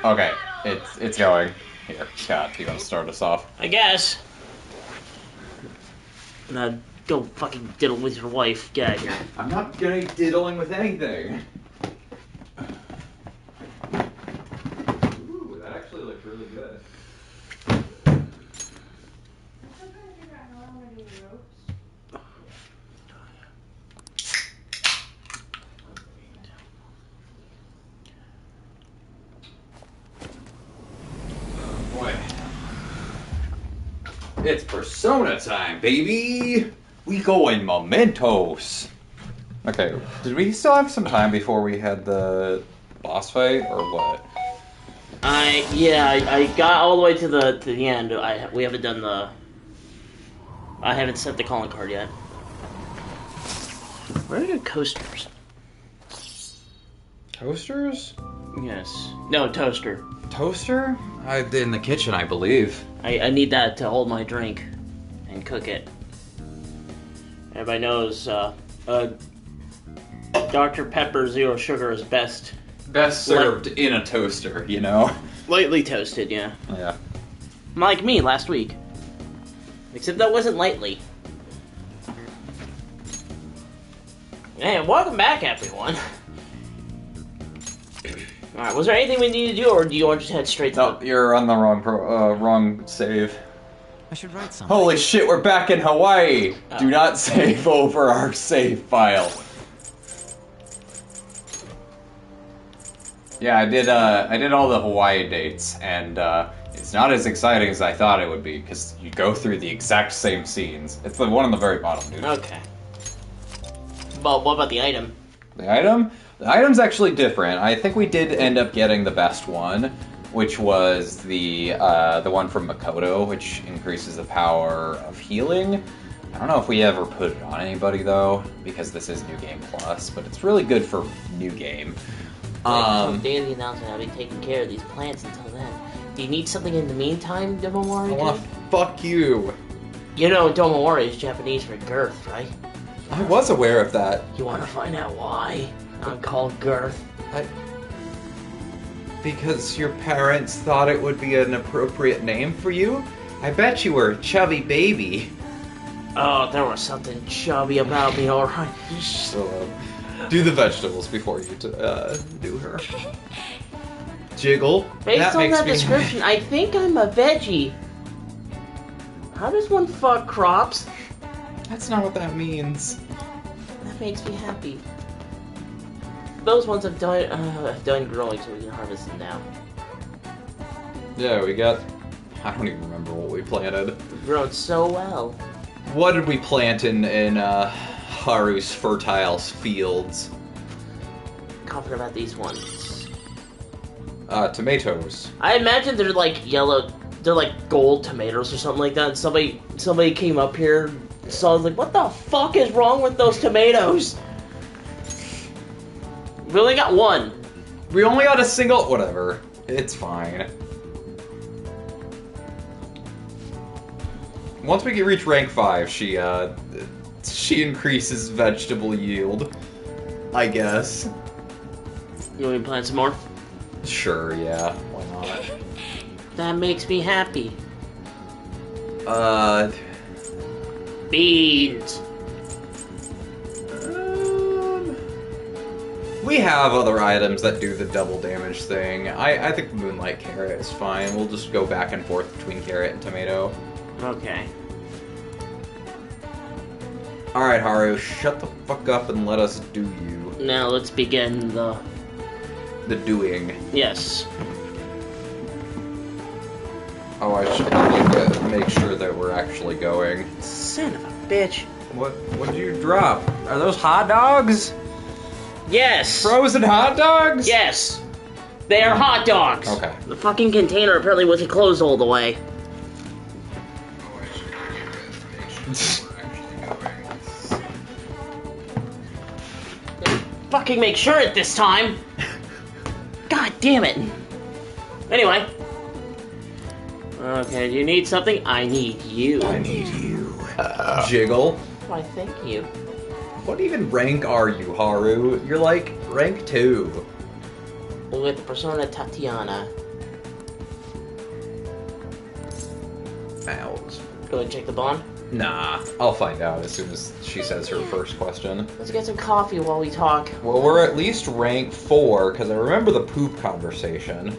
Okay, it's going. Here, Scott, you gonna start us off? I guess. Go fucking diddle with your wife. Get out of here. I'm not gonna diddling with anything. Ooh, that actually looks really good. Boy. It's Persona time, baby! We going mementos! Okay, did we still have some time before we had the boss fight, or what? I got all the way to the end. We haven't done the... I haven't set the calling card yet. Where are the coasters? Toasters? Yes. No, toaster. Toaster? In the kitchen, I believe. I need that to hold my drink and cook it. Everybody knows Dr. Pepper Zero Sugar is best served in a toaster, you know? Lightly toasted, yeah. Yeah. Like me last week. Except that wasn't lightly. Hey, welcome back, everyone. Alright, was there anything we need to do, or do you want to just head straight to No, you're on the wrong save. I should write something. Holy shit, we're back in Hawaii! Oh. Do not save over our save file. Yeah, I did all the Hawaii dates, and it's not as exciting as I thought it would be, because you go through the exact same scenes. It's the one on the very bottom, dude. Okay. Well, what about the item? The item? The item's actually different. I think we did end up getting the best one, which was the one from Makoto, which increases the power of healing. I don't know if we ever put it on anybody, though, because this is New Game Plus, but it's really good for New Game. Daily announcement, I'll be taking care of these plants until then. Do you need something in the meantime, Domowari? I wanna fuck you. You know Domowari is Japanese for girth, right? I was aware of that. You wanna find out why I'm called girth? Because your parents thought it would be an appropriate name for you? I bet you were a chubby baby. Oh, there was something chubby about me, alright. So, do the vegetables before you do her. Jiggle. Based on that description, I think I'm a veggie. How does one fuck crops? That's not what that means. That makes me happy. Those ones have done growing, so we can harvest them now. Yeah, we got... I don't even remember what we planted. They've grown so well. What did we plant in Haru's fertile fields? Confident about these ones. Tomatoes. I imagine they're like yellow, they're like gold tomatoes or something like that. And somebody came up here, saw, like, what the fuck is wrong with those tomatoes? We only got one. We only got a single... Whatever. It's fine. Once we reach rank 5, she increases vegetable yield. I guess. You want me to plant some more? Sure, yeah. Why not? That makes me happy. Beans. We have other items that do the double damage thing. I think Moonlight Carrot is fine. We'll just go back and forth between carrot and tomato. Okay. Alright, Haru, shut the fuck up and let us do you. Now let's begin the doing. Yes. Oh, I should need to make sure that we're actually going. Son of a bitch. What did you drop? Are those hot dogs? Yes! Frozen hot dogs? Yes! They are hot dogs! Okay. The fucking container apparently wasn't closed all the way. Fucking make sure at this time! God damn it! Anyway. Okay, do you need something? I need you. I need you. Jiggle. Why, thank you. What even rank are you, Haru? You're like rank 2. with the persona Tatiana. Out. Go ahead and check the bond. Nah, I'll find out as soon as she says her first question. Let's get some coffee while we talk. Well, we're at least rank 4, because I remember the poop conversation.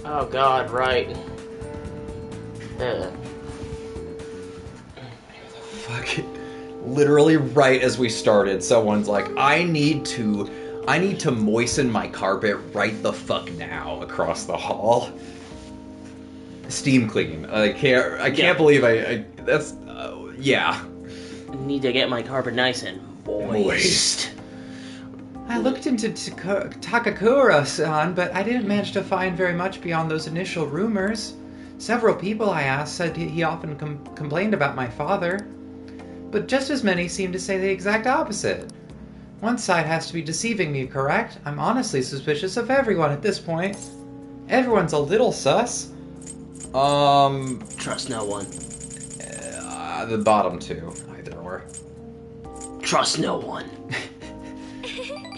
Oh god, right. Fuck it. Literally right as we started, someone's like, I need to moisten my carpet right the fuck now across the hall. Steam clean. I can't believe that's, yeah. Need to get my carpet nice and moist. I looked into Takakura-san, but I didn't manage to find very much beyond those initial rumors. Several people I asked said he often complained about my father, but just as many seemed to say the exact opposite. One side has to be deceiving me, correct? I'm honestly suspicious of everyone at this point. Everyone's a little sus. Trust no one. The bottom two, either or. Trust no one.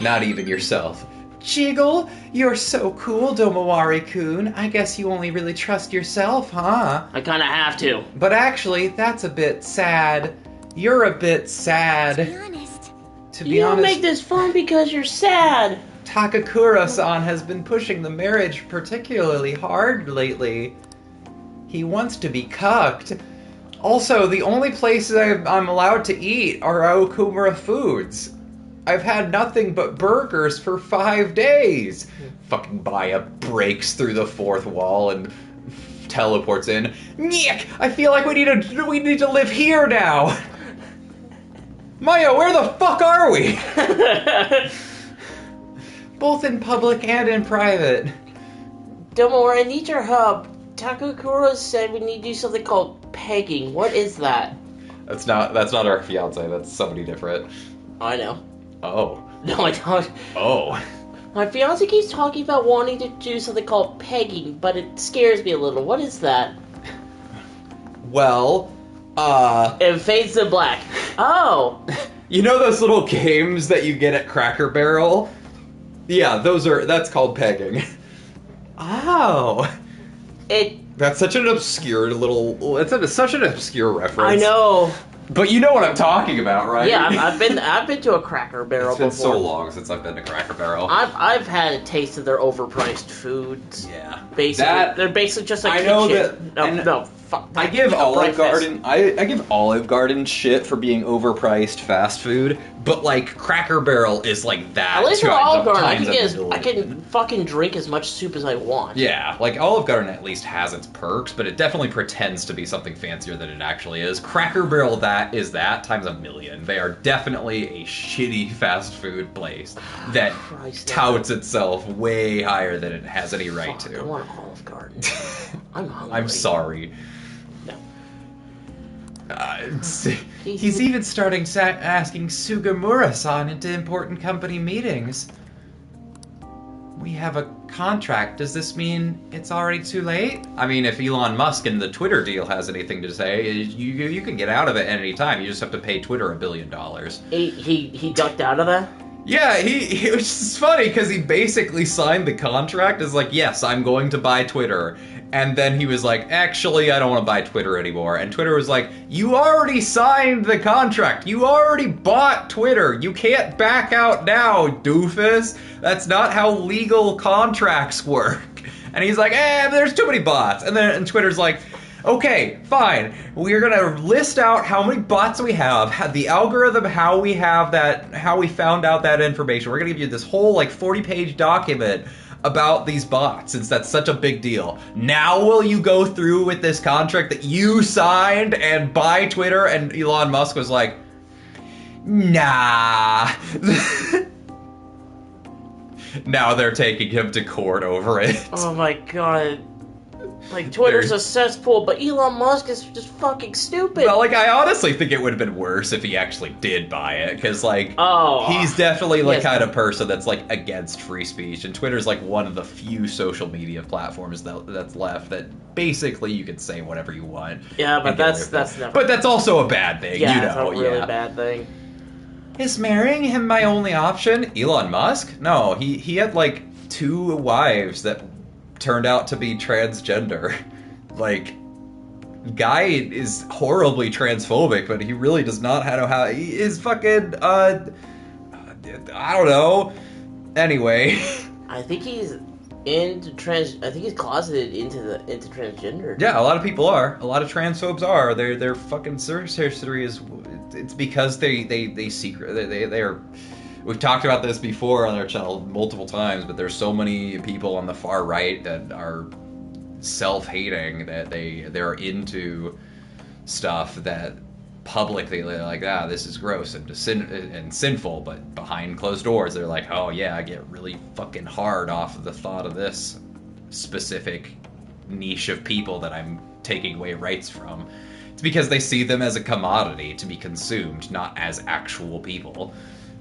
Not even yourself. Jiggle, you're so cool, Domowari-kun. I guess you only really trust yourself, huh? I kinda have to. But actually, that's a bit sad. You're a bit sad. To be honest. To be You don't honest, make this fun because you're sad. Takakura-san has been pushing the marriage particularly hard lately. He wants to be cucked. Also, the only places I'm allowed to eat are Aokumura Foods. I've had nothing but burgers for 5 days. Fucking Baya breaks through the fourth wall and teleports in. Nyek! I feel like we need to live here now. Maya, where the fuck are we? Both in public and in private. Domowari, I need your help. Takakura said we need to do something called pegging. What is that? That's not our fiance, that's somebody different. I know. Oh. No, I don't. Oh. My fiance keeps talking about wanting to do something called pegging, but it scares me a little. What is that? Well, It fades to black. Oh. you know those little games that you get at Cracker Barrel? Yeah, that's called pegging. Oh. That's such an obscure such an obscure reference. I know. But you know what I'm talking about, right? Yeah, I've been to a Cracker Barrel It's been before. so long since I've been to Cracker Barrel. I've had a taste of their overpriced foods. Yeah. Basically, they're basically just a I kitchen. know that- and No, fuck. I give Olive breakfast. Garden I give Olive Garden shit for being overpriced fast food, but like Cracker Barrel is like that. At least for times Olive Garden, a I can fucking drink as much soup as I want. Yeah, like Olive Garden at least has its perks, but it definitely pretends to be something fancier than it actually is. Cracker Barrel that times a million. They are definitely a shitty fast food place that Christ, touts itself way higher than it has any right Fuck, to. I want Olive Garden. I'm hungry. I'm sorry. No. He's even starting asking Sugamura-san into important company meetings. We have a contract. Does this mean it's already too late? I mean, if Elon Musk and the Twitter deal has anything to say, you can get out of it at any time. You just have to pay Twitter $1 billion. He ducked out of that? Yeah, it was just funny because he basically signed the contract as like, yes, I'm going to buy Twitter. And then he was like, actually, I don't want to buy Twitter anymore. And Twitter was like, you already signed the contract. You already bought Twitter. You can't back out now, doofus. That's not how legal contracts work. And he's like, there's too many bots. And Twitter's like, okay, fine. We're gonna list out how many bots we have, the algorithm, how we found out that information. We're gonna give you this whole 40-page document about these bots, since that's such a big deal. Now will you go through with this contract that you signed and buy Twitter? And Elon Musk was like, nah. Now they're taking him to court over it. Oh my god. Twitter's a cesspool, but Elon Musk is just fucking stupid. Well, I honestly think it would have been worse if he actually did buy it, because, he's definitely the kind of person that's, against free speech, and Twitter's, one of the few social media platforms that's left that basically you can say whatever you want. Yeah, but that's never... But that's also a bad thing, yeah, you know. it's a really bad thing. Is marrying him my only option? Elon Musk? No, he had, 2 wives that turned out to be transgender. Like, guy is horribly transphobic, but he really does not know how. He is fucking, I don't know. Anyway. I think he's into I think he's closeted into transgender. Yeah, a lot of people are. A lot of transphobes are. Their fucking search history is. It's because they secret. They're. We've talked about this before on our channel multiple times, but there's so many people on the far right that are self-hating that they're into stuff that publicly they're like, this is gross and sinful, but behind closed doors they're like, oh yeah, I get really fucking hard off of the thought of this specific niche of people that I'm taking away rights from. It's because they see them as a commodity to be consumed, not as actual people.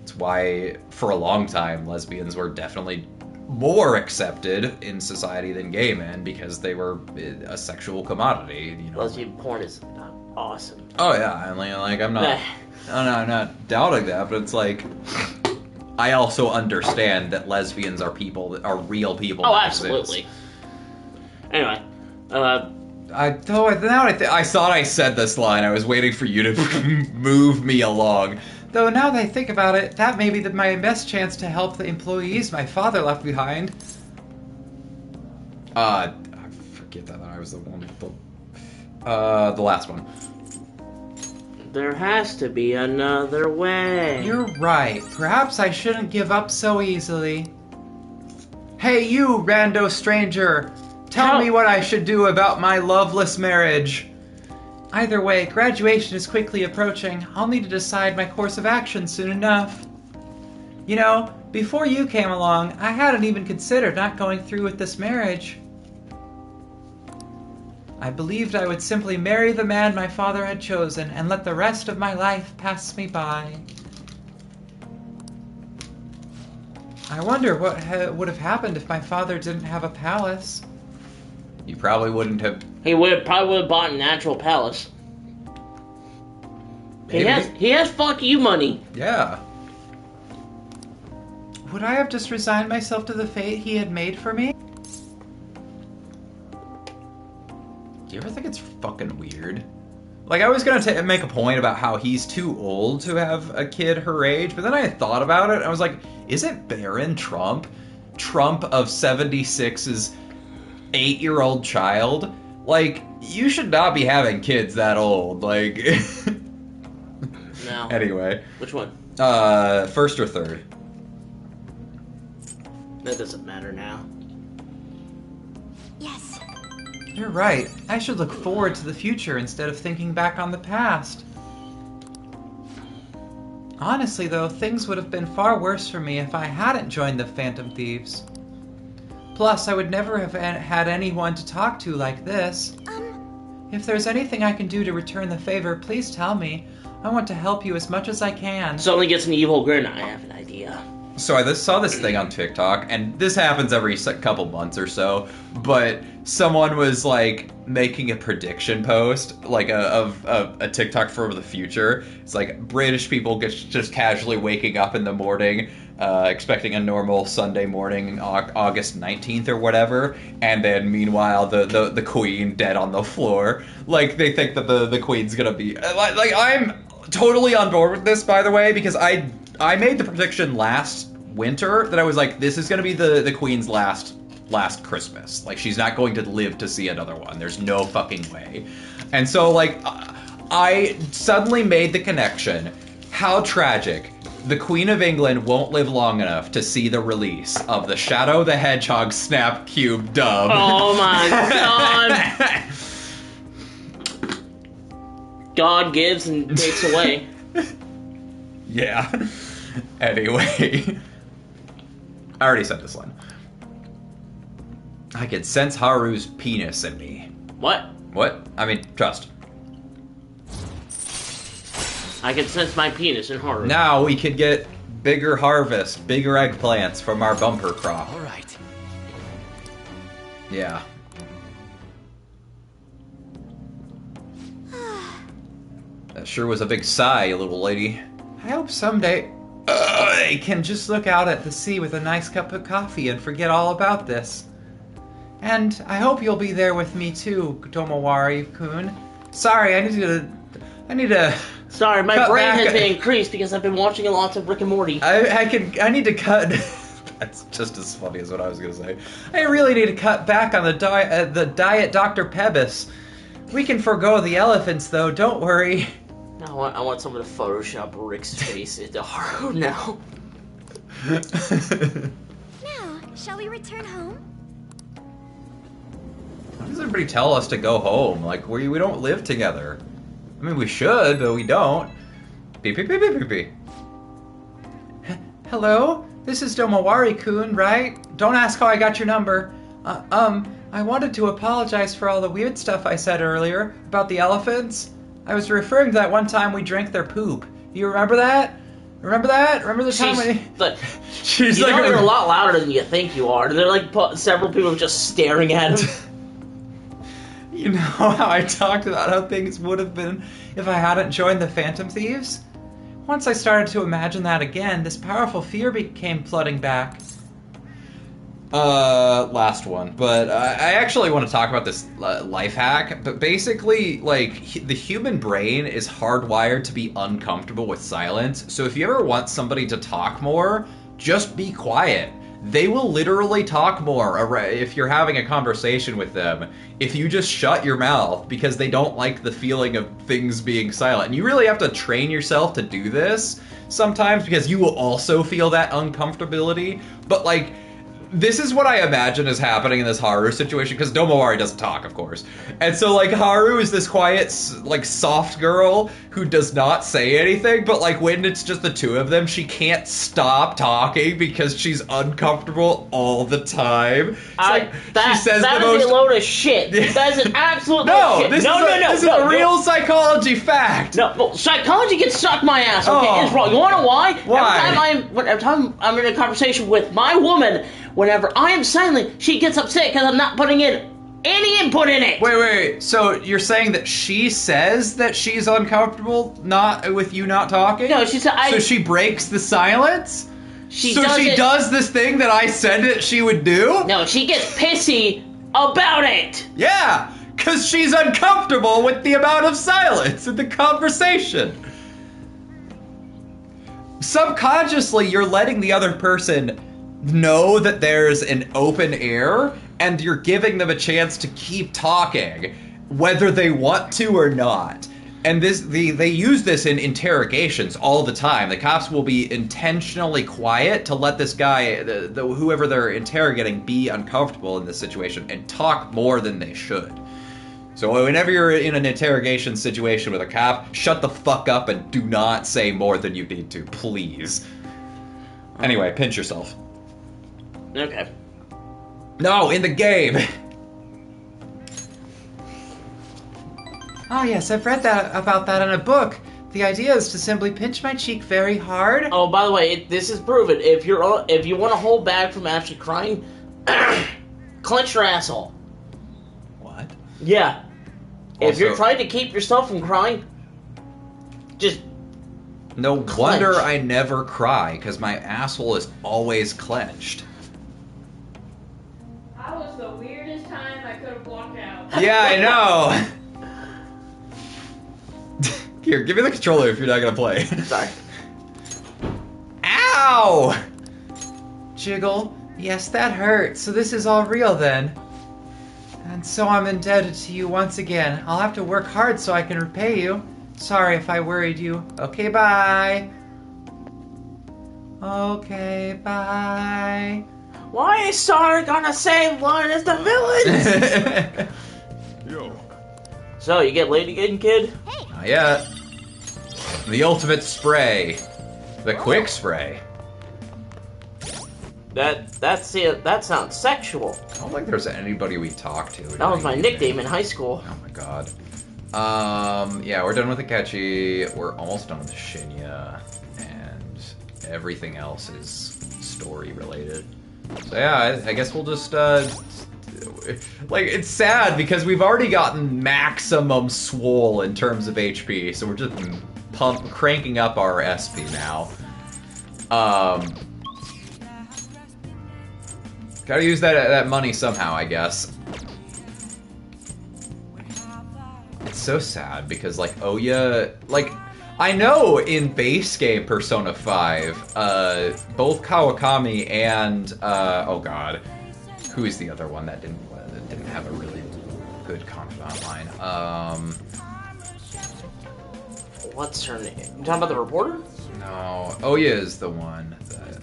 It's why for a long time lesbians were definitely more accepted in society than gay men, because they were a sexual commodity, you know. Lesbian porn is awesome. Oh yeah, I mean, like I'm not doubting that, but it's like I also understand that lesbians are people that are real people. Oh, absolutely. Anyway, I thought I said this line. I was waiting for you to move me along. Though now that I think about it, that may be my best chance to help the employees my father left behind. I forget that I was the one. The last one. There has to be another way. You're right. Perhaps I shouldn't give up so easily. Hey, you rando stranger! Tell me what I should do about my loveless marriage. Either way, graduation is quickly approaching. I'll need to decide my course of action soon enough. You know, before you came along, I hadn't even considered not going through with this marriage. I believed I would simply marry the man my father had chosen and let the rest of my life pass me by. I wonder what would have happened if my father didn't have a palace. You probably wouldn't have. He probably would have bought a natural palace. Maybe. He has fuck you money. Yeah. Would I have just resigned myself to the fate he had made for me? Do you ever think it's fucking weird? Like, I was gonna make a point about how he's too old to have a kid her age, but then I thought about it and I was like, isn't Barron Trump of 76's 8-year-old child? Like, you should not be having kids that old. Like, no. Anyway. Which one? First or third? That doesn't matter now. Yes. You're right. I should look forward to the future instead of thinking back on the past. Honestly, though, things would have been far worse for me if I hadn't joined the Phantom Thieves. Plus, I would never have had anyone to talk to like this. If there's anything I can do to return the favor, please tell me. I want to help you as much as I can. Suddenly gets an evil grin. I have an idea. So I saw this thing on TikTok, and this happens every couple months or so, but someone was, like, making a prediction post, like, of a TikTok for the future. It's like, British people just casually waking up in the morning, expecting a normal Sunday morning, August 19th or whatever, and then meanwhile the Queen dead on the floor. Like, they think that the Queen's gonna be... Like, I'm totally on board with this, by the way, because I made the prediction last winter that I was like, this is going to be the Queen's last Christmas. Like, she's not going to live to see another one. There's no fucking way. And so, like, I suddenly made the connection. How tragic. The Queen of England won't live long enough to see the release of the Shadow the Hedgehog Snap Cube dub. Oh my god. God gives and takes away. Yeah. Anyway. I already said this line. I can sense Haru's penis in me. What? What? I mean, trust. I can sense my penis in Haru. Now we can get bigger harvest, bigger eggplants from our bumper crop. All right. Yeah. That sure was a big sigh, little lady. I hope someday... I can just look out at the sea with a nice cup of coffee and forget all about this. And I hope you'll be there with me too, Tomowari-kun. Sorry, I need to. Sorry, my cut brain back. has been increased because I've been watching lots of Rick and Morty. I need to cut. That's just as funny as what I was gonna say. I really need to cut back on the diet Dr. Pebis. We can forego the elephants though, don't worry. No, I want someone to Photoshop Rick's face into Haru now. Now, shall we return home? Why does everybody tell us to go home? Like, we don't live together. I mean, we should, but we don't. Beep, beep, beep, beep, beep, beep. Hello? This is Domawari-kun, right? Don't ask how I got your number. I wanted to apologize for all the weird stuff I said earlier about the elephants. I was referring to that one time we drank their poop. You remember that? Remember that? Remember the time She's like, you're a lot louder than you think you are. There are like several people just staring at him. You know how I talked about how things would have been if I hadn't joined the Phantom Thieves? Once I started to imagine that again, this powerful fear came flooding back. Last one. But I actually want to talk about this life hack. But basically, like, the human brain is hardwired to be uncomfortable with silence. So if you ever want somebody to talk more, just be quiet. They will literally talk more if you're having a conversation with them if you just shut your mouth, because they don't like the feeling of things being silent. And you really have to train yourself to do this sometimes, because you will also feel that uncomfortability. But, like, this is what I imagine is happening in this Haru situation, because Domawari doesn't talk, of course. And so, like, Haru is this quiet, like, soft girl who does not say anything, but, like, when it's just the two of them, she can't stop talking because she's uncomfortable all the time. She says that is a load of shit. That is an absolute load of shit. This is a real psychology fact. No, psychology can suck my ass, okay? Oh. It's wrong. You wanna know why? Why? Every time I'm in a conversation with my woman, whenever I am silent, she gets upset because I'm not putting in any input in it. Wait. So you're saying that she says that she's uncomfortable with you not talking? No, she said So she breaks the silence? She does this thing that I said that she would do? No, she gets pissy about it. Yeah, because she's uncomfortable with the amount of silence in the conversation. Subconsciously, you're letting the other person know that there's an open air, and you're giving them a chance to keep talking, whether they want to or not. And they use this in interrogations all the time. The cops will be intentionally quiet to let this guy, whoever they're interrogating, be uncomfortable in this situation and talk more than they should. So whenever you're in an interrogation situation with a cop, shut the fuck up and do not say more than you need to, please. Anyway, pinch yourself. Okay. No, in the game! Oh yes, I've read about that in a book. The idea is to simply pinch my cheek very hard. Oh, by the way, this is proven. If you want to hold back from actually crying, clench your asshole. What? Yeah. Also, if you're trying to keep yourself from crying, just no clench. wonder I never cry, because my asshole is always clenched. That was the weirdest time I could have walked out. Yeah, I know! Here, give me the controller if you're not gonna play. Sorry. Ow! Jiggle, yes, that hurt. So this is all real then. And so I'm indebted to you once again. I'll have to work hard so I can repay you. Sorry if I worried you. Okay, bye. Okay, bye. Why is Sonic on the same line as the villains? Yo. So, you get laid again, kid? Not yet. The ultimate spray. The quick spray. That sounds sexual. I don't think there's anybody we talked to. That was my nickname in high school. Oh my god. Yeah, we're done with Akechi. We're almost done with Shinya. And everything else is story related. So yeah, I guess we'll just, like, it's sad because we've already gotten maximum swole in terms of HP, so we're just cranking up our SP now. Gotta use that money somehow, I guess. It's so sad because, like, Ouya... Like, I know in base game Persona 5, both Kawakami and, oh god, who is the other one that didn't have a really good confidant line? What's her name? You talking about the reporter? No, Ouya is the one that...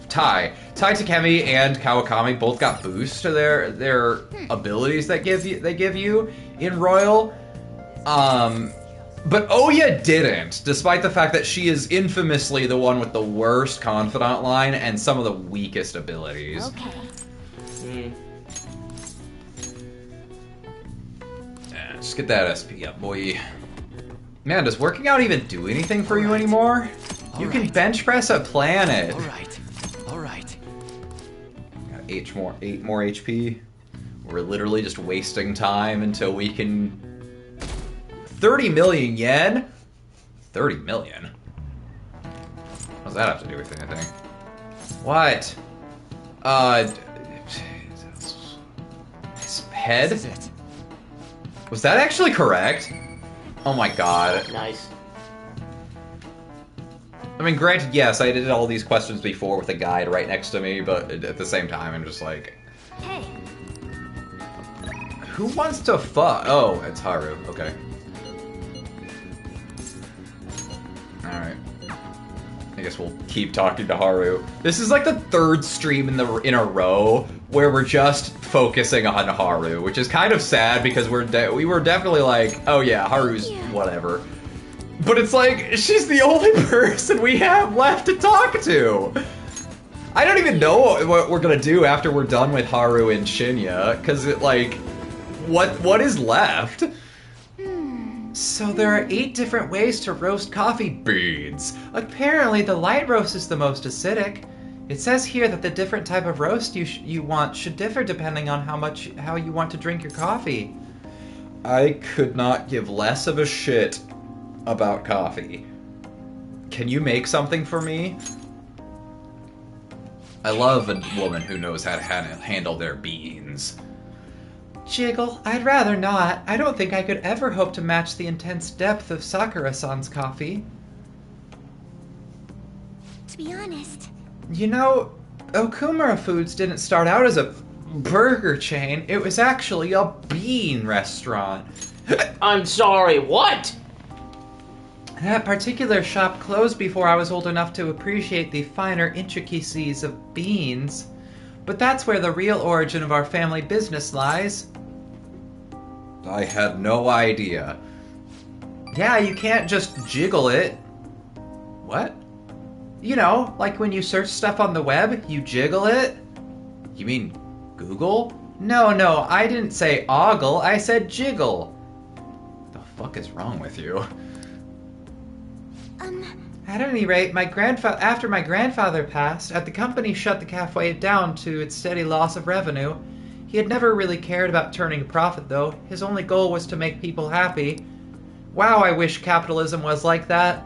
Tai Takemi and Kawakami both got boosts to their abilities that they give you in Royal. But Ouya didn't, despite the fact that she is infamously the one with the worst confidant line and some of the weakest abilities. Okay. Yeah, just get that SP up, boy. Man, does working out even do anything for you anymore? You can bench press a planet. All right. Got 8 more HP. We're literally just wasting time until we can... 30 million yen? 30 million? What does that have to do with anything? What? His head? This is it. Was that actually correct? Oh my god. Nice. I mean, granted, yes, I did all these questions before with a guide right next to me, but at the same time, I'm just like... Hey. Who wants to fuck? Oh, it's Haru. Okay. Alright. I guess we'll keep talking to Haru. This is like the third stream in a row where we're just focusing on Haru, which is kind of sad because we were definitely like, oh yeah, Haru's whatever. But it's like, she's the only person we have left to talk to! I don't even know what we're gonna do after we're done with Haru and Shinya, because it, like, what is left? So there are 8 different ways to roast coffee beans. Apparently the light roast is the most acidic. It says here that the different type of roast you want should differ depending on how you want to drink your coffee. I could not give less of a shit about coffee. Can you make something for me? I love a woman who knows how to handle their beans. Jiggle, I'd rather not. I don't think I could ever hope to match the intense depth of Sakura-san's coffee. To be honest, You know, Okumura Foods didn't start out as a burger chain. It was actually a bean restaurant. I'm sorry, what? That particular shop closed before I was old enough to appreciate the finer intricacies of beans. But that's where the real origin of our family business lies. I had no idea. Yeah, you can't just jiggle it. What? You know, like when you search stuff on the web, you jiggle it? You mean Google? No, I didn't say ogle, I said jiggle. What the fuck is wrong with you? At any rate, after my grandfather passed, the company shut the cafe down to its steady loss of revenue. He had never really cared about turning a profit, though. His only goal was to make people happy. Wow, I wish capitalism was like that.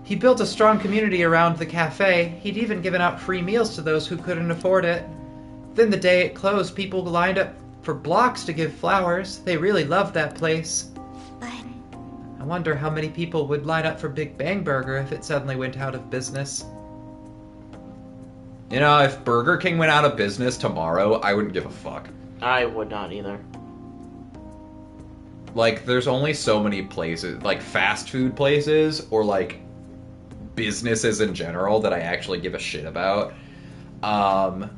He built a strong community around the cafe. He'd even given out free meals to those who couldn't afford it. Then the day it closed, people lined up for blocks to give flowers. They really loved that place. but I wonder how many people would line up for Big Bang Burger if it suddenly went out of business. You know, if Burger King went out of business tomorrow, I wouldn't give a fuck. I would not either. Like, there's only so many places, like fast food places, or like businesses in general that I actually give a shit about. I'd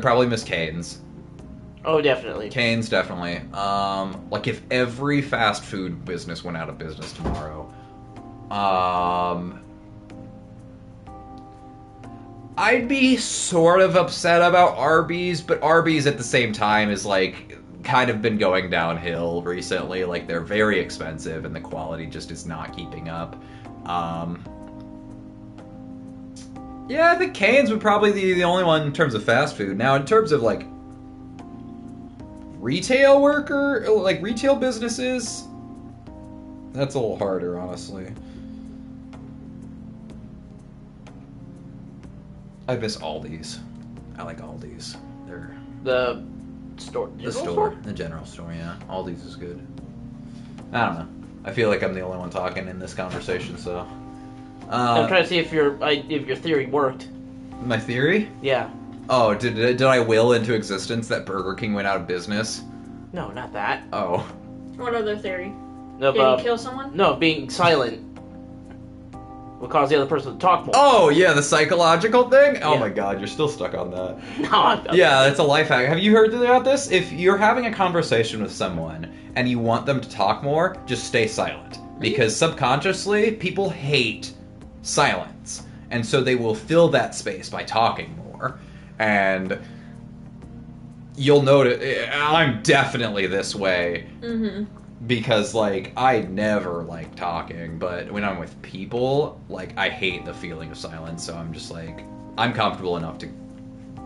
probably miss Cane's. Oh, definitely. Cane's, definitely. Like, if every fast food business went out of business tomorrow, I'd be sort of upset about Arby's, but Arby's at the same time is, like, kind of been going downhill recently. Like, they're very expensive, and the quality just is not keeping up. Yeah, I think Cane's would probably be the only one in terms of fast food. Now, in terms of, like, retail worker, like retail businesses, that's a little harder, honestly. I miss Aldi's. I like Aldi's. They're The store. the store, the general store. Yeah, Aldi's is good. I don't know. I feel like I'm the only one talking in this conversation, so. I'm trying to see if your theory worked. My theory? Yeah. Oh, did I will into existence that Burger King went out of business? No, not that. Oh. What other theory? No, Did he kill someone? No, being silent will cause the other person to talk more. Oh, yeah, the psychological thing? Oh Yeah. my god, you're still stuck on that. No, Yeah, that's a life hack. Have you heard about this? If you're having a conversation with someone and you want them to talk more, just stay silent. Because subconsciously, people hate silence. And so they will fill that space by talking more. And you'll notice, I'm definitely this way. Mm-hmm. Because, like, I never like talking, but when I'm with people, like, I hate the feeling of silence, so I'm just, like, I'm comfortable enough to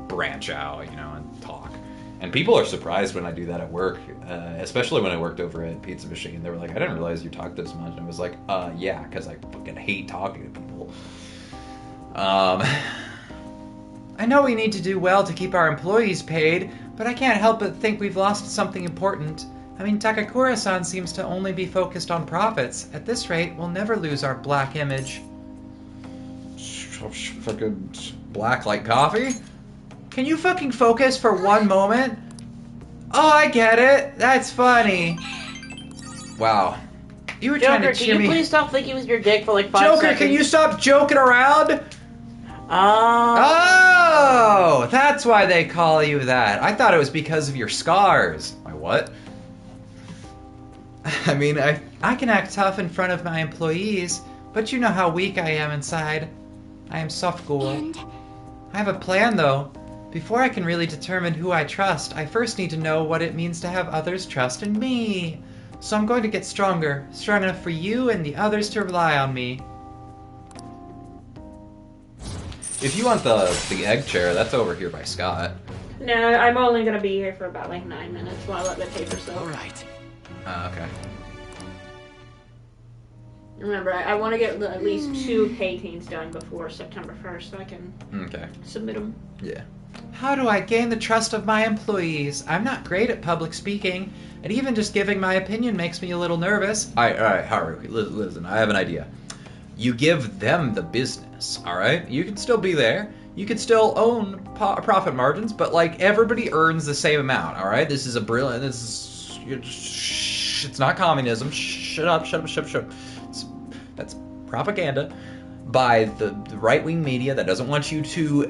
branch out, you know, and talk. And people are surprised when I do that at work, especially when I worked over at Pizza Machine. They were like, I didn't realize you talked this much. And I was like, yeah, because I fucking hate talking to people. I know we need to do well to keep our employees paid, but I can't help but think we've lost something important. I mean, Takakura-san seems to only be focused on profits. At this rate, we'll never lose our black image. Fucking black like coffee? Can you fucking focus for one moment? Oh, I get it. That's funny. Wow. You were trying Joker, to can cheer you me. please stop thinking with your dick for like 5 Joker, seconds? can you stop joking around? Oh, that's why they call you that. I thought it was because of your scars. My what? I mean, I can act tough in front of my employees, but you know how weak I am inside. I am soft ghoul. And I have a plan, though. Before I can really determine who I trust, I first need to know what it means to have others trust in me. So I'm going to get stronger, strong enough for you and the others to rely on me. If you want the egg chair, that's over here by Scott. No, I'm only gonna be here for about like 9 minutes while I let the paper soak. Alright. Okay. Remember, I want to get at least 2 paintings done before September 1st so I can Okay. submit them. Yeah. How do I gain the trust of my employees? I'm not great at public speaking, and even just giving my opinion makes me a little nervous. Alright, Haru, listen, I have an idea. You give them the business, alright? You can still be there. You can still own profit margins, but, like, everybody earns the same amount, alright? This is a brilliant... It's not communism. Shut up. That's propaganda by the right-wing media that doesn't want you to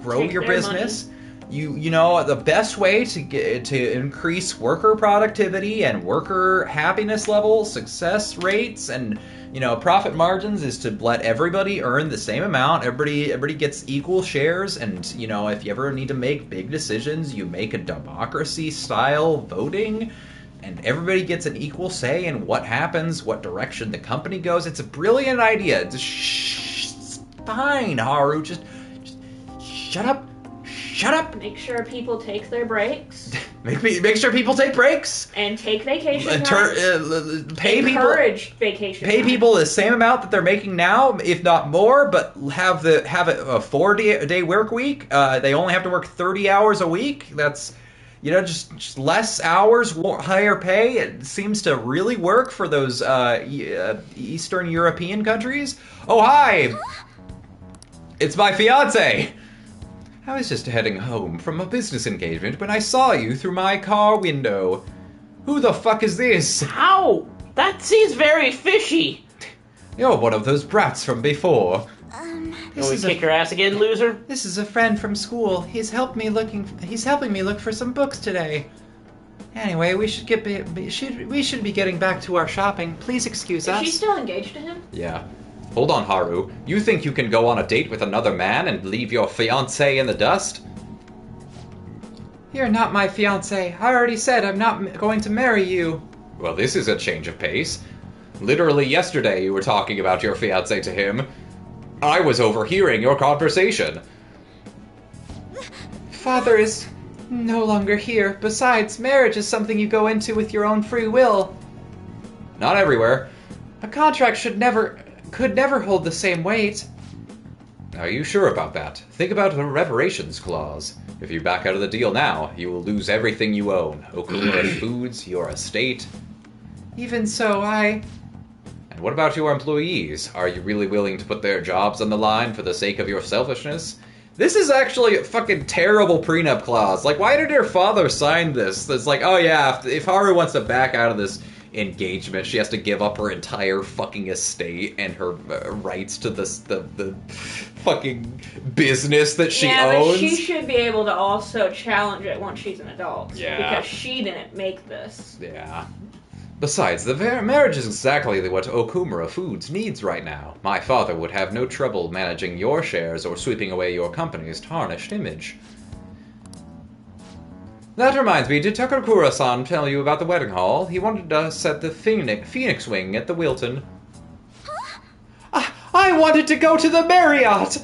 grow Take your their business. You know, the best way to increase worker productivity and worker happiness levels, success rates, and, you know, profit margins is to let everybody earn the same amount. Everybody gets equal shares, and, you know, if you ever need to make big decisions, you make a democracy-style voting, and everybody gets an equal say in what happens, what direction the company goes. It's a brilliant idea. It's fine, Haru. Just shut up. Shut up. Make sure people take their breaks Make sure people take breaks. and take vacation time. Encourage vacation Pay time. people the same amount that they're making now, if not more, but have it a 4-day work week. They only have to work 30 hours a week. That's, you know, just less hours, higher pay. It seems to really work for those Eastern European countries. Oh, hi! It's my fiance! I was just heading home from a business engagement when I saw you through my car window. Who the fuck is this? How? That seems very fishy. You're one of those brats from before. Will we kick your ass again, loser? This is a friend from school. He's helping me look for some books today. Anyway, we should be getting back to our shopping. Please excuse Is us. she still engaged to him? Yeah. Hold on, Haru. You think you can go on a date with another man and leave your fiancé in the dust? You're not my fiance. I already said I'm not going to marry you. Well, this is a change of pace. Literally yesterday you were talking about your fiancé to him. I was overhearing your conversation. Father is no longer here. Besides, marriage is something you go into with your own free will. Not everywhere. A contract could never hold the same weight. Are you sure about that? Think about the reparations clause. If you back out of the deal now, you will lose everything you own. Okumura Foods, your estate. Even so, And what about your employees? Are you really willing to put their jobs on the line for the sake of your selfishness? This is actually a fucking terrible prenup clause. Like, why did her father sign this? It's like, oh yeah, if Haru wants to back out of this engagement, she has to give up her entire fucking estate and her rights to the fucking business that she owns. But she should be able to also challenge it once she's an adult. Yeah. Because she didn't make this. Yeah. Besides, the marriage is exactly what Okumura Foods needs right now. My father would have no trouble managing your shares or sweeping away your company's tarnished image. That reminds me, did Takakura-san tell you about the wedding hall? He wanted us at the Phoenix Wing at the Wilton. Huh? I wanted to go to the Marriott!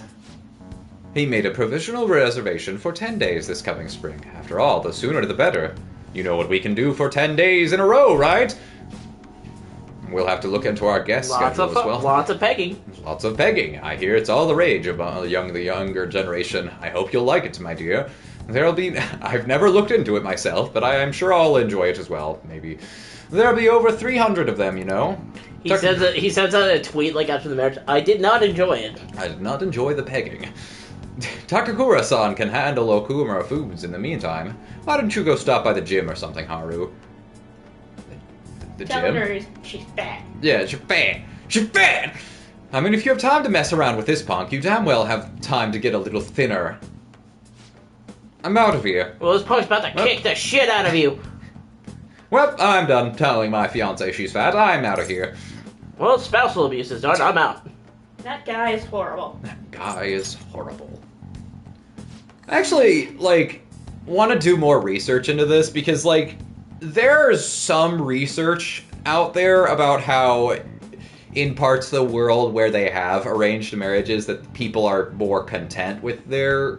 He made a provisional reservation for 10 days this coming spring. After all, the sooner the better. You know what we can do for 10 days in a row, right? We'll have to look into our guest schedule as well. Lots of pegging. Lots of pegging. I hear it's all the rage among the younger generation. I hope you'll like it, my dear. I've never looked into it myself, but I am sure I'll enjoy it as well. Maybe. There'll be over 300 of them, you know. He sends out a tweet like after the marriage. I did not enjoy it. I did not enjoy the pegging. Takakura-san can handle Okumura Foods in the meantime. Why don't you go stop by the gym or something, Haru? The Tell gym? her she's fat. Yeah, she's fat. She's fat! I mean, if you have time to mess around with this punk, you damn well have time to get a little thinner. I'm out of here. Well, this punk's about to kick the shit out of you. Well, I'm done telling my fiancée she's fat. I'm out of here. Well, spousal abuse is done. I'm out. That guy is horrible. That guy is horrible. Actually, want to do more research into this because, there's some research out there about how in parts of the world where they have arranged marriages that people are more content with their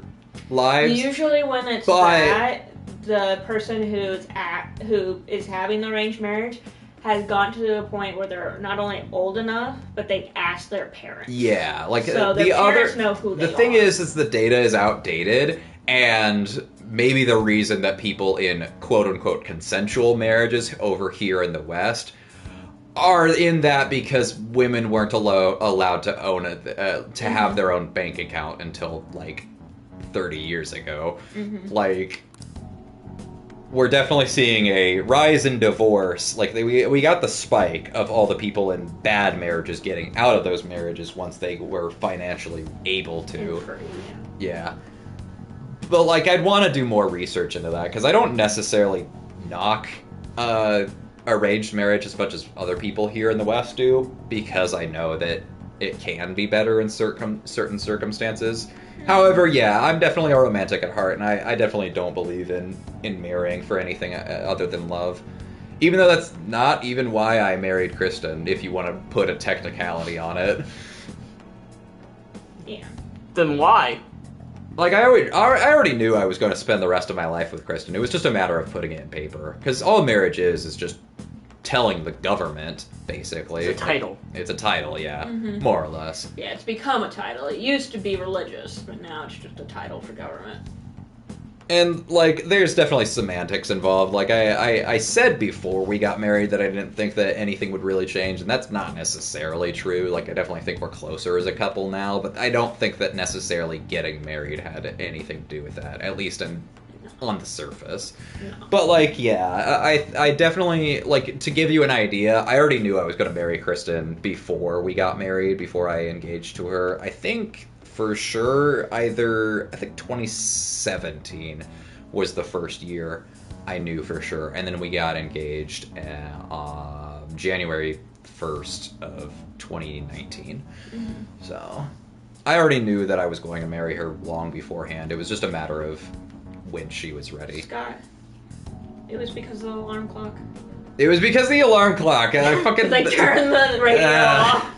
lives. Usually when it's that, the person who is having the arranged marriage has gotten to the point where they're not only old enough, but they've asked their parents. Yeah, so their parents know who they are. The thing is the data is outdated, and maybe the reason that people in quote-unquote consensual marriages over here in the West are in that because women weren't allowed to own to have their own bank account until 30 years ago. Mm-hmm. We're definitely seeing a rise in divorce. We got the spike of all the people in bad marriages getting out of those marriages once they were financially able to. Yeah. But I'd want to do more research into that because I don't necessarily knock arranged marriage as much as other people here in the West do, because I know that it can be better in certain circumstances. However, yeah, I'm definitely a romantic at heart, and I definitely don't believe in marrying for anything other than love. Even though that's not even why I married Kristen, if you want to put a technicality on it. Yeah. Then why? I already knew I was going to spend the rest of my life with Kristen. It was just a matter of putting it in paper. Because all marriage is just telling the government, basically. It's a title. It's a title, yeah. Mm-hmm. More or less. Yeah, it's become a title. It used to be religious, but now it's just a title for government. And, there's definitely semantics involved. I said before we got married that I didn't think that anything would really change, and that's not necessarily true. I definitely think we're closer as a couple now, but I don't think that necessarily getting married had anything to do with that, at least on the surface. No. But, yeah, I definitely, to give you an idea, I already knew I was going to marry Kristen before we got married, before I engaged to her. I think for sure, I think 2017 was the first year I knew for sure. And then we got engaged January 1st of 2019. Mm-hmm. So I already knew that I was going to marry her long beforehand. It was just a matter of when she was ready. Scott, it was because of the alarm clock. It was because of the alarm clock. And I fucking... They turned the radio off.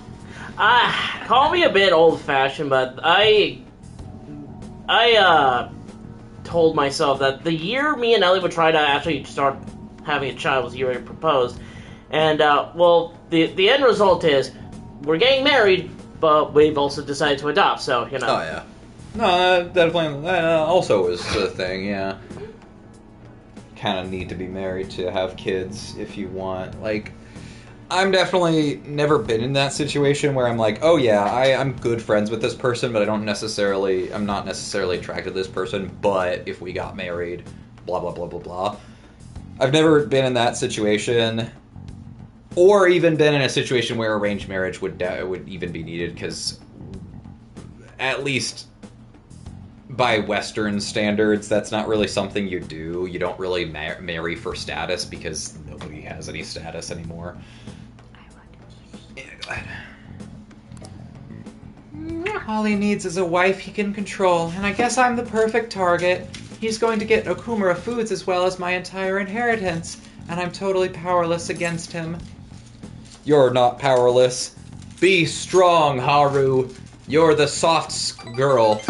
Call me a bit old-fashioned, but I told myself that the year me and Ellie would try to actually start having a child was the year we proposed. And, well, the end result is we're getting married, but we've also decided to adopt, so, you know. Oh, yeah. No, definitely. That also is the thing, yeah. Kind of need to be married to have kids if you want. Like, I'm definitely never been in that situation where I'm like, oh yeah, I'm good friends with this person, but I'm not necessarily attracted to this person, but if we got married, blah, blah, blah, blah, blah. I've never been in that situation, or even been in a situation where arranged marriage would even be needed, because at least by Western standards, that's not really something you do. You don't really marry for status, because nobody has any status anymore. All he needs is a wife he can control, and I guess I'm the perfect target. He's going to get Okumura foods as well as my entire inheritance, and I'm totally powerless against him. You're not powerless. Be strong, Haru. You're the soft girl.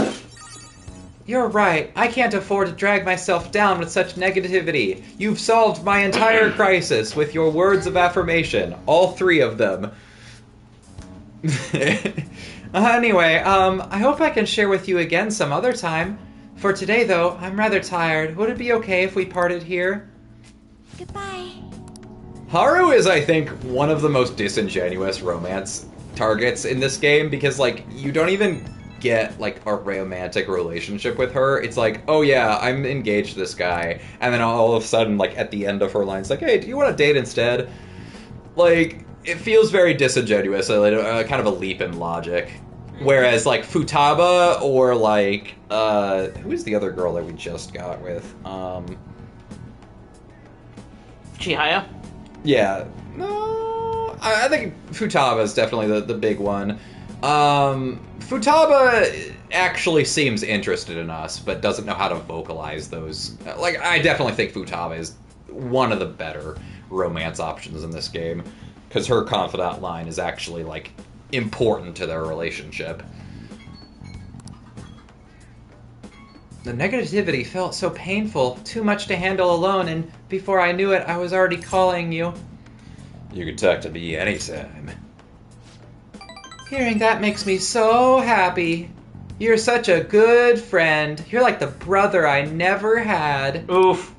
You're right. I can't afford to drag myself down with such negativity. You've solved my entire crisis with your words of affirmation. All 3 of them. Anyway, I hope I can share with you again some other time. For today, though, I'm rather tired. Would it be okay if we parted here? Goodbye. Haru is, I think, one of the most disingenuous romance targets in this game, because, like, you don't even get, like, a romantic relationship with her. It's like, oh yeah, I'm engaged to this guy, and then all of a sudden, like, at the end of her line, it's like, hey, do you want to date instead? Like, it feels very disingenuous, kind of a leap in logic. Whereas, like, Futaba, or, like, who is the other girl that we just got with? Chihaya? Yeah. No, I think Futaba is definitely the big one. Futaba actually seems interested in us, but doesn't know how to vocalize those. Like, I definitely think Futaba is one of the better romance options in this game, because her confidant line is actually, like, important to their relationship. The negativity felt so painful, too much to handle alone, and before I knew it, I was already calling you. You can talk to me anytime. Hearing that makes me so happy. You're such a good friend. You're like the brother I never had. Oof.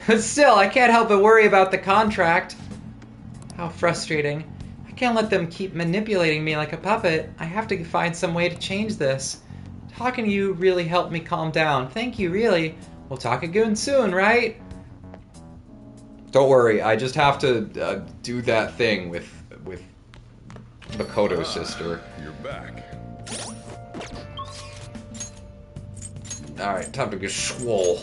But still, I can't help but worry about the contract. How frustrating. I can't let them keep manipulating me like a puppet. I have to find some way to change this. Talking to you really helped me calm down. Thank you, really. We'll talk again soon, right? Don't worry, I just have to do that thing with Makoto's sister. You're back. Alright, time to get swole.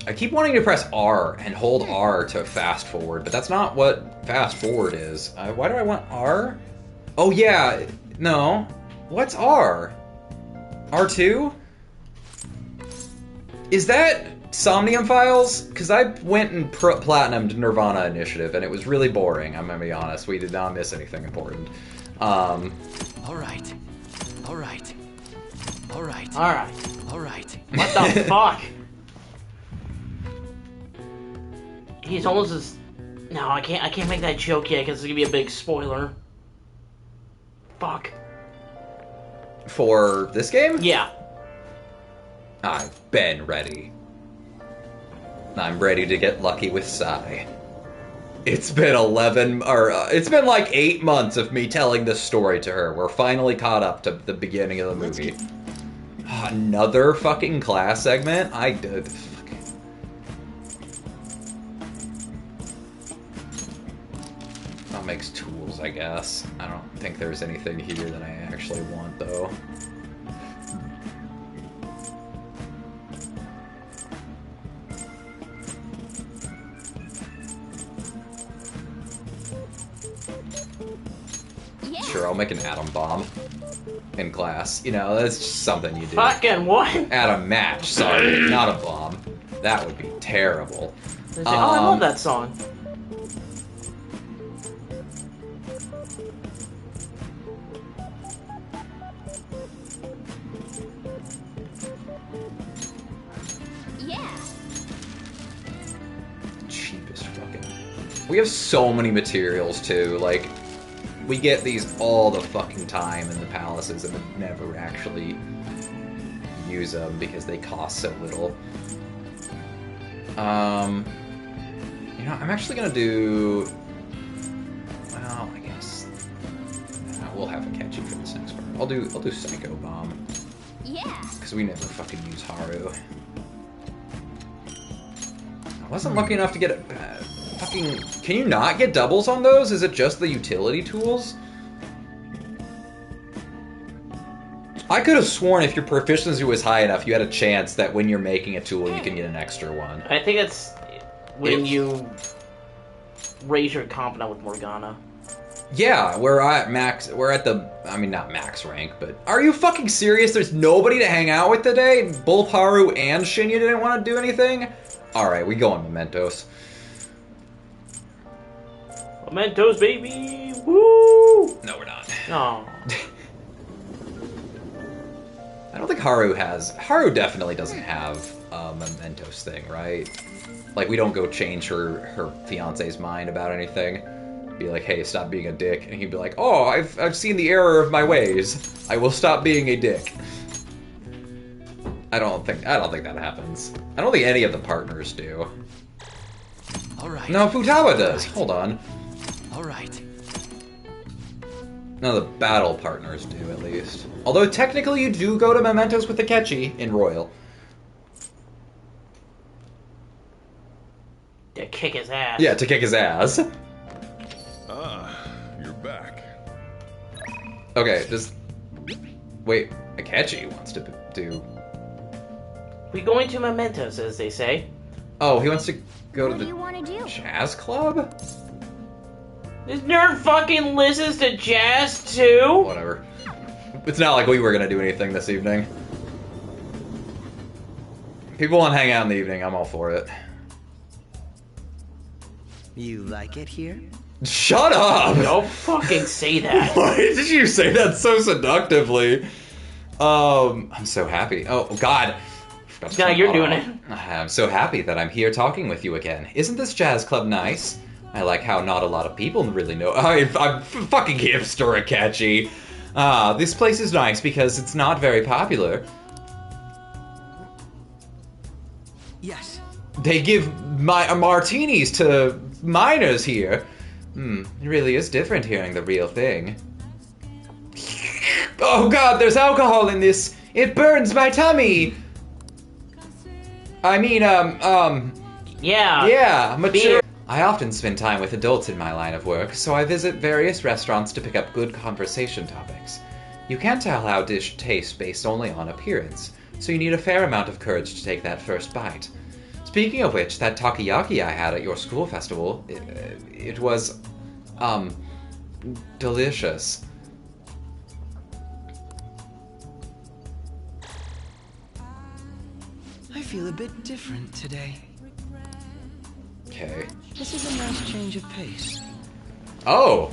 I keep wanting to press R and hold R to fast forward, but that's not what fast forward is. Why do I want R? Oh yeah, no. What's R? R2? Is that Somnium Files? Because I went and platinumed Nirvana Initiative, and it was really boring, I'm gonna be honest. We did not miss anything important. Alright. Alright. Alright. Alright. Alright. What the fuck? He's almost as... No, I can't make that joke yet, because it's gonna be a big spoiler. Fuck. For this game? Yeah. I've been ready. I'm ready to get lucky with Sai. It's been it's been like 8 months of me telling this story to her. We're finally caught up to the beginning of the movie. Another fucking class segment? I did. That makes tools, I guess. I don't think there's anything here that I actually want, though. Sure, I'll make an atom bomb in class. You know, that's just something you do. Fucking what? Atom match, sorry, not a bomb. That would be terrible. Oh, I love that song. We have so many materials, too. Like, we get these all the fucking time in the palaces and we never actually use them because they cost so little. You know, I'm actually gonna do... Well, I guess... we'll have a catchy for this next part. I'll do Psycho Bomb. Yeah. Because we never fucking use Haru. I wasn't lucky enough to get it... fucking... Can you not get doubles on those? Is it just the utility tools? I could have sworn if your proficiency was high enough, you had a chance that when you're making a tool, you can get an extra one. I think it's when you raise your competent with Morgana. Yeah, we're at the, I mean, not max rank, but... Are you fucking serious? There's nobody to hang out with today? Both Haru and Shinya didn't want to do anything? Alright, we go on Mementos. Mementos, baby! Woo! No, we're not. Oh. I don't think Haru has... Haru definitely doesn't have a Mementos thing, right? Like, we don't go change her fiance's mind about anything. Be like, hey, stop being a dick. And he'd be like, oh, I've seen the error of my ways. I will stop being a dick. I don't think that happens. I don't think any of the partners do. Alright. No, Futaba does. Hold on. Alright. No, the battle partners do, at least. Although, technically, you do go to Mementos with Akechi in Royal. To kick his ass. Yeah, to kick his ass. Ah, you're back. Okay, just... Wait, Akechi wants to do... We going to Mementos, as they say. Oh, he wants to go What to do the you want to do? jazz club? This nerd fucking listens to jazz too? Whatever. It's not like we were gonna do anything this evening. People want to hang out in the evening, I'm all for it. You like it here? Shut up! Don't fucking say that. Why did you say that so seductively? I'm so happy. Oh, God. Now you're doing it. I'm so happy that I'm here talking with you again. Isn't this jazz club nice? I like how not a lot of people really know. I'm fucking hipster Akechi. This place is nice because it's not very popular. Yes. They give martinis to minors here. It really is different hearing the real thing. Oh God, there's alcohol in this. It burns my tummy. I mean, Yeah. yeah, mature. Beer. I often spend time with adults in my line of work, so I visit various restaurants to pick up good conversation topics. You can't tell how a dish tastes based only on appearance, so you need a fair amount of courage to take that first bite. Speaking of which, that takoyaki I had at your school festival, it was, delicious. I feel a bit different today. Okay. This is a nice change of pace. Oh!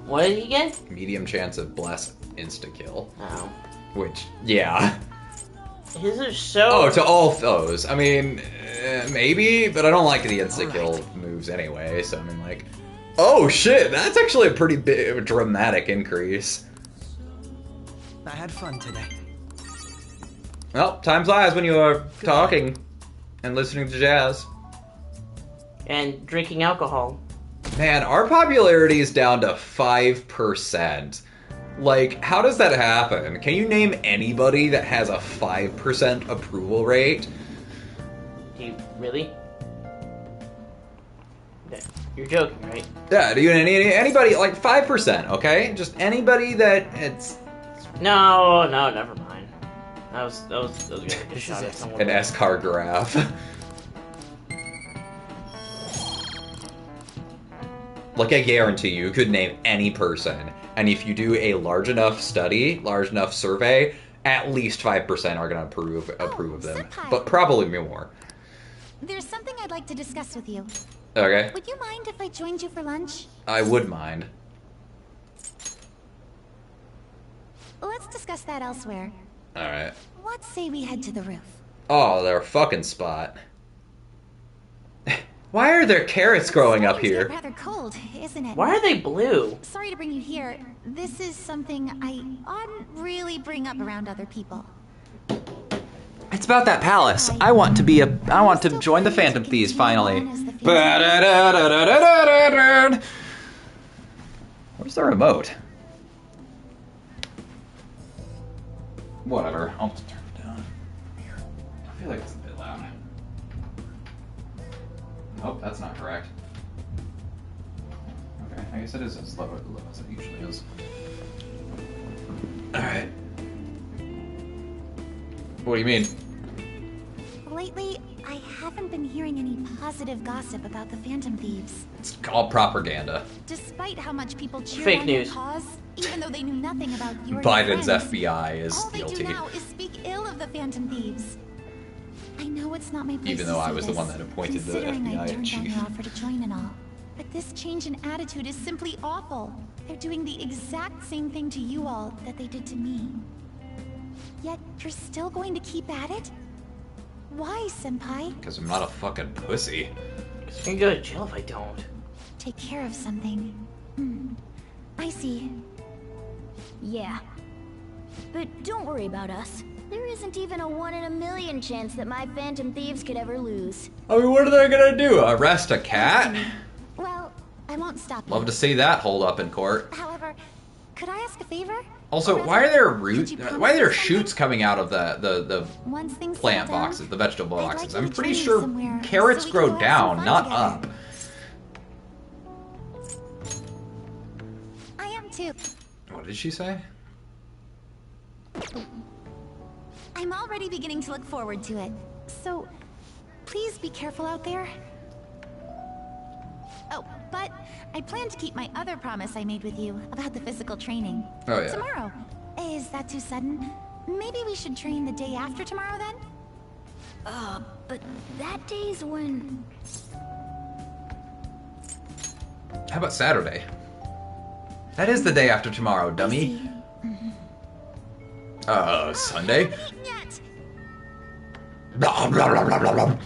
What did he get? Medium chance of bless insta-kill. Oh. Which, yeah. His are so... Oh, to all foes. I mean, maybe, but I don't like the insta-kill moves anyway, so I mean, like... Oh, shit! That's actually a pretty big, dramatic increase. I had fun today. Well, time flies when you are talking and listening to jazz. And drinking alcohol. Man, our popularity is down to 5%. Like, how does that happen? Can you name anybody that has a 5% approval rate? Do you really? Yeah, you're joking, right? Yeah, do you anybody like 5%? Okay, just anybody that it's No, never mind. That was a good shot at someone. an S-car graph. Like, I guarantee you could name any person, and if you do a large enough study, large enough survey, at least 5% are going to approve of them. Senpai. But probably more. There's something I'd like to discuss with you. Okay, Would you mind if I joined you for lunch? I would mind. Let's discuss that elsewhere. Alright. What say we head to the roof? Oh, they're a fucking spot. Why are there carrots growing up It's here? rather cold, isn't it? Why are they blue? Sorry to bring you here. This is something I oughtn't really bring up around other people. It's about that palace. I want to join the Phantom Thieves finally. Where's the remote? Whatever, I'll just turn it down. Here. I feel like it's a bit loud. Nope, that's not correct. Okay, I guess it is as low as it usually is. Alright. What do you mean? Lately, I haven't been hearing any positive gossip about the Phantom Thieves. It's called propaganda. Despite how much people cheered Fake on news. your cause, even though they knew nothing about your Biden's friends, FBI is all they guilty. do now is speak ill of the Phantom Thieves. I know it's not my place Even to though I say was the this, one that appointed the considering I FBI turned down chief. your offer to join and all. But this change in attitude is simply awful. They're doing the exact same thing to you all that they did to me. Yet you're still going to keep at it? Why, Senpai? Because I'm not a fucking pussy. I'm gonna go to jail if I don't. Take care of something. I see. Yeah. But don't worry about us. There isn't even a 1 in a million chance that my Phantom Thieves could ever lose. I mean, what are they gonna do? Arrest a cat? Well, I won't stop you. Love to see that hold up in court. However, could I ask a favor? Also, Or why are there could you why are there promise me shoots something? coming out of the Once things plant settle down, boxes, the vegetable I'd like boxes? you I'm to pretty join me sure somewhere carrots so we grow can go have some down, fun not together. up. I am too. What did she say? I'm already beginning to look forward to it. So, please be careful out there. Oh, but I plan to keep my other promise I made with you about the physical training. Oh, yeah. Tomorrow. Is that too sudden? Maybe we should train the day after tomorrow then? But that day's when... How about Saturday? That is the day after tomorrow, dummy. Sunday? Yet. Blah, blah, blah, blah, blah, blah.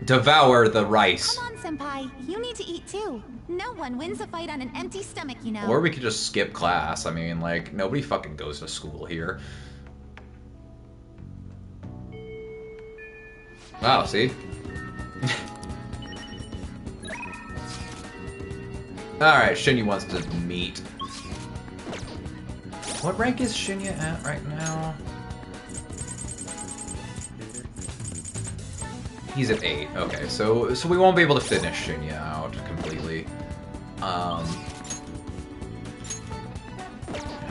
Devour the rice. Come on, Senpai. You need to eat too. No one wins a fight on an empty stomach, you know. Or we could just skip class. I mean, like, nobody fucking goes to school here. Wow, see? Alright, Shinya wants to meet. What rank is Shinya at right now? He's at 8. Okay, so we won't be able to finish Shinya out completely.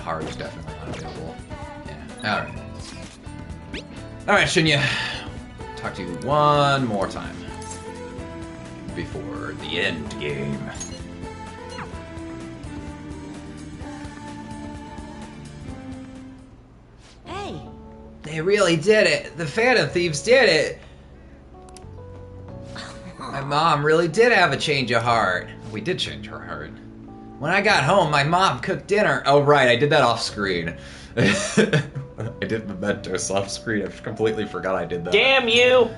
Haru's definitely not available. Yeah. Alright. Alright, Shinya. Talk to you one more time. Before the end game. Hey, They really did it. The Phantom Thieves did it. My mom really did have a change of heart. We did change her heart. When I got home, my mom cooked dinner. Oh, right, I did that off screen. I did Mementos off screen. I completely forgot I did that. Damn you!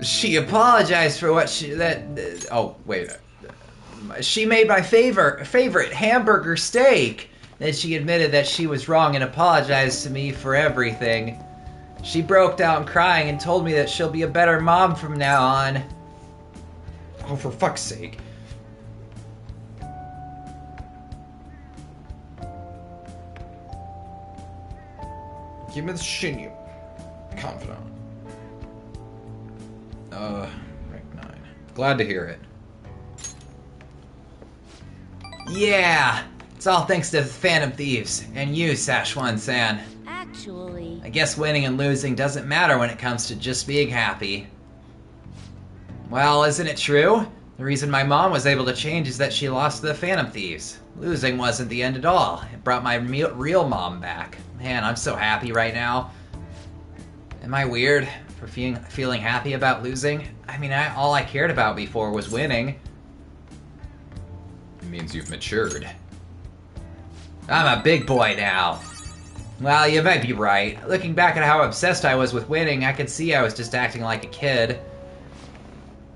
She apologized for what Oh, wait. she made my favorite hamburger steak. Then she admitted that she was wrong and apologized to me for everything. She broke down crying and told me that she'll be a better mom from now on. Oh, for fuck's sake. Give me the Shinya. Confidant. Rank 9. Glad to hear it. Yeah, it's all thanks to the Phantom Thieves and you, Sashwan-san. actually... I guess winning and losing doesn't matter when it comes to just being happy. Well, isn't it true? The reason my mom was able to change is that she lost to the Phantom Thieves. Losing wasn't the end at all. It brought my real mom back. Man, I'm so happy right now. Am I weird for feeling happy about losing? I mean, all I cared about before was winning. It means you've matured. I'm a big boy now. Well, you might be right. Looking back at how obsessed I was with winning, I could see I was just acting like a kid.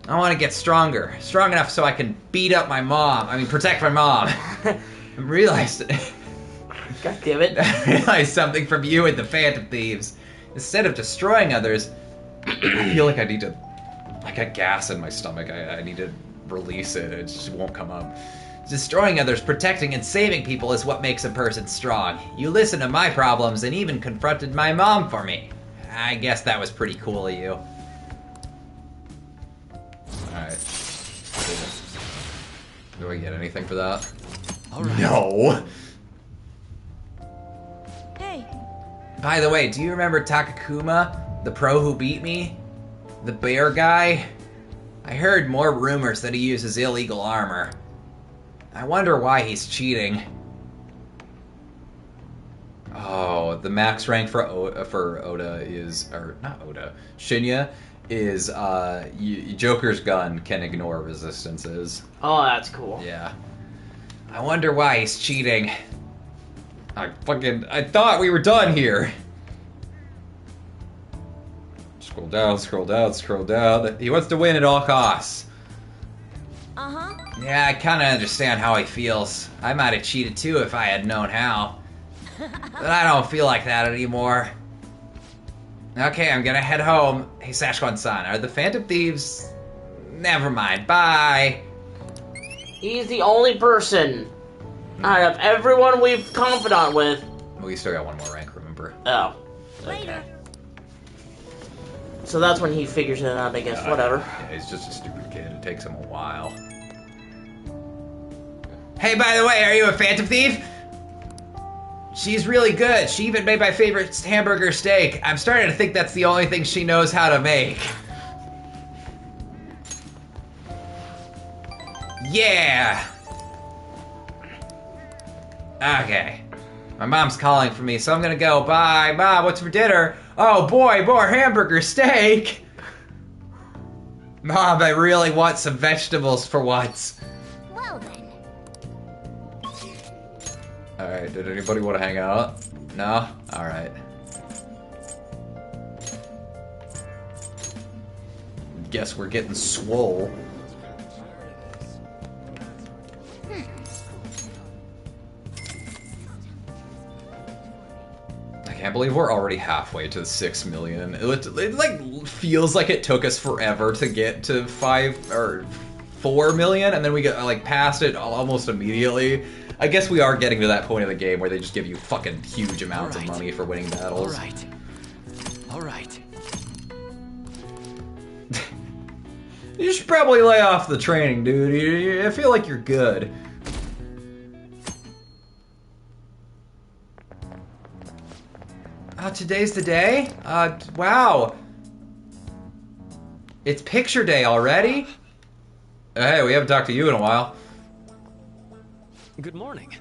I want to get stronger. Strong enough so I can beat up my mom. I mean, protect my mom. I realized... God damn it. I realized something from you and the Phantom Thieves. Instead of destroying others, I feel like I need to... I got gas in my stomach. I need to release it. It just won't come up. Destroying others, protecting and saving people is what makes a person strong. You listened to my problems and even confronted my mom for me. I guess that was pretty cool of you. Alright. Do I get anything for that? Alright. No! Hey, By the way, do you remember Takakuma? The pro who beat me? The bear guy? I heard more rumors that he uses illegal armor. I wonder why he's cheating. Oh, the max rank for Oda is... Or, not Oda. Shinya is, Joker's gun can ignore resistances. Oh, that's cool. Yeah. I wonder why he's cheating. I thought we were done here. Scroll down, scroll down, scroll down. He wants to win at all costs. uh-huh. Yeah, I kinda understand how he feels. I might have cheated too if I had known how. But I don't feel like that anymore. Okay, I'm gonna head home. Hey, Sashwan-san, are the Phantom Thieves... Never mind, bye! He's the only person out of everyone we've confidant with. We still got one more rank, remember? Oh. Okay. So that's when he figures it out, I guess. Whatever. Yeah, he's just a stupid kid. It takes him a while. Hey, by the way, are you a Phantom Thief? She's really good. She even made my favorite hamburger steak. I'm starting to think that's the only thing she knows how to make. Yeah! Okay. My mom's calling for me, so I'm gonna go. Bye. Mom, what's for dinner? Oh boy, more hamburger steak! Mom, I really want some vegetables for once. Well then. Alright, did anybody want to hang out? No? Alright. Guess we're getting swole. I can't believe we're already halfway to 6 million. It like feels like it took us forever to get to 5 or 4 million, and then we get like past it almost immediately. I guess we are getting to that point of the game where they just give you fucking huge amounts of money for winning battles. Alright. Alright. You should probably lay off the training, dude. I feel like you're good. Today's the day? Wow. It's picture day already? Hey, we haven't talked to you in a while. Good morning.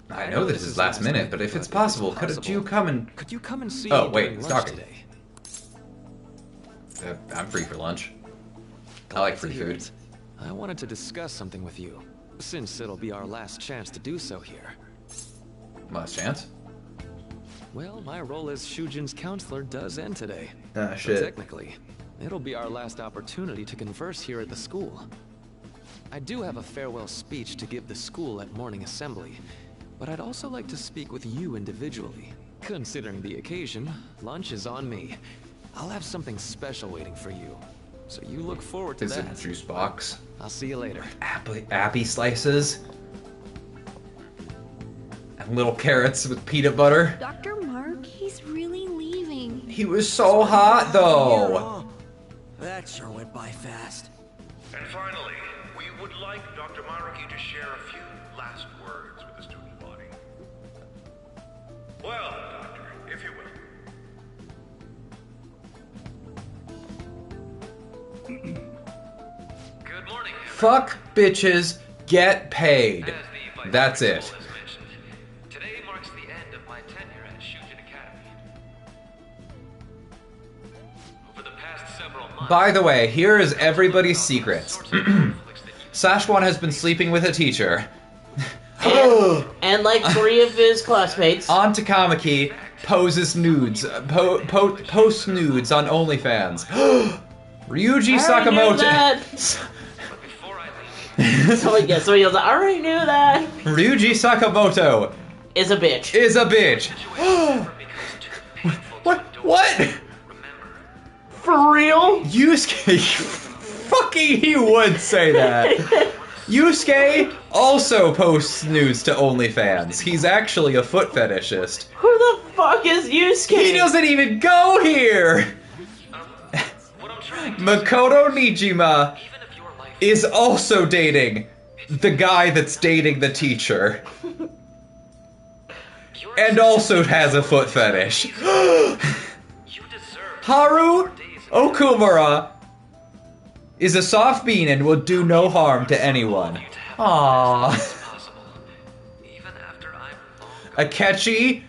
I know this is last minute, but if it's possible, could you come and... Could you come and see Oh, me wait, during it's lunch talking. today? I'm free for lunch. I like free food. I wanted to discuss something with you, since it'll be our last chance to do so here. Last chance? Well, my role as Shujin's counselor does end today. Ah, So shit. technically, it'll be our last opportunity to converse here at the school. I do have a farewell speech to give the school at morning assembly, but I'd also like to speak with you individually. Considering the occasion, lunch is on me. I'll have something special waiting for you, so you look forward to Is that. it a juice box? I'll see you later. Appy slices? And little carrots with peanut butter? Dr. Mark, he's really leaving. He was so hot, though! That sure went by fast. And finally, we would like Dr. Maruki to share a few last words with the student body. Well, Doctor, if you will. Good morning. Fuck bitches, get paid. That's it. Today marks the end of my tenure at Shujin Academy. Over the past several months, By the way, here is everybody's secrets. Sashwan has been sleeping with a teacher. And like 3 of his classmates. On Takamaki poses nudes, posts nudes on OnlyFans. Ryuji I already knew Sakamoto. that. But before I leave, So he goes, I already knew that. Ryuji Sakamoto Is a bitch. is a bitch. never becomes too painful What? to endure. What? Remember, For real? Yusuke, fucking he would say that. Yusuke also posts nudes to OnlyFans. He's actually a foot fetishist. Who the fuck is Yusuke? He doesn't even go here! what I'm trying to Makoto Nijima even if your life is also dating the guy that's dating the teacher. you're And also has a foot fetish. you deserve Haru Okumura is a soft bean and will do no harm to anyone. Aww. possible. Even after I'm long Akechi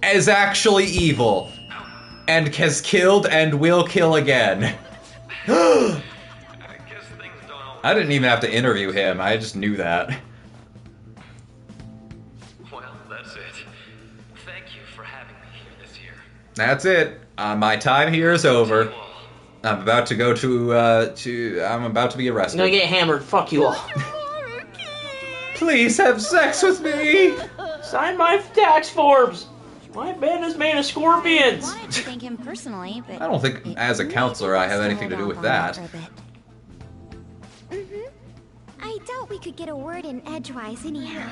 is actually evil. And has killed and will kill again. I guess things don't always. I didn't even have to interview him, I just knew that. Well, that's it. Thank you for having me here this year. That's it. My time here is over. I'm about to go I'm about to be I'm arrested. gonna get hammered. Fuck you all. Please have sex with me! Sign my tax forms. My bed is made of scorpions. I wanted to thank him personally, but I don't think, it as a really counselor, I have needs anything to do hold with off that. on for a bit. I doubt we could get a word in edgewise anyhow.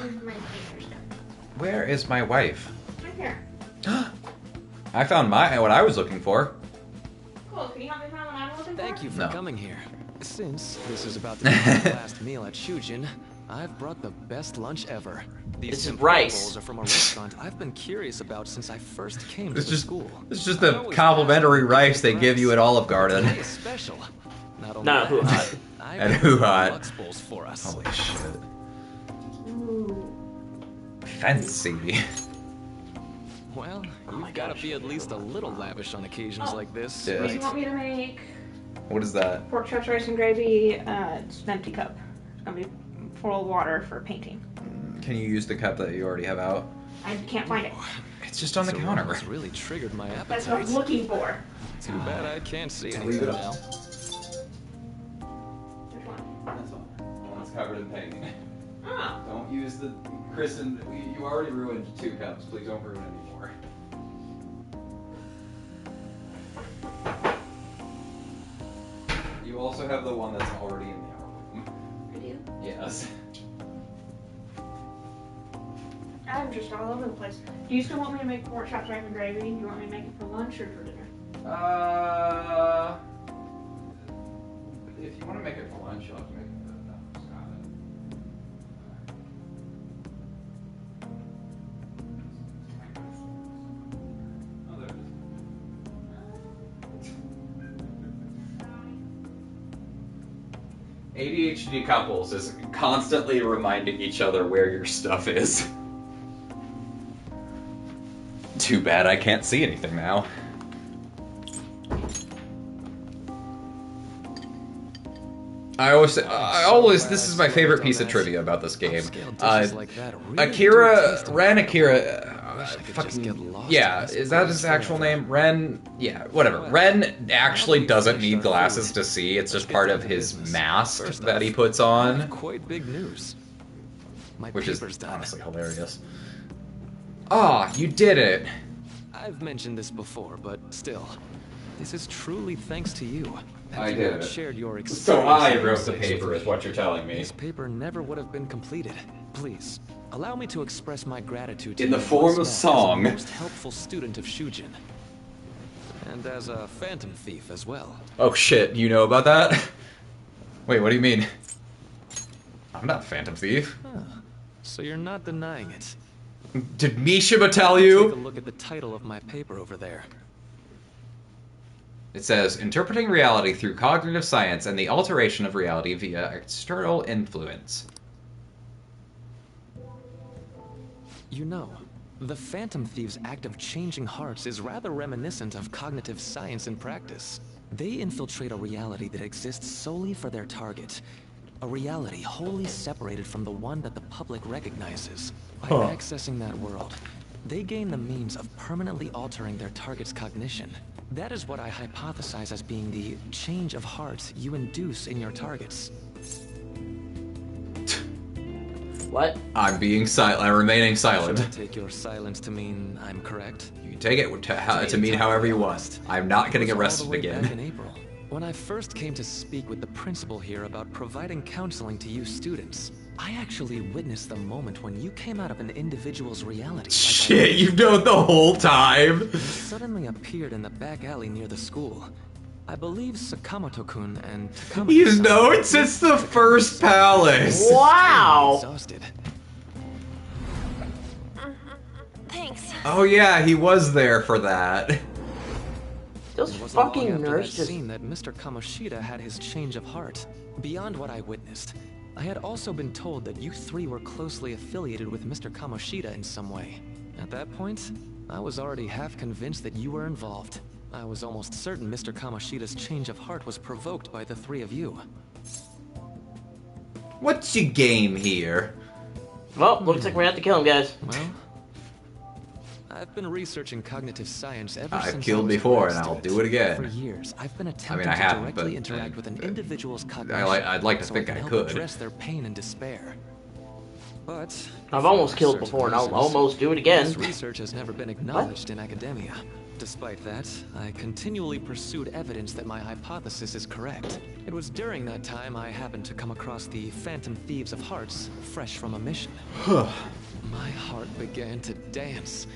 Where is my wife? Right here. I found what I was looking for. Cool. Can you help me find what I'm looking for? Thank you for No. coming here. Since this is about to be my last meal at Shujin, I've brought the best lunch ever. These This is simple rice. bowls are from a restaurant I've been curious about since I first came to It's the just, school. it's just I've the always complimentary asked rice they give you at Olive Garden. Today is special. Not only Not that, Hoo Hot. I've And made Hoo Hot. Lux bowls for us. Holy shit. Ooh. Fancy. Well, you've my got to gosh. be at least a little lavish on occasions like this. Yeah. Do you want me to make What is that? pork chops, rice, and gravy? It's an empty cup. It's gonna be full of water for painting. Can you use the cup that you already have out? I can't find it. It's just on the This counter. aroma's really triggered my That's what I'm appetite. looking for. Too bad I can't see Leave anything it now. Which one? That's fine. The one that's covered in paint. Oh. Don't use the... Kristen, you already ruined 2 cups. Please don't ruin any more. You also have the one that's already in the other room. I do. Yes. I'm just all over the place. Do you still want me to make pork chops, rice, and gravy? Do you want me to make it for lunch or for dinner? If you want to make it for lunch, you'll have to make it for ADHD couples is constantly reminding each other where your stuff is. Too bad I can't see anything now. This is my favorite piece of trivia about this game. Ren Akira, is that his actual name? Ren, whatever. Ren actually doesn't need glasses to see, it's just part of his mask that he puts on, Quite big news. My which is paper's done. honestly hilarious. Ah, you did it! I've mentioned this before, but still, this is truly thanks to you. That I you did have it. shared your experience. So I and wrote the insights paper, with is me. what you're telling me. This paper never would have been completed. Please, allow me to express my gratitude to In you the form of once more song. as a most helpful student of Shujin. And as a phantom thief as well. Oh shit, you know about that? Wait, what do you mean? I'm not a Phantom Thief. Huh. So you're not denying it. Did Mishima tell Take a you? look at the title of my paper over there. It says, Interpreting Reality Through Cognitive Science and the Alteration of Reality via External Influence. You know, the Phantom Thieves' act of changing hearts is rather reminiscent of cognitive science in practice. They infiltrate a reality that exists solely for their target. A reality wholly separated from the one that the public recognizes. By accessing that world, they gain the means of permanently altering their target's cognition. That is what I hypothesize as being the change of heart you induce in your targets. What? I'm being silent. I'm remaining silent. Should I take your silence to mean I'm correct? You can take it to mean however you want. I'm not getting arrested Back in again. April, when I first came to speak with the principal here about providing counseling to you students, I actually witnessed the moment when you came out of an individual's reality. Shit, you've known the whole time. You suddenly appeared in the back alley near the school. I believe Sakamoto-kun and Takamoto-san. He's known since the first palace. Wow! Exhausted. Thanks. Oh yeah, he was there for that. Those It wasn't long fucking after nerds that just... scene that Mr. Kamoshida had his change of heart. Beyond what I witnessed, I had also been told that you three were closely affiliated with Mr. Kamoshida in some way. At that point, I was already half convinced that you were involved. I was almost certain Mr. Kamoshida's change of heart was provoked by the three of you. What's your game here? Well, looks like we have to kill him, guys. Well, I've been researching cognitive science ever I've since killed I was a before, grad and I'll student. do it again. For years, I've been attempting I to haven't, directly but, interact with an individual's cognition. I'd like to so think I can I help could. address their pain and despair. But I've almost for killed certain before, and I'll reasons, almost do it again. This research has never been acknowledged in academia. Despite that, I continually pursued evidence that my hypothesis is correct. It was during that time I happened to come across the Phantom Thieves of Hearts, fresh from a mission. My heart began to dance.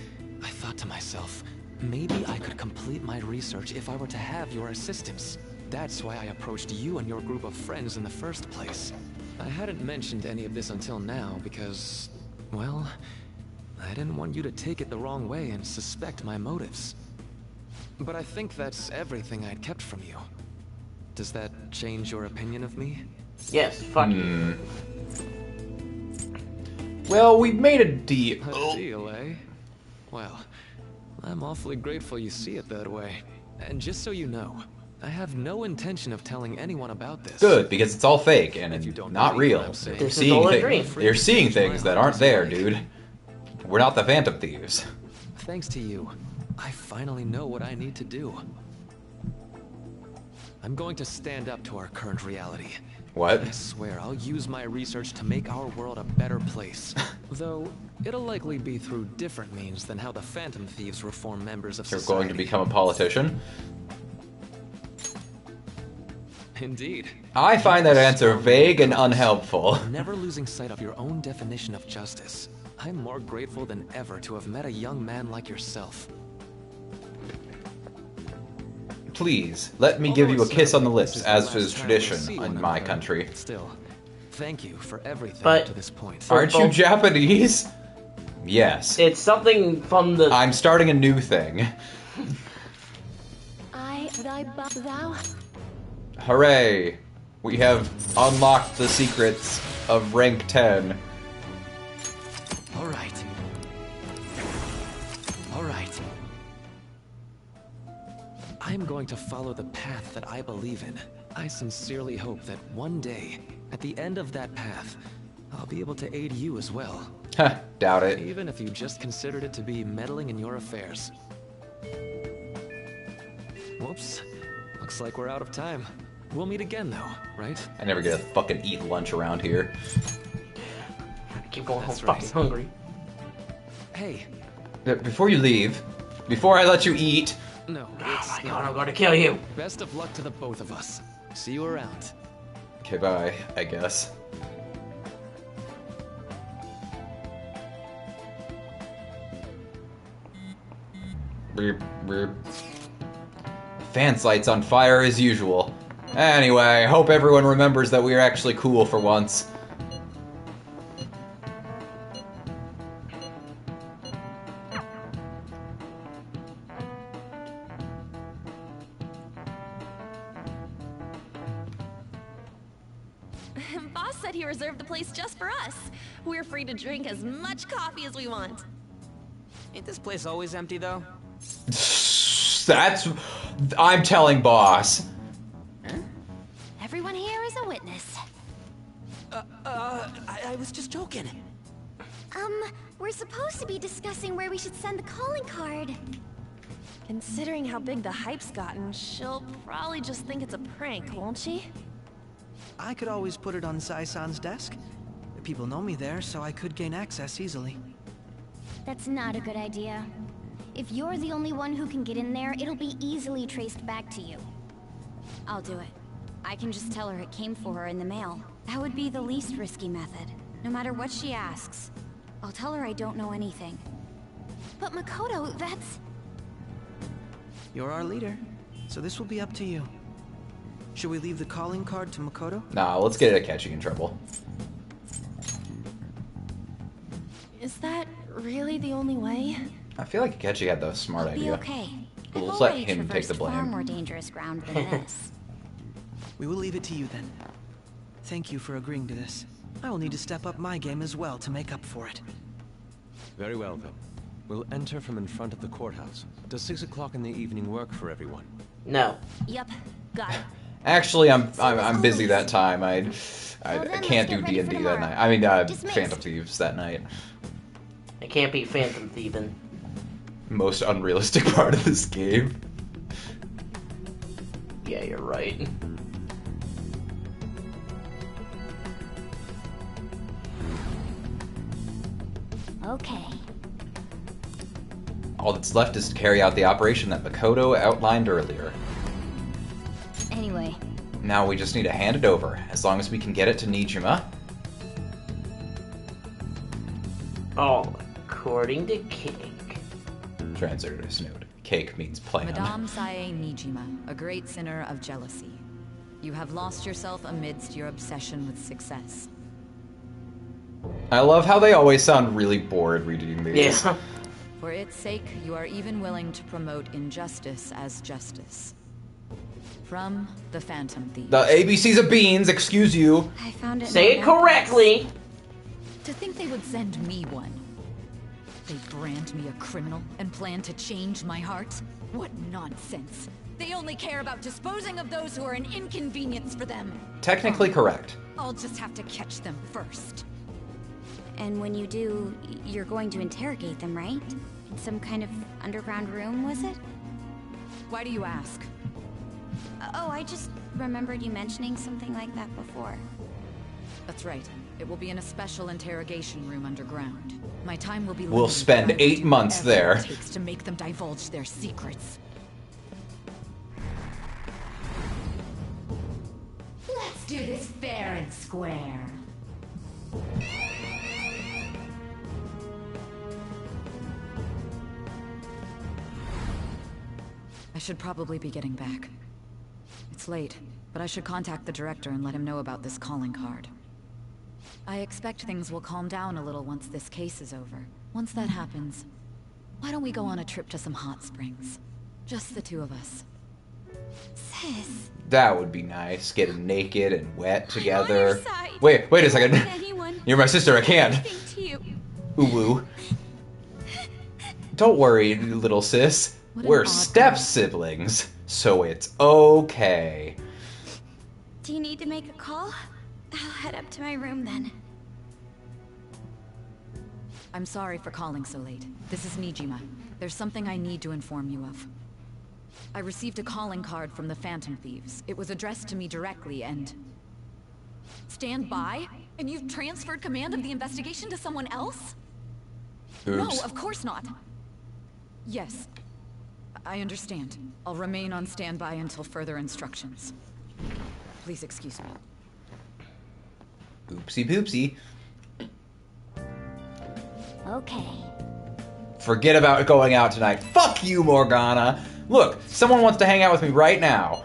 I thought to myself, maybe I could complete my research if I were to have your assistance. That's why I approached you and your group of friends in the first place. I hadn't mentioned any of this until now because, well, I didn't want you to take it the wrong way and suspect my motives. But I think that's everything I'd kept from you. Does that change your opinion of me? Yes, fuck you. Well, we've made a deal. A deal, eh? Well, I'm awfully grateful you see it that way. And just so you know, I have no intention of telling anyone about this. Good, because it's all fake and If you it's don't not believe what real. I'm saying, They're This is all a dream. they're seeing things that aren't there, dude. We're not the Phantom Thieves. Thanks to you, I finally know what I need to do. I'm going to stand up to our current reality. What? I swear I'll use my research to make our world a better place. Though, it'll likely be through different means than how the Phantom Thieves reform members of You're society. going to become a politician? Indeed. I find that answer vague and unhelpful. Never losing sight of your own definition of justice. I'm more grateful than ever to have met a young man like yourself. Please, let me give you a kiss on the lips, as is tradition in my country. Still, thank you for everything But- up to this point. Aren't you Japanese? Yes. It's something from the... I'm starting a new thing. Thou. Hooray! We have unlocked the secrets of rank 10. All right. All right. I'm going to follow the path that I believe in. I sincerely hope that one day, at the end of that path, I'll be able to aid you as well. Heh, doubt it. Even if you just considered it to be meddling in your affairs. Whoops. Looks like we're out of time. We'll meet again though, right? I never get to fucking eat lunch around here. I keep going home That's fucking right. hungry. Hey. Before you leave, before I let you eat, No, Oh it's my god, I'm gonna kill you. best of luck to the both of us. See you around. okay, bye, I guess. Beep, beep. Fan site's on fire as usual. Anyway, I hope everyone remembers that we are actually cool for once. Boss said he reserved the place just for us. We're free to drink as much coffee as we want. Ain't this place always empty, though? That's... I'm telling boss. Everyone here is a witness. I was just joking. We're supposed to be discussing where we should send the calling card. Considering how big the hype's gotten, she'll probably just think it's a prank, won't she? I could always put it on Sai-san's desk. People know me there, so I could gain access easily. That's not a good idea. If you're the only one who can get in there, it'll be easily traced back to you. I'll do it. I can just tell her it came for her in the mail. That would be the least risky method. No matter what she asks, I'll tell her I don't know anything. But Makoto, that's... You're our leader, so this will be up to you. Should we leave the calling card to Makoto? Nah, let's get Akechi in trouble. Is that really the only way? I feel like Akechi had the smart I'll be idea. okay. We'll I've let already him take the traversed far blame. more dangerous ground than this. We will leave it to you then. Thank you for agreeing to this. I will need to step up my game as well to make up for it. Very well then. We'll enter from in front of the courthouse. Does 6 o'clock in the evening work for everyone? No. Yep, got it. Actually, I'm busy that time. I then can't let's do get ready D&D for that tomorrow. night. I mean, Dismissed. Phantom Thieves that night. I can't be phantom thieving. Most unrealistic part of this game. Yeah, you're right. Okay. All that's left is to carry out the operation that Makoto outlined earlier. Anyway, Now we just need to hand it over. As long as we can get it to Nijima. All according to Cake. Translator's note. Cake means plan. Madame Sae Nijima, a great sinner of jealousy. You have lost yourself amidst your obsession with success. I love how they always sound really bored reading these. Yeah. For its sake, you are even willing to promote injustice as justice. From the Phantom Thieves. The ABCs of beans, excuse you. I found it. Say it correctly. To think they would send me one. They brand me a criminal and plan to change my heart? What nonsense. They only care about disposing of those who are an inconvenience for them. Technically correct. I'll just have to catch them first. And when you do, you're going to interrogate them, right? In some kind of underground room, was it? Why do you ask? Oh, I just remembered you mentioning something like that before. That's right. It will be in a special interrogation room underground. My time will be We'll limited, spend but I will 8 do months whatever there. It takes to make them divulge their secrets. Let's do this fair and square. I should probably be getting back. It's late, but I should contact the director and let him know about this calling card. I expect things will calm down a little once this case is over. Once that happens, why don't we go on a trip to some hot springs? Just the two of us. Sis. That would be nice. Getting naked and wet together. side. Wait a second. Anyone. You're my sister, I can't. Anything to you. Ooh woo. Don't worry, little sis. What an We're odd step guy. siblings, so it's okay. Do you need to make a call? I'll head up to my room then. I'm sorry for calling so late. This is Nijima. There's something I need to inform you of. I received a calling card from the Phantom Thieves. It was addressed to me directly and... Stand by? And you've transferred command of the investigation to someone else? No, Oops. of course not. Yes, I understand. I'll remain on standby until further instructions. Please excuse me. Oopsie poopsie. Okay. Forget about going out tonight. Fuck you, Morgana. Look, someone wants to hang out with me right now.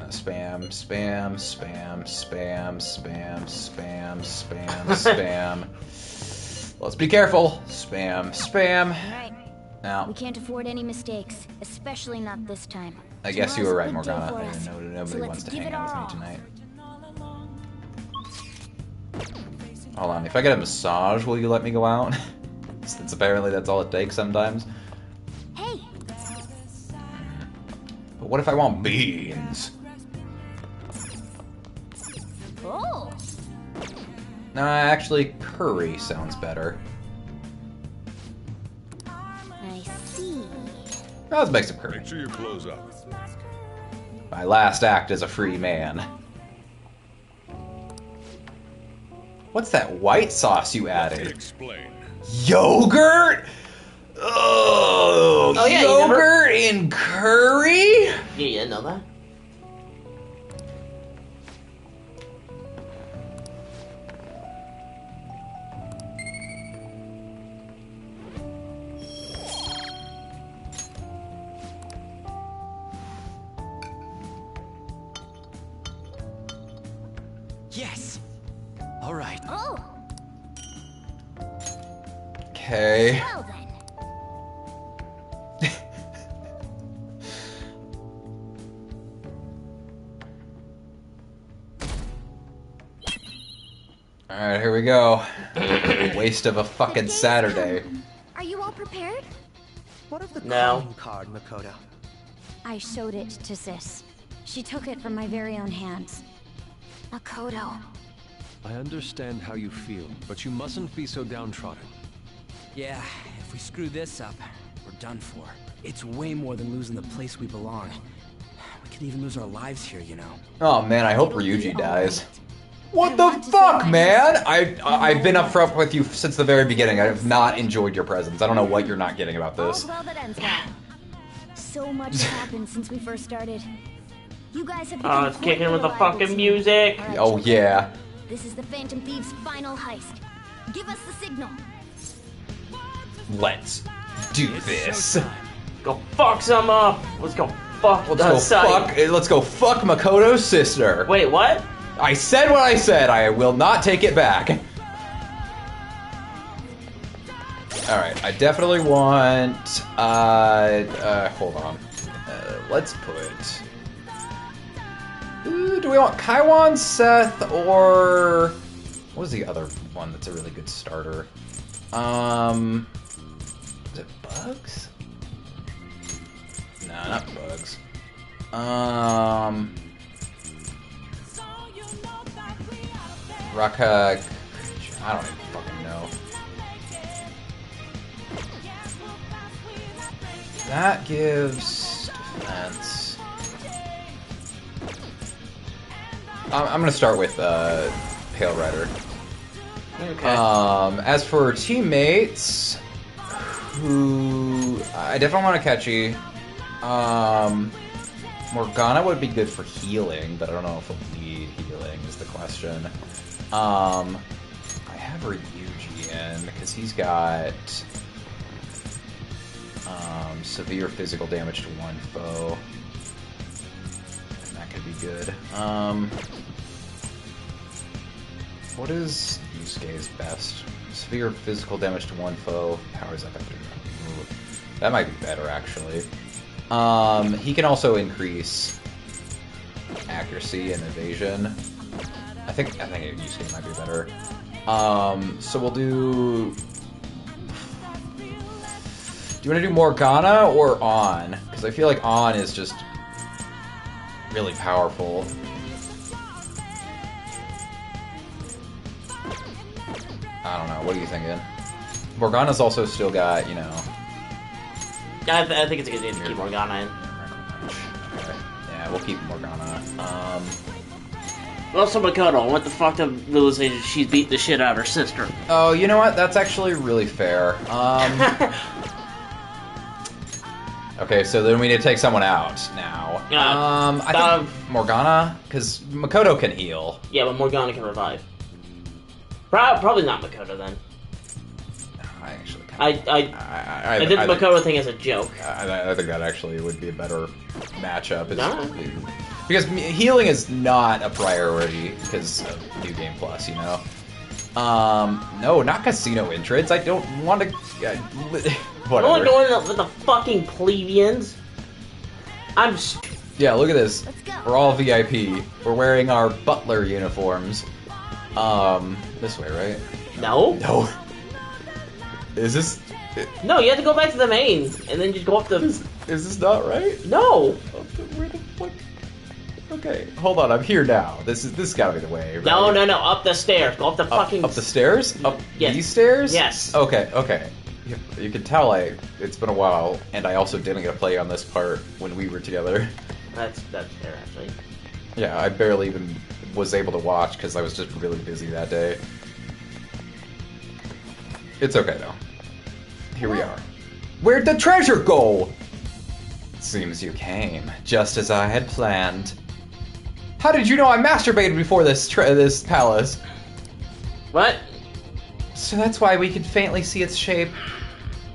Spam, spam, spam, spam, spam, spam, spam, spam. Let's be careful. Spam, spam. Alright. Now, We can't afford any mistakes, especially not this time. I guess you were right, Tomorrow's a big day Morgana. for us, Nobody so let's wants to give hang it out our with me all. tonight. Hold on, if I get a massage, will you let me go out? Since apparently that's all it takes sometimes. Hey! But what if I want beans? Oh! No, actually, curry sounds better. I see. Now let's make some curry. Make sure you close up. My last act as a free man. What's that white sauce you added? Explain. Yogurt? Oh, yeah, yogurt in curry? Yeah, you didn't know that? Yes. All right. Oh, Okay. well then. Alright, here we go. Waste of a fucking Saturday. Are you all prepared? What of the No. calling card, Makoto? I showed it to Sis. She took it from my very own hands. Makoto. I understand how you feel, but you mustn't be so downtrodden. Yeah, if we screw this up, we're done for. It's way more than losing the place we belong. We could even lose our lives here, you know. Oh man, I hope Ryuji dies. What the fuck, man? I've been upfront with you since the very beginning. I have not enjoyed your presence. I don't know what you're not getting about this. All's well that ends well. So much has happened since we first started. You guys have become It's kicking quite with the reliable fucking team. music. All right, Oh yeah. This is the Phantom Thieves' final heist. Give us the signal. Let's do this. Go fuck some up. Let's go fuck Let's the go site. let's go fuck Makoto's sister. Wait, what? I said what I said. I will not take it back. Alright, I definitely want... hold on. Let's put... Ooh, do we want Kaiwan, Seth, or... What was the other one that's a really good starter? Is it Bugs? No, not Bugs. Raka... I don't even fucking know. That gives defense. I'm gonna start with Pale Rider. Okay. As for teammates, who I definitely want Akechi. Morgana would be good for healing, but I don't know if he'll need healing is the question. I have Ryuji in because he's got severe physical damage to one foe. And that could be good. What is Yusuke's best? Severe physical damage to one foe. Powers up after move. That might be better actually. He can also increase accuracy and evasion. I think Yusuke might be better. So we'll do... Do you want to do Morgana or On? Because I feel like On is just really powerful. I don't know. What are you thinking? Morgana's also still got, you know... I think it's a good idea to keep Morgana in. Okay. Yeah, we'll keep Morgana. Also, Makoto, what the fuck the realization she's beat the shit out of her sister? Oh, you know what? That's actually really fair. Okay, so then we need to take someone out now. I think Morgana, because Makoto can heal. Yeah, but Morgana can revive. Probably not Makoto then. I actually I did the Makoto thing as a joke. I think that actually would be a better matchup. No. Because healing is not a priority because of New Game Plus, you know? No, not casino entrance. I don't want to... whatever. I'm only going with the fucking plebeians. I'm... Yeah, look at this. We're all VIP. We're wearing our butler uniforms. This way, right? No. No. Is this... No, you have to go back to the main, and then just go up the... Is this not right? No! Where the fuck... Okay, hold on, I'm here now. This gotta be the way, right? No, up the stairs. Go up the fucking... Up the stairs? Up yes. these stairs? Yes. Okay. You can tell it's been a while, and I also didn't get to play on this part when we were together. That's fair, actually. Yeah, I barely even was able to watch because I was just really busy that day. It's okay, though. Here we are. Where'd the treasure go? Seems you came, just as I had planned. How did you know I masturbated before this palace? What? So that's why we could faintly see its shape.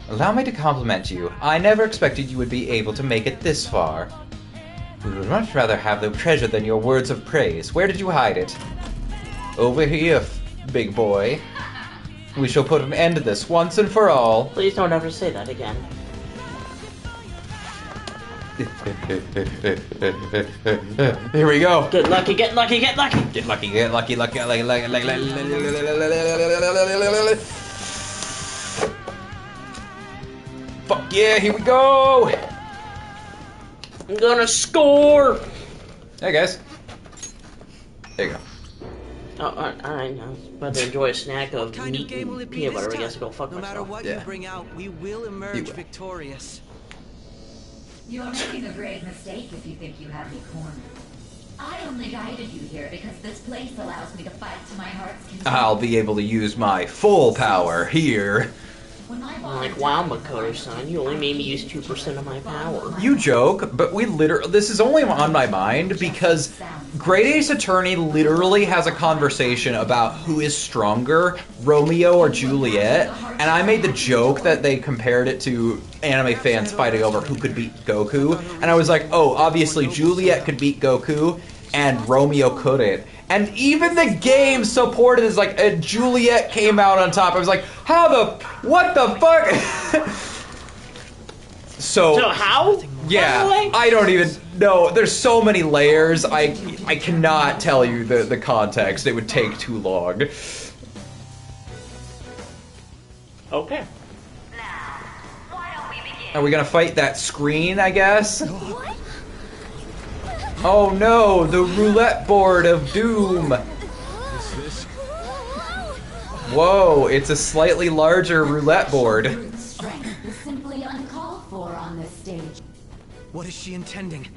Allow me to compliment you. I never expected you would be able to make it this far. We would much rather have the treasure than your words of praise. Where did you hide it? Over here, big boy. We shall put an end to this once and for all. Please don't ever say that again. Here we go. Get lucky, get lucky, get lucky. Get lucky, get lucky, lucky. Fuck yeah, here we go. I'm gonna score. Hey guys. There you go. Oh, alright, I was about to enjoy a snack of meat game will and it be peanut this butter. I guess time? I'll go fuck No matter myself. what Yeah. you bring out, we will emerge victorious. You're making a grave mistake if you think you have me cornered. I only guided you here because this place allows me to fight to my heart's content. I'll be able to use my full power here. When my I'm father like, wow, Makoto-san, you only made me use 2% of my power. You joke, but we literally... This is only on my mind because Great Ace Attorney literally has a conversation about who is stronger, Romeo or Juliet, and I made the joke that they compared it to anime fans fighting over who could beat Goku, and I was like, oh, obviously Juliet could beat Goku, and Romeo couldn't. And even the game supported is like, Juliet came out on top. I was like, what the fuck? So how? Yeah, I don't even know. There's so many layers. I cannot tell you the context. It would take too long. Okay. Are we gonna fight that screen, I guess? Oh no, the roulette board of doom. Whoa, it's a slightly larger roulette board. strength is simply uncalled for on this stage. What is she intending?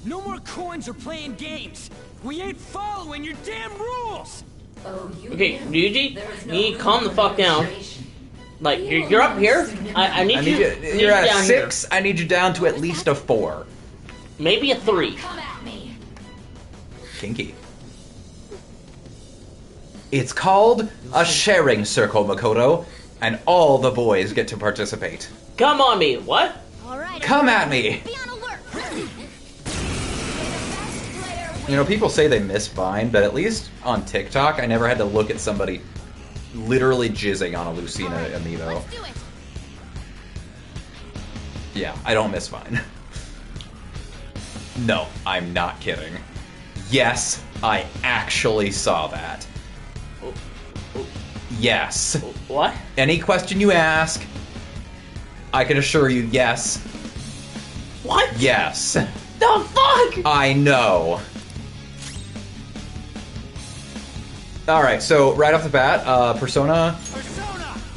No more coins or playing games. We ain't following your damn rules. Oh, you Okay, Ryuji, There is you no need to calm the fuck down. demonstration. Like, you're up here. I need you. You're at down 6. I need you down to at least a 4. Here. Maybe a 3. Come at me. Kinky. It's called a sharing circle, Makoto, and all the boys get to participate. Come on me. What? Alright, Come at me! be on alert. You know, people say they miss Vine, but at least on TikTok, I never had to look at somebody literally jizzing on a Lucina amiibo. Let's do it. Yeah, I don't miss Vine. No, I'm not kidding. Yes, I actually saw that. Yes. What? Any question you ask, I can assure you, yes. What? Yes. The fuck? I know. Alright, so right off the bat, Persona.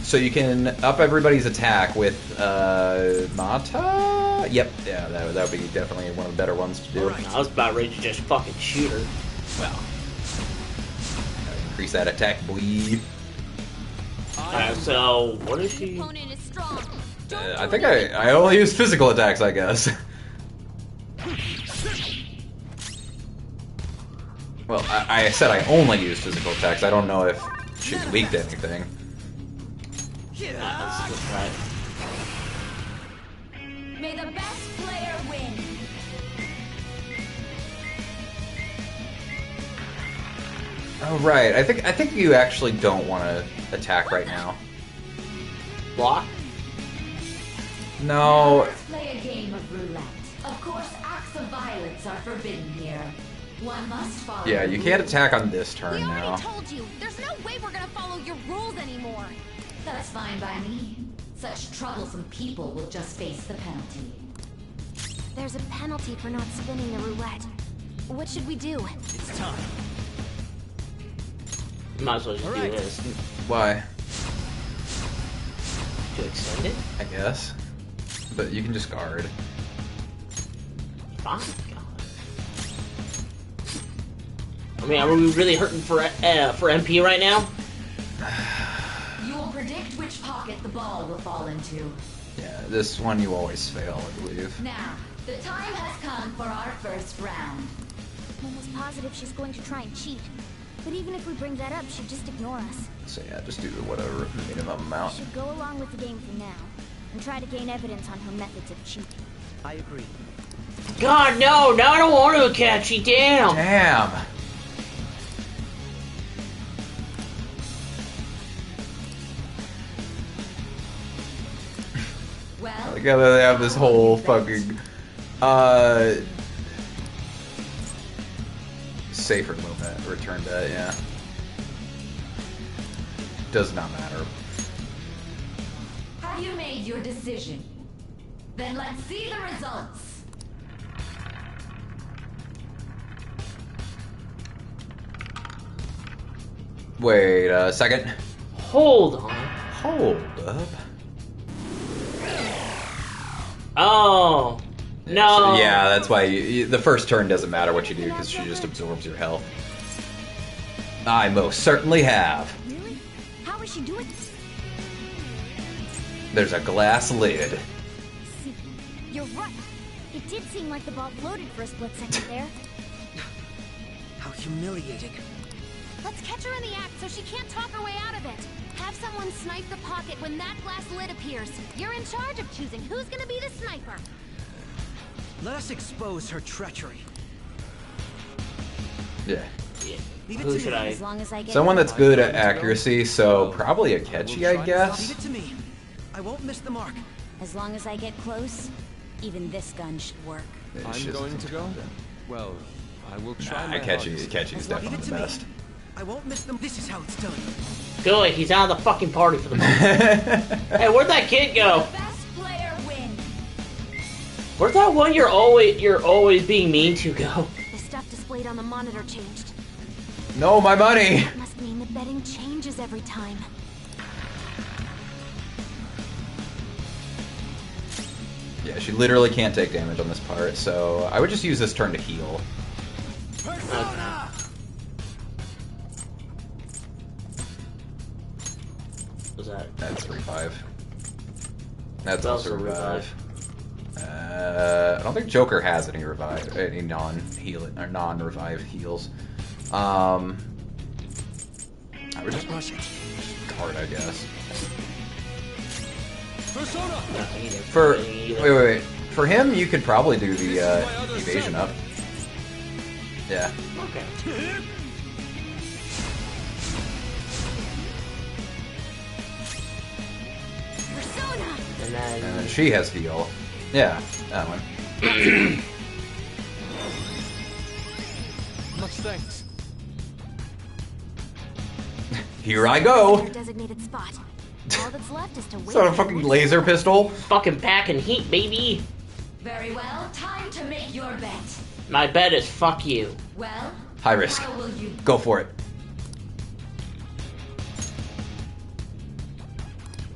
So you can up everybody's attack with Mata? Yep, yeah, that would be definitely one of the better ones to do. I was about ready to just fucking shoot her. Well, increase that attack, boy. Alright, so what is she? Opponent is strong. I think I only use physical attacks, I guess. Well, I said I only use physical attacks. I don't know if she's weak to anything. That's right. May the best player win. Oh right, I think you actually don't want to attack right now. Block? No. Let's play a game of roulette. Of course, acts of violence are forbidden here. One must follow. Yeah, you can't attack on this turn We now. already told you. There's no way we're gonna follow your rules anymore. That's fine by me. Such troublesome people will just face the penalty. There's a penalty for not spinning the roulette. What should we do? It's time. Might as well just do this. Why? To extend it? I guess. But you can just guard. Fine, God. I mean, are we really hurting for MP right now? You will predict which pocket the ball will fall into. Yeah, this one you always fail, I believe. Now, the time has come for our first round. I'm almost positive she's going to try and cheat. But even if we bring that up, she'd just ignore us. So yeah, just do whatever minimum We amount. should go along with the game for now, and try to gain evidence on her methods of cheating. I agree. God, no! No, I don't want to catch you. Damn! Damn! Well, Like how they have this whole fucking safe movement, return bet, yeah. Does not matter. have you made your decision? Then let's see the results. Wait a second. Hold on. Hold up. Oh. No. Yeah, that's why the first turn doesn't matter what you do because she just absorbs your health. I most certainly have. Really? How is she doing this? There's a glass lid. See, you're right. It did seem like the ball floated for a split second there. How humiliating. Let's catch her in the act so she can't talk her way out of it. Have someone snipe the pocket when that glass lid appears. You're in charge of choosing who's gonna be the sniper. Let us expose her treachery. Yeah. Leave it Who to should me. I? As long as I get Someone that's good at I'm going to go. accuracy, so probably a catchy, I Leave guess. it to me. I won't miss the mark. As long as I get close, even this gun should work. Yeah, I'm she's- going to go? Well, I will try my Catchy's hardest. definitely Leave it the to me. best. I won't miss them. This is how it's done. Good, he's out of the fucking party for the moment. Hey, where'd that kid go? Best player wins. Where'd that one you're always being mean to go? The stuff displayed on the monitor changed. No, my money! Must mean the betting changes every time. Yeah, she literally can't take damage on this part, so I would just use this turn to heal. Persona! What's that? That's revive. That's That's also also revive. I don't think Joker has any revive, any non-heal or non-revive heals. I would just Rush it. guard, I guess. Persona! For wait. For him, you could probably do the evasion up. Yeah. Okay. Persona! And then And then she has heal. Yeah, that one. Much thanks. Here I go. Their designated spot. All that's left is to wait. Is that a fucking laser pistol? fucking packing heat, baby. Very well, time to make your bet. My bet is fuck you. Well, High risk. how will you... Go for it.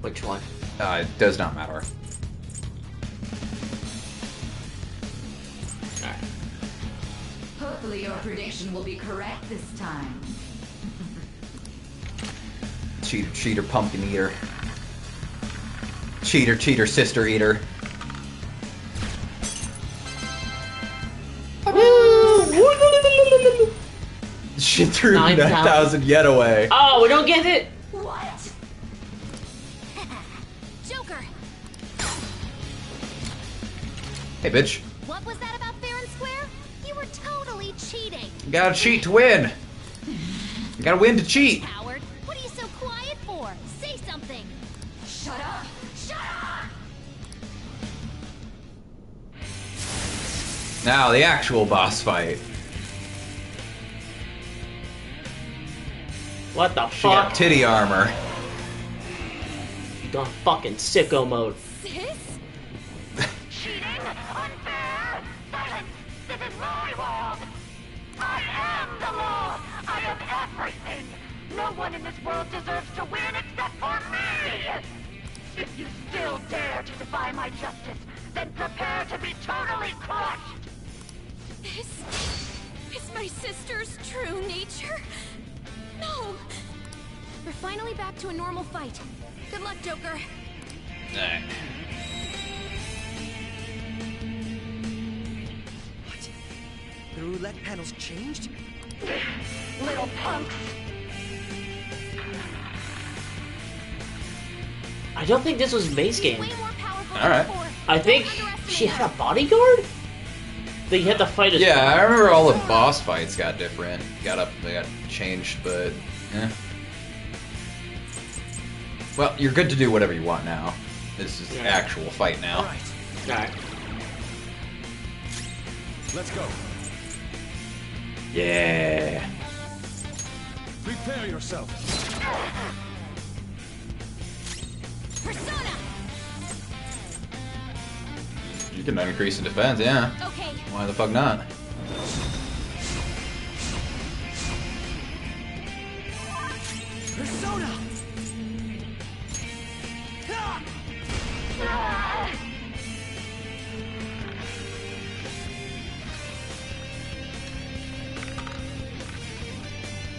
Which one? It does not matter. Alright. Hopefully your prediction will be correct this time. Cheater, cheater, pumpkin eater. Cheater, cheater, sister eater. She threw 9,000 yen away. Oh, we don't get it? What? Joker! Hey, bitch. What was that about fair and square? You were totally cheating. You gotta cheat to win. You gotta win to cheat. Howard, what are you so quiet for? Say something. Shut up! Shut up! Now, the actual boss fight. What the She got fuck? titty armor. You gone fucking sicko mode. Sis? Cheating? Unfair? Silence! This is my world! I am the law! I am everything! No one in this world deserves to win except for me! If you still dare to defy my justice, then prepare to be totally crushed! Is my sister's true nature? No! We're finally back to a normal fight. Good luck, Joker. Alright. What? The roulette panel's changed? Little punks! I don't think this was base game. Alright. I think she had a bodyguard? That you had to fight as Yeah, I remember all the boss fights got different. They got changed, but well, you're good to do whatever you want now. This is actual fight now. Alright. Let's go. Yeah. Prepare yourself. Persona! You can increase in defense, yeah. Okay. Why the fuck not? Persona!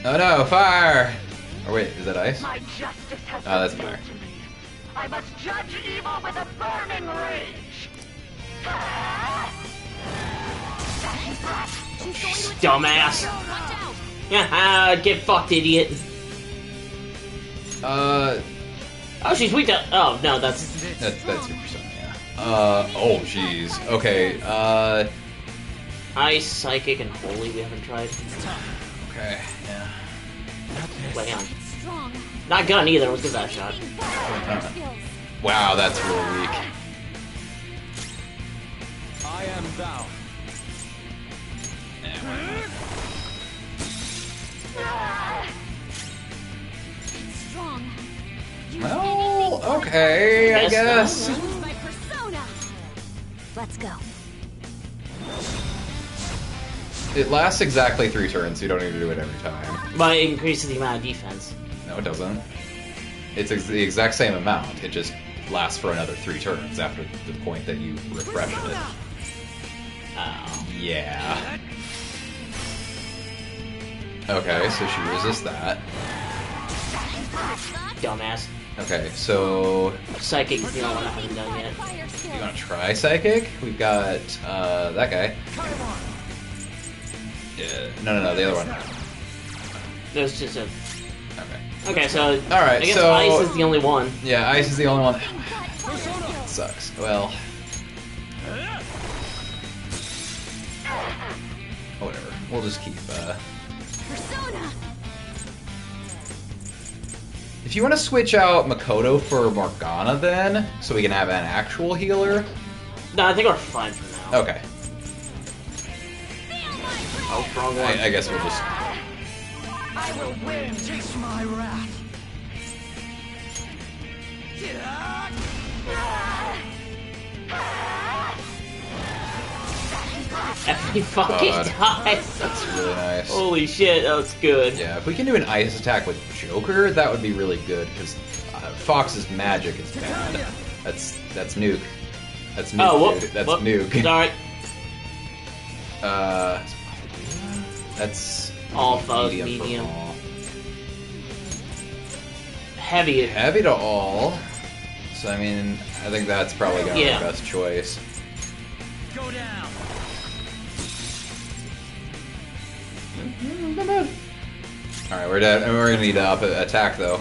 Oh no, fire! Or wait, is that ice? My justice has Oh, that's been fire. given to me. I must judge evil with a burning rage! Dumbass. Haha, get fucked, idiot. Oh, she's weak to. Oh, no, that's your persona, yeah. Oh, jeez. Okay, Ice, Psychic, and Holy we haven't tried. Okay, yeah. Wait, hang on. Not Gun either, let's give that a shot. Wow, that's really weak. I am thou. Strong. Well, okay, I guess. Use my persona. Let's go. It lasts exactly 3 turns, so you don't need to do it every time. But it increases the amount of defense. No, it doesn't. It's the exact same amount. It just lasts for another 3 turns after the point that you refresh it. Oh. Yeah. Okay, so she resists that. Dumbass. Okay, so... Psychic is the only one I haven't done yet. You wanna try Psychic? We've got, that guy. Yeah, no, the other one. There's just a... Okay. Okay, so... Alright, I guess so... Ice is the only one. Yeah, Ice is the only one. Sucks. Well... Whatever. We'll just keep, Persona. If you want to switch out Makoto for Morgana then, so we can have an actual healer... No, I think we're fine for now. Okay. Oh, wrong one. I guess we'll just... I will win! Taste my wrath! Every fucking God. time. That's really nice. Holy shit, that was good. Yeah, if we can do an ice attack with Joker, that would be really good, because Fox's magic is bad. That's Nuke. That's Nuke, Oh, whoop, dude. That's whoop. Nuke. Alright. That's... All foes, medium. for all. Heavy. Heavy to all. So, I mean, I think that's probably going to be the best choice. Go down! Alright, we're dead. And we're gonna need to attack, though.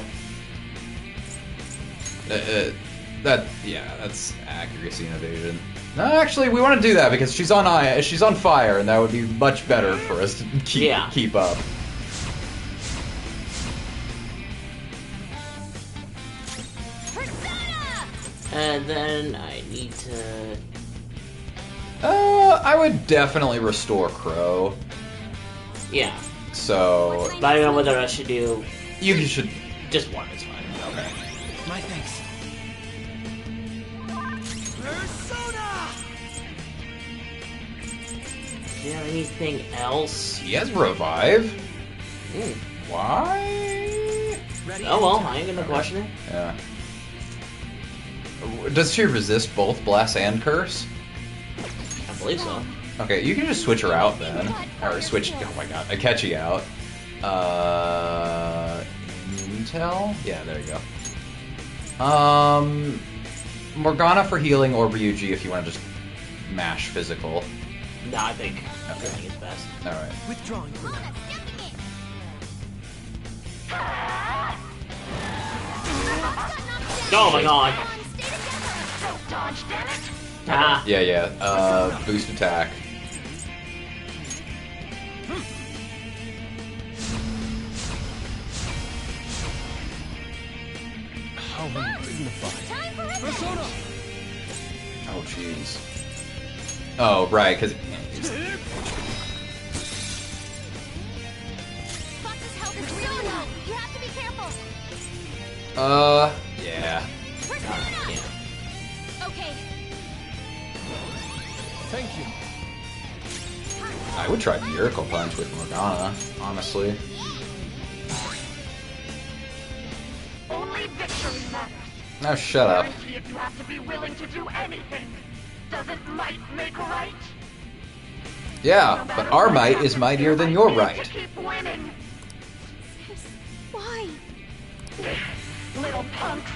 That's accuracy and evasion. No, actually, we want to do that because she's on fire, and that would be much better for us to keep up. And then I need to... I would definitely restore Crow. Yeah. So... But I don't know whether I should do... You should... Just one is fine. Okay. My thanks. Persona! Do you have anything else? He has Revive. Hmm. Why? Oh well, I ain't gonna question it. Yeah. Does she resist both Bless and Curse? I believe so. Okay, you can just switch her out then. Or switch, oh my god, Akechi out. Intel? Yeah, there you go. Morgana for healing or Ryuji if you want to just mash physical. No, I think it's best. Alright. Withdrawing. Oh my god. Ah. Yeah. Boost attack. How undignified. Persona! Oh, jeez. Oh, right, because... Fox's health is really low. You have to be careful. Yeah. Okay. Thank you. I would try Miracle Punch with Morgana, honestly. Only victory matters. Now shut up. Guarantee if you have to be willing to do anything. Doesn't might make right? Yeah, but our might is mightier than your right. Keep winning. Why? Little punks.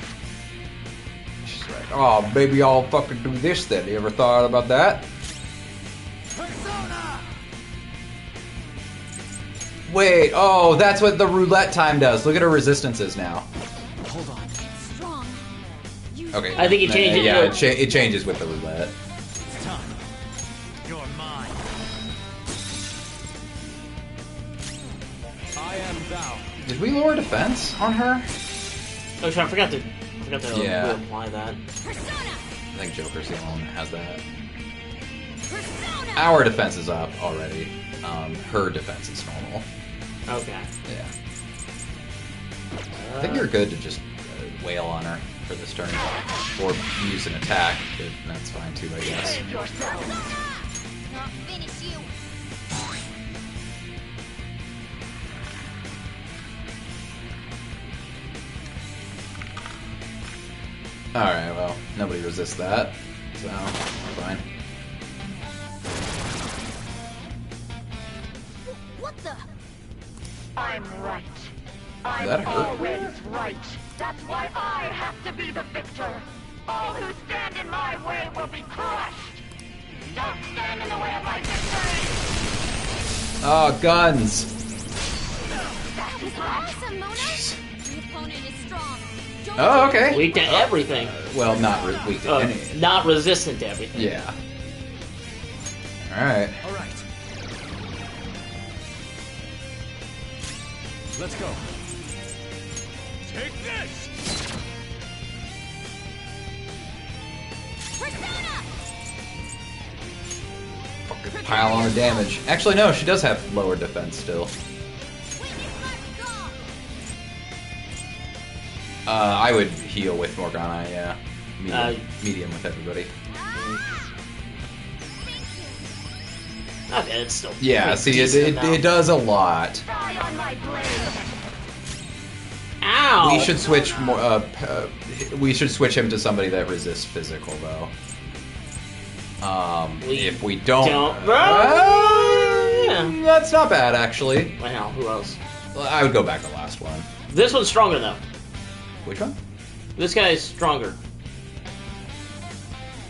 She's like, oh, maybe I'll fucking do this then. You ever thought about that? Persona! Wait, oh, that's what the roulette time does. Look at her resistances now. Hold on. Strong. Okay. I think he changed it. Yeah, it changes with the roulette. It's time. You're mine. I am thou. Did we lower defense on her? Oh, shit, I forgot to Yeah. apply that. I think Joker's the only one that has that. Our defense is up already. Her defense is normal. Okay. Yeah. I think you're good to just wail on her for this turn. Or use an attack, but that's fine too, I guess. I'll finish you. Alright, well, nobody resists that, so fine. What the? I'm right. I'm That hurt. always right. That's why I have to be the victor. All who stand in my way will be crushed. Don't stand in the way of my victory. Oh, guns! That was awesome, Mona. The opponent is strong. Oh, okay. Weak to everything. Well, not weak to any. Not resistant to everything. Yeah. Alright. All right. Let's go. Take this! Fucking pile on her damage. Actually, no, she does have lower defense still. I would heal with Morgana, yeah. Medium with everybody. Okay, it's still Yeah, see, it does a lot. Ow! We should switch more. We should switch him to somebody that resists physical, though. If we don't, that's not bad actually. Wow, who else? Well, I would go back to the last one. This one's stronger though. Which one? This guy is stronger.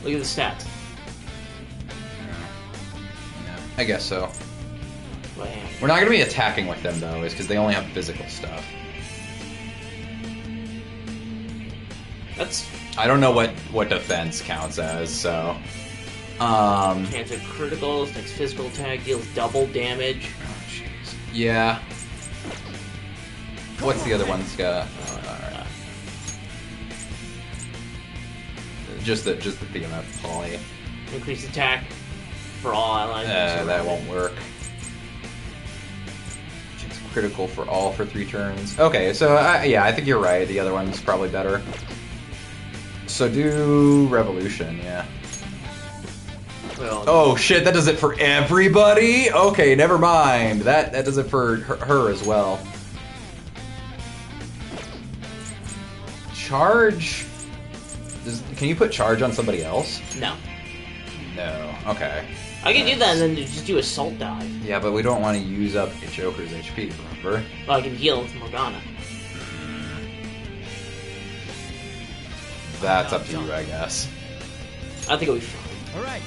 Look at the stats. Yeah, I guess so. Wow. We're not going to be attacking with them though, is because they only have physical stuff. That's. I don't know what defense counts as, so. Chance of criticals, next physical attack deals double damage. Oh jeez. Yeah. What's the other one's got? Alright. Just the DMF poly. Increased attack for all allies. That won't work. It's critical for all for 3 turns. Okay, so yeah, I think you're right. The other one's probably better. So do Revolution, yeah. Well, oh shit, that does it for everybody? Okay, never mind. That does it for her as well. Charge. Can you put charge on somebody else? No. No. Okay. I can do that and then just do assault dive. Yeah, but we don't want to use up Joker's HP, remember? Well, I can heal him with Morgana. That's up to you, I guess. I think it'll be fine. All right.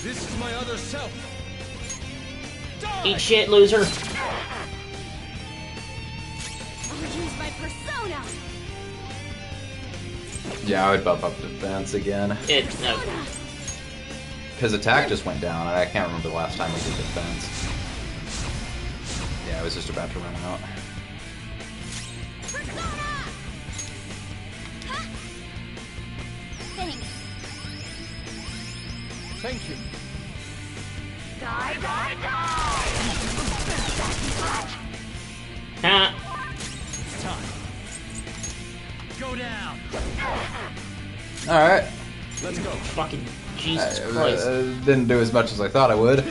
This is my other self. Eat shit, loser. I'll use my persona. Yeah, I would bump up defense again. No. Because attack just went down, and I can't remember the last time we did defense. Yeah, I was just about to run out. Thanks. Thank you. Die, die, die! Huh. It's time. Go down. Alright. Let's go. Fucking Jesus Christ. Didn't do as much as I thought I would.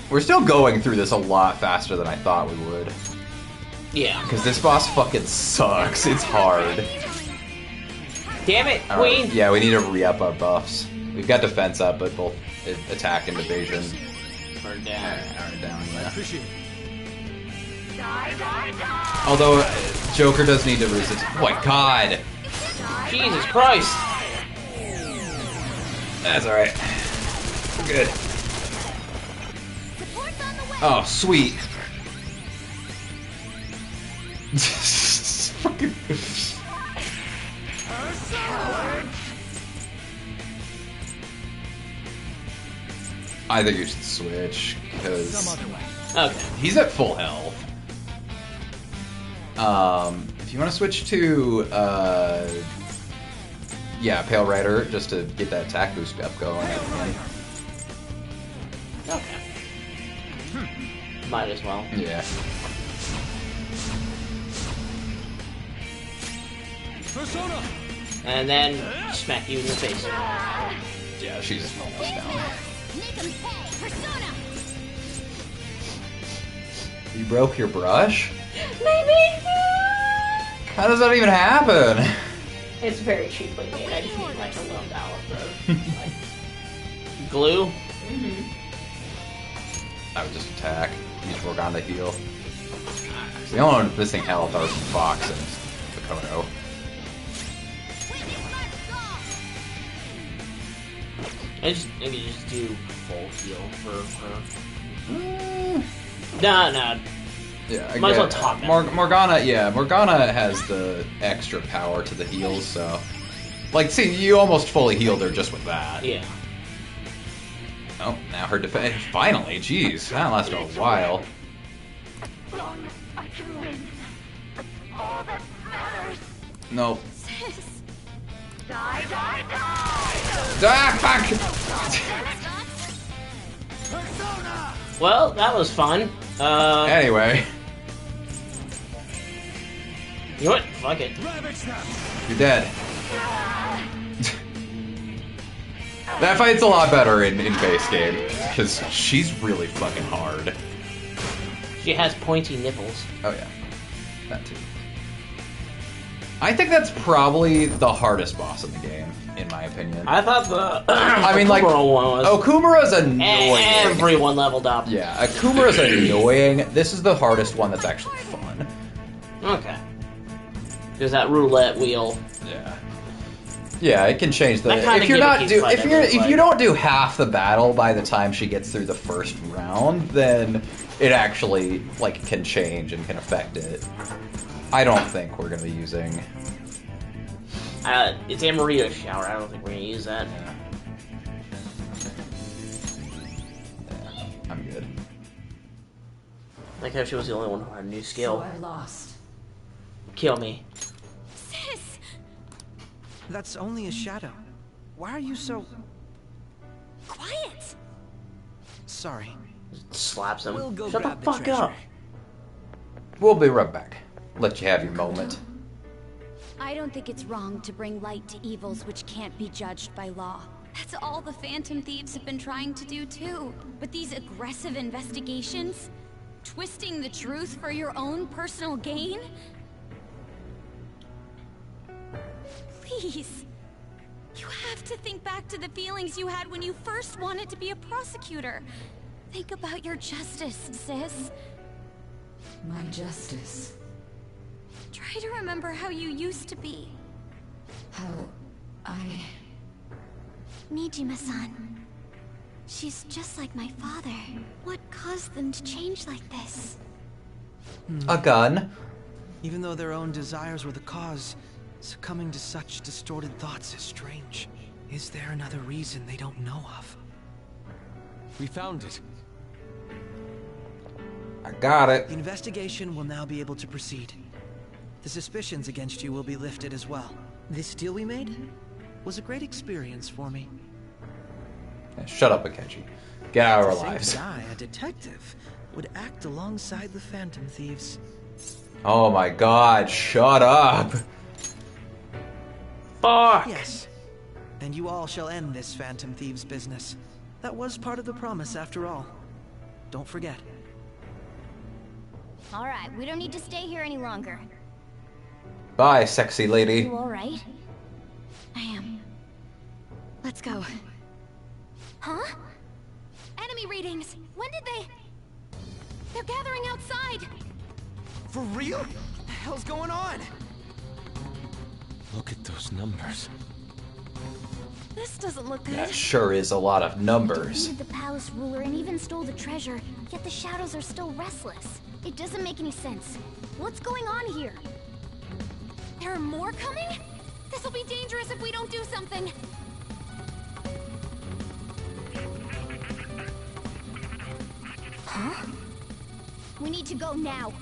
We're still going through this a lot faster than I thought we would. Yeah. Because this boss fucking sucks. It's hard. Damn it, All right, Queen! yeah, we need to re-up our buffs. We've got defense up, but both attack and evasion Are down. are down, yeah. Appreciate it. Die, die, die! Although, Joker does need to resist. Oh my god! Jesus Christ! That's alright. We're good. Oh, sweet. Fucking... I think you should switch, because Okay. he's at full health. If you want to switch to, yeah, Pale Rider, just to get that attack boost up going. Okay. Might as well. Yeah. Persona! And then smack you in the face. Yeah, she's almost down. You broke your brush? Maybe. How does that even happen? It's very cheaply made. I just need like a $1 for like. Glue? I would just attack. Use Morgana to heal. The only one missing health are Fox and Makoto. I can just do full heal for her. Nah. Yeah, I Might as well get- top it. Morgana, yeah, Morgana has the extra power to the heals, so... Like, see, you almost fully healed her just with that. Yeah. Oh, now her defense... Finally, jeez, that lasted a while. Long, I can win. That's all that matters. Nope. Die, die, die! Ah, fuck! Well, that was fun. Anyway, You know what? Fuck it. you're dead. That fight's a lot better in base game, because she's really fucking hard. She has pointy nipples. Oh yeah, that too. I think that's probably the hardest boss in the game, in my opinion. I thought the I mean, like, Okumura one was. Okumura's annoying. Everyone leveled up. Yeah, Okumura's annoying. This is the hardest one that's actually fun. Okay. There's that roulette wheel. Yeah. Yeah, it can change the. That kinda If you're not gimmicky do, fight, if I you're really if you like. don't do half the battle by the time she gets through the first round, then it actually like can change and can affect it. I don't think we're gonna be using. It's Amarita's shower. I don't think we're gonna use that. Yeah, I'm good. Like how she was the only one who had a new skill. So I've lost. Kill me. Sis! That's only a shadow. Why are you so... Quiet! Sorry. Slaps him. We'll go Shut the grab the fuck treasure. up. We'll be right back. Let you have your moment. I don't think it's wrong to bring light to evils which can't be judged by law. That's all the Phantom Thieves have been trying to do too. But these aggressive investigations? Twisting the truth for your own personal gain? Please. You have to think back to the feelings you had when you first wanted to be a prosecutor. Think about your justice, sis. My justice. Try to remember how you used to be. How I... Nijima-san. She's just like my father. What caused them to change like this? A gun. Even though their own desires were the cause, succumbing to such distorted thoughts is strange. Is there another reason they don't know of? We found it. I got it. The investigation will now be able to proceed. The suspicions against you will be lifted as well. This deal we made was a great experience for me. Yeah, shut up, Akechi. Get out of our To think lives. that I, a detective, would act alongside the Phantom Thieves. Oh my god, shut up. Fuck! Yes. And you all shall end this Phantom Thieves business. That was part of the promise after all. Don't forget. Alright, we don't need to stay here any longer. Bye, sexy lady. You alright? I am. Let's go. Huh? Enemy readings! When did they... They're gathering outside! For real? What the hell's going on? Look at those numbers. This doesn't look good. That sure is a lot of numbers. Defeated the palace ruler and even stole the treasure, yet the shadows are still restless. It doesn't make any sense. What's going on here? There are more coming? This'll be dangerous if we don't do something. Huh? We need to go now.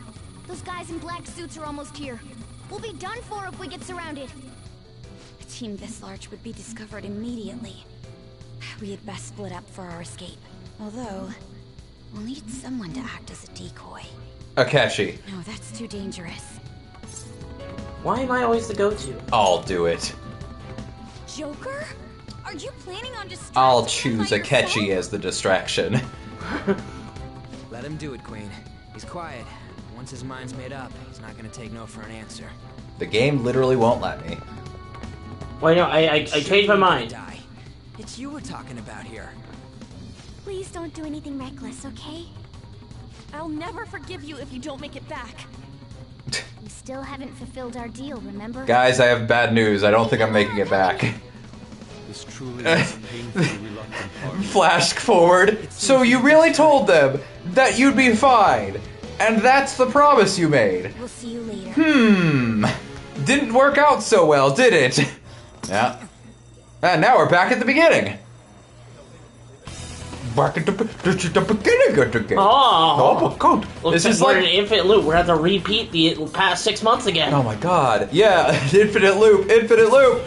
Those guys in black suits are almost here. We'll be done for if we get surrounded. A team this large would be discovered immediately. We had best split up for our escape. Although, we'll need someone to act as a decoy. Akechi. No, that's too dangerous. Why am I always the go-to? I'll do it. Joker? Are you planning on just... I'll choose Akechi as the distraction. Let him do it, Queen. He's quiet. Once his mind's made up, he's not gonna take no for an answer. The game literally won't let me. Wait, no, I changed my mind. Die. It's you we're talking about here. Please don't do anything reckless, okay? I'll never forgive you if you don't make it back. We still haven't fulfilled our deal, remember? Guys, I have bad news. I don't think I'm making it back. This truly is a painfully reluctant part. Flash forward. So you really told them that you'd be fine. And that's the promise you made. We'll see you later. Didn't work out so well, did it? Yeah. And now we're back at the beginning. Back at the beginning of the game. Oh my god. Looks This is we're in like... an infinite loop. We're going to have to repeat the past 6 months again. Oh my god. Yeah, infinite loop, infinite loop.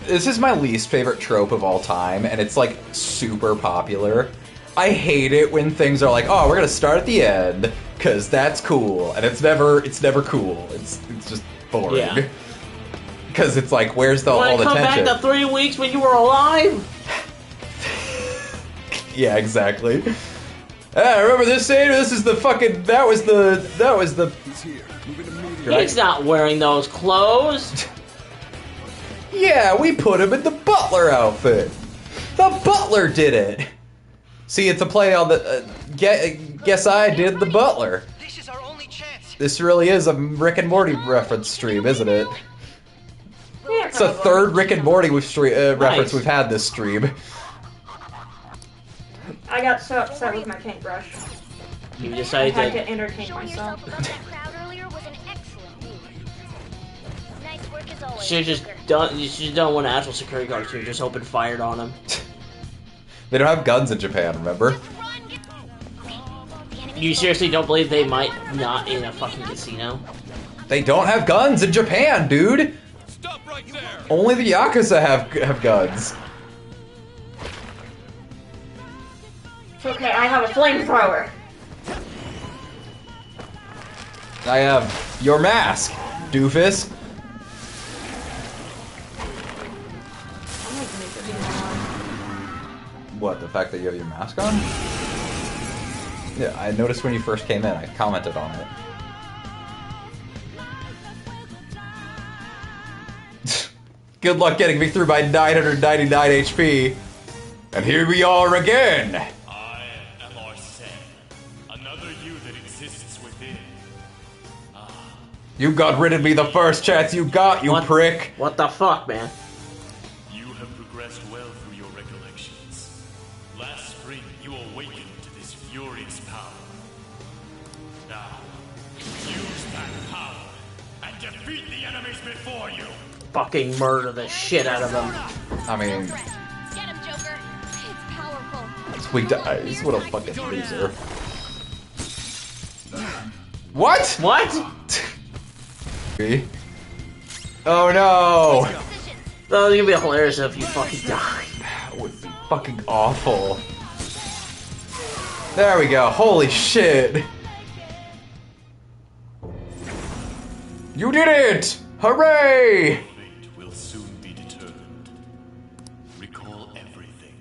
This is my least favorite trope of all time, and it's like super popular. I hate it when things are like, oh, we're gonna start at the end, cause that's cool, and it's never cool. It's just boring. Yeah. Cause it's like, where's all the tension? Come back to 3 weeks when you were alive? Yeah, exactly. Remember this scene? This is the fucking. That was the. He's here. Moving immediately. He's not wearing those clothes. Yeah, we put him in the butler outfit. The butler did it. See, it's a play on the. Guess I did the butler. This is our only chance. This really is a Rick and Morty reference stream, isn't it? It's the third Rick and Morty reference we've had this stream. I got so upset with my paintbrush. You I decided had to... to entertain Showing myself. yourself above that crowd earlier was an excellent move. Nice work as always. You should have done one actual security guard too, just open fired on him. They don't have guns in Japan, remember? You seriously don't believe they might not in a fucking casino? They don't have guns in Japan, dude! Stop right there! Only the Yakuza have guns. It's okay, I have a flamethrower. I have your mask, doofus. What, the fact that you have your mask on? Yeah, I noticed when you first came in. I commented on it. Good luck getting me through my 999 HP. And here we are again! I am Arsene, another you that exists within. You got rid of me the first chance you got, you prick! What the fuck, man? You have progressed well through your recollections. Last spring, you awakened to this furious power. Now, use that power and defeat the enemies before you! Fucking murder the shit out of them. I mean... Get him, Joker. It's powerful. Sweet dies. What a fucking loser. What? What? Oh no! Oh, it's gonna be hilarious if you fucking die. That would be fucking awful. There we go. Holy shit. You did it! Hooray! Will soon be determined. Recall everything.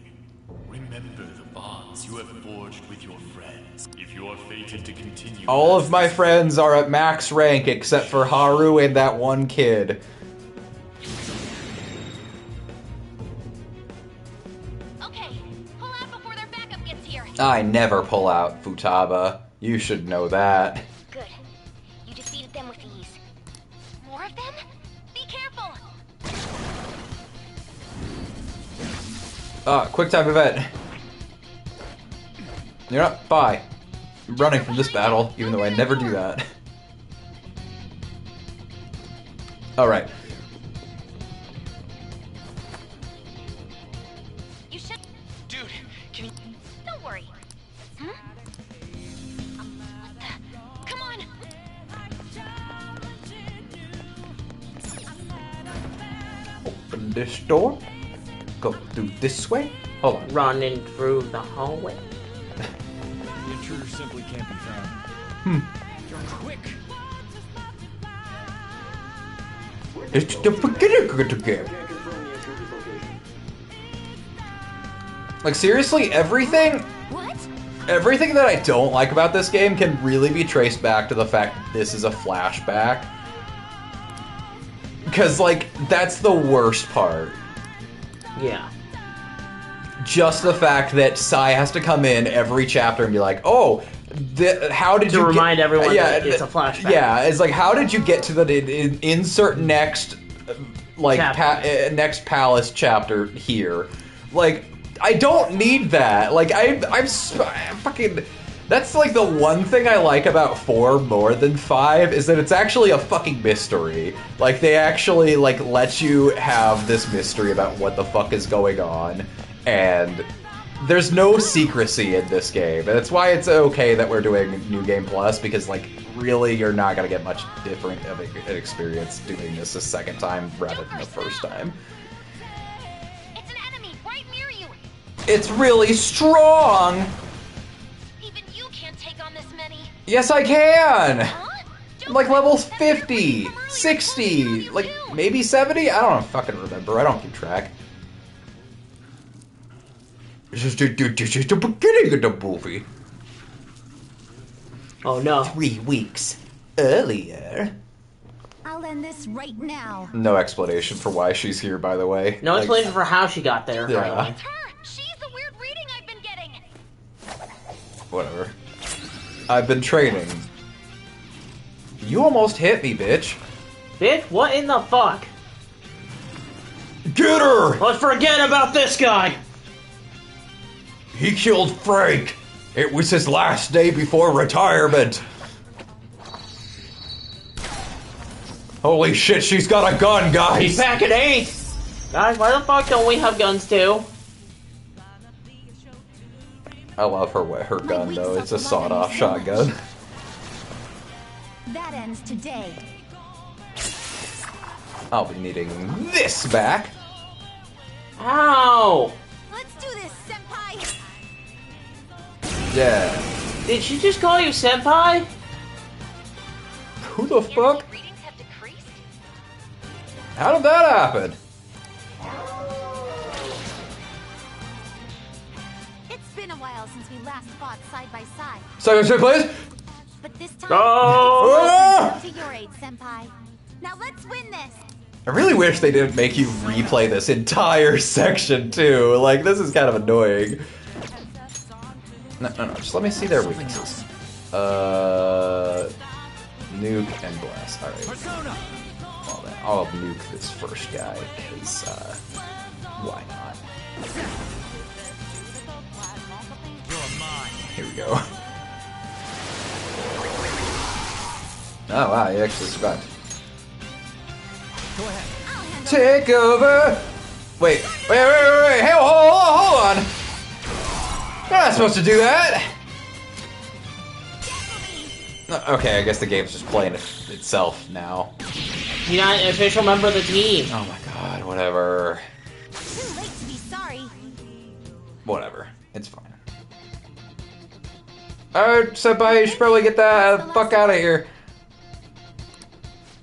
Remember the bonds you have forged with your friends. If you are fated to continue... All of my friends are at max rank except for Haru and that one kid. Okay, pull out before their backup gets here. I never pull out, Futaba. You should know that. Good. You defeated them with ease. More of them? Be careful! Quick time event. You're not. Bye. I'm running from this battle, even though I never do that. Alright. You should... Dude, can you... Don't worry. Hmm? What the... Come on! Open this door. Go through this way. Hold on. Running through the hallway. The intruder simply can't be found. You're quick. It's the beginning again. Like, seriously, everything that I don't like about this game can really be traced back to the fact that this is a flashback. Because, like, that's the worst part. Yeah. Just the fact that Sai has to come in every chapter and be like, oh, how did you to remind everyone that it's a flashback. Yeah, it's like, how did you get to the insert next, like, next palace chapter here? Like, I don't need that. Like, I'm fucking... That's, like, the one thing I like about 4 more than 5, is that it's actually a fucking mystery. Like, they actually, like, let you have this mystery about what the fuck is going on, and there's no secrecy in this game. And that's why it's okay that we're doing New Game Plus, because, like, really, you're not gonna get much different of an experience doing this a second time rather than the first time. It's an enemy right near you! It's really strong! Even you can't take on this many. Yes, I can! I'm like level 50, 60, like maybe 70? I don't fucking remember. I don't keep track. This is just the beginning of the movie. Oh no. 3 weeks earlier. I'll end this right now. No explanation for why she's here, by the way. No Like, explanation for how she got there. Yeah. She's the weird reading I've been getting. Whatever. I've been training. You almost hit me, bitch. Bitch, what in the fuck? Get her! Let's forget about this guy! He killed Frank. It was his last day before retirement. Holy shit, she's got a gun, guys! He's back at 8! Guys, why the fuck don't we have guns too? I love her gun, though. It's a sawed-off shotgun. That ends today. I'll be needing this back. Ow! Let's do this, senpai! Yeah. Did she just call you senpai? Who the fuck? How did that happen? we last fought side by side. Second straight, please. But this time, Oh! to your aid, Senpai. Now let's win this. I really wish they didn't make you replay this entire section too. Like, this is kind of annoying. No, just let me see their weaknesses. Nuke and blast. Alright. Well then, I'll nuke this first guy, because, why not? Here we go. Oh wow, he actually survived. Go ahead. Take over! Wait. Hey, hold on! We're not supposed to do that! Okay, I guess the game's just playing itself now. You're not an official member of the team. Oh my god, whatever. Too late to be sorry. Whatever. It's fine. Alright, Senpai, you should probably get that fuck out of here.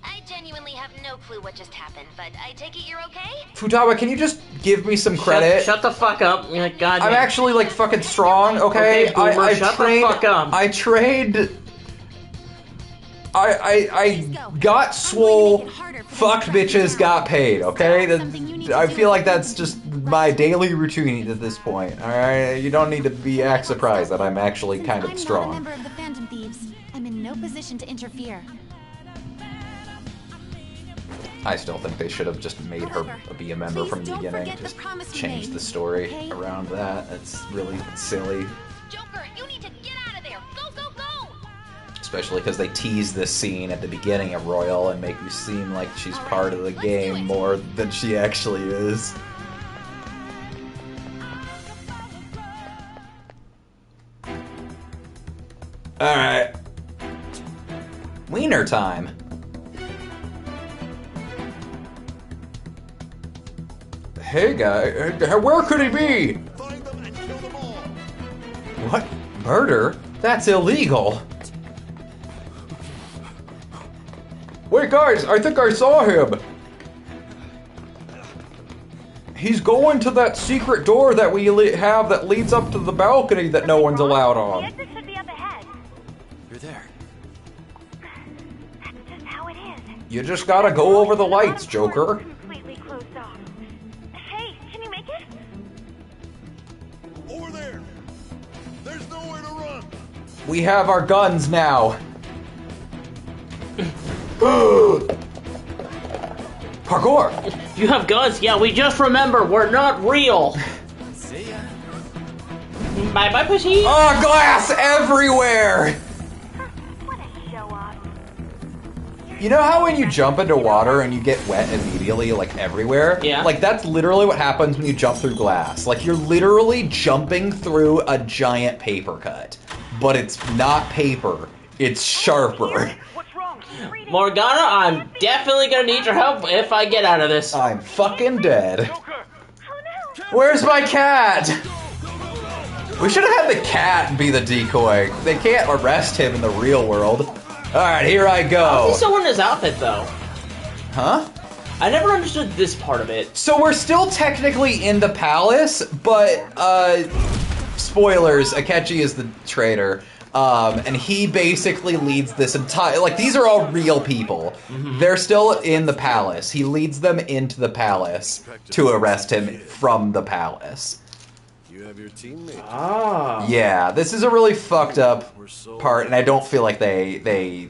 I genuinely have no clue what just happened, but I take it you're okay? Futaba, can you just give me some credit? Shut the fuck up. You're like, God. I'm actually like fucking strong, okay? Okay, Boomer, shut the fuck up. I trained. I got swole, fucked bitches, got paid, okay? I feel like that's just my daily routine at this point, alright? You don't need to act surprised that I'm actually kind of strong. I'm not a member of the Phantom Thieves. I'm in no position to interfere. I still think they should have just made her be a member from the beginning. Just change the story around that. It's really silly. Joker, you need to get out of there! Go, go, go! Especially because they tease this scene at the beginning of Royal and make you seem like she's part of the game more than she actually is. Alright. Wiener time. Hey guy, where could he be? Find them and kill them all. What? Murder? That's illegal. Wait guys, I think I saw him. He's going to that secret door that we have that leads up to the balcony that no one's allowed The on. exit should be up ahead. You're there. That's just how it is. You just gotta go over the lights, Joker. Completely closed off. Hey, can you make it? Over there. There's nowhere to run. We have our guns now. Parkour! You have guns? Yeah, we just remember, we're not real. See ya. Bye-bye, Pushy. Oh, glass everywhere! What a show off. You know how when you jump into water and you get wet immediately, like everywhere? Yeah. Like that's literally what happens when you jump through glass. Like you're literally jumping through a giant paper cut. But it's not paper, it's sharper. What's wrong? Morgana, I'm definitely gonna need your help if I get out of this. I'm fucking dead. Joker. Oh no. Where's my cat? We should have had the cat be the decoy. They can't arrest him in the real world. Alright, here I How's go. he still in his outfit, though? Huh? I never understood this part of it. So we're still technically in the palace, but, spoilers, Akechi is the traitor. And he basically leads this entire, like, these are all real people. They're still in the palace. He leads them into the palace to arrest him from the palace. You have your teammate. Ah. Yeah, this is a really fucked up part, and I don't feel like they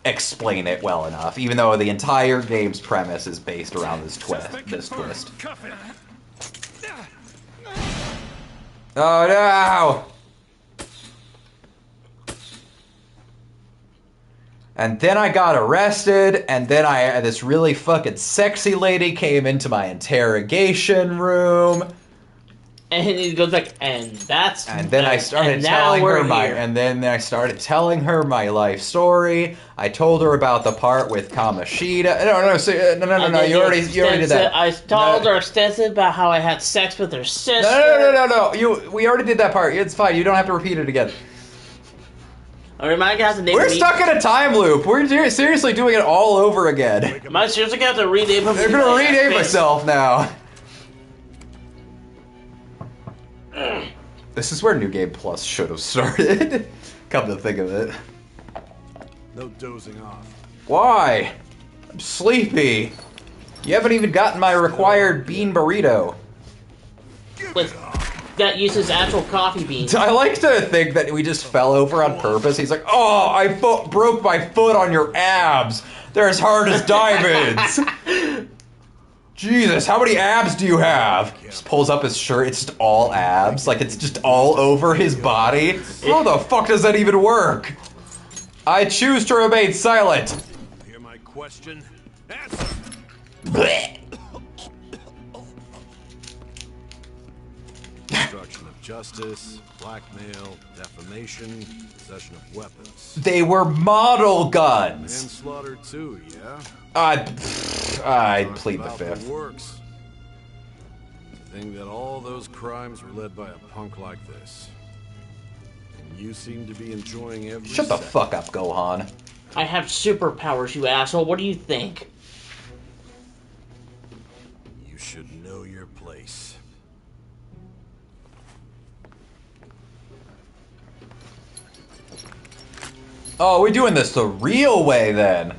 explain it well enough, even though the entire game's premise is based around this twist. Oh no! And then I got arrested, and then this really fucking sexy lady came into my interrogation room. And he goes like, and that's. And then I started telling her my life story. I told her about the part with Kamoshida. No. You already did that. I told her extensive about how I had sex with her sister. No. We already did that part. It's fine. You don't have to repeat it again. I remind you, We're stuck in a time loop. We're seriously doing it all over again. Am I seriously gonna have to rename him? They're gonna rename myself now. This is where New Game Plus should have started. Come to think of it. No dozing off. Why? I'm sleepy. You haven't even gotten my required bean burrito. That uses actual coffee beans. I like to think that we just fell over on purpose. He's like, oh, I broke my foot on your abs. They're as hard as diamonds. Jesus, how many abs do you have? Just pulls up his shirt. It's just all abs. Like, it's just all over his body. How the fuck does that even work? I choose to remain silent. Hear my question? Answer. Obstruction of justice, blackmail, defamation, possession of weapons. They were model guns. Manslaughter too, yeah? I'd plead the fifth. Works. To think that all those crimes were led by a punk like this. And you seem to be enjoying every Shut the fuck up, Gohan. I have superpowers, you asshole. What do you think? You should know your place. Oh, we're doing this the real way then.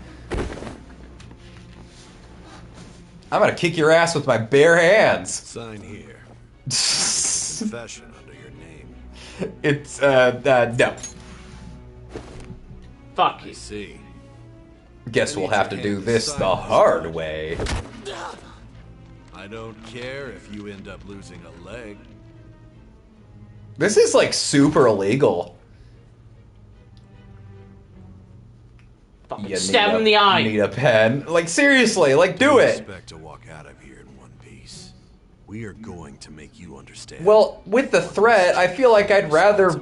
I'm gonna kick your ass with my bare hands. Sign here. Confession under your name. It's, no. Fuck you. I see. Guess we'll have to do this the hard way. I don't care if you end up losing a leg. This is like super illegal. Stab him in the eye. Need a pen. Like, seriously, like, do it. Expect to walk out of here in one piece. We are going to make you understand. Well, with the threat, I feel like I'd rather...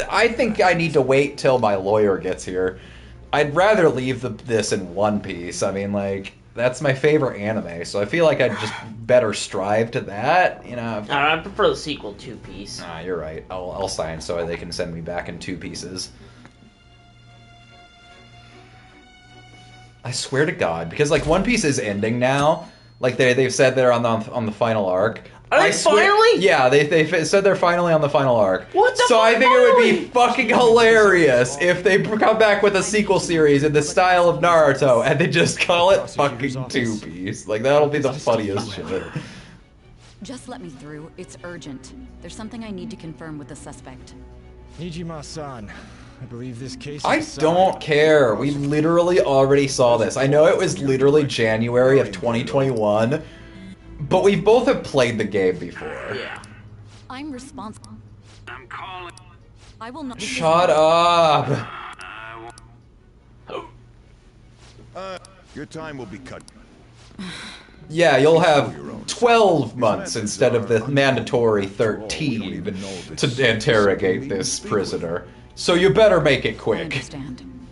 I think I need to wait till my lawyer gets here. I'd rather leave this in One Piece. I mean, like, that's my favorite anime, so I feel like I'd just better strive to that, you know? I prefer the sequel 2-piece. Ah, you're right. I'll sign so they can send me back in 2 pieces. I swear to God, because like One Piece is ending now. Like they've said they're on the final arc. Are they finally? Yeah, they said they're finally on the final arc. What the So fuck, I think it would be fucking hilarious if they come back with a sequel series in the style of Naruto and they just call it fucking 2 Piece. Like that'll be the funniest shit. Just let me through. It's urgent. There's something I need to confirm with the suspect. Nijima-san, I believe this case I is don't care. We literally already saw this. I know it was literally January of 2021, but we both have played the game before. Yeah. I'm responsible. I'm calling. I will not. Shut up. Your time will be cut. Yeah, you'll have 12 months instead of the mandatory 13 to interrogate this prisoner. So you better make it quick. I understand.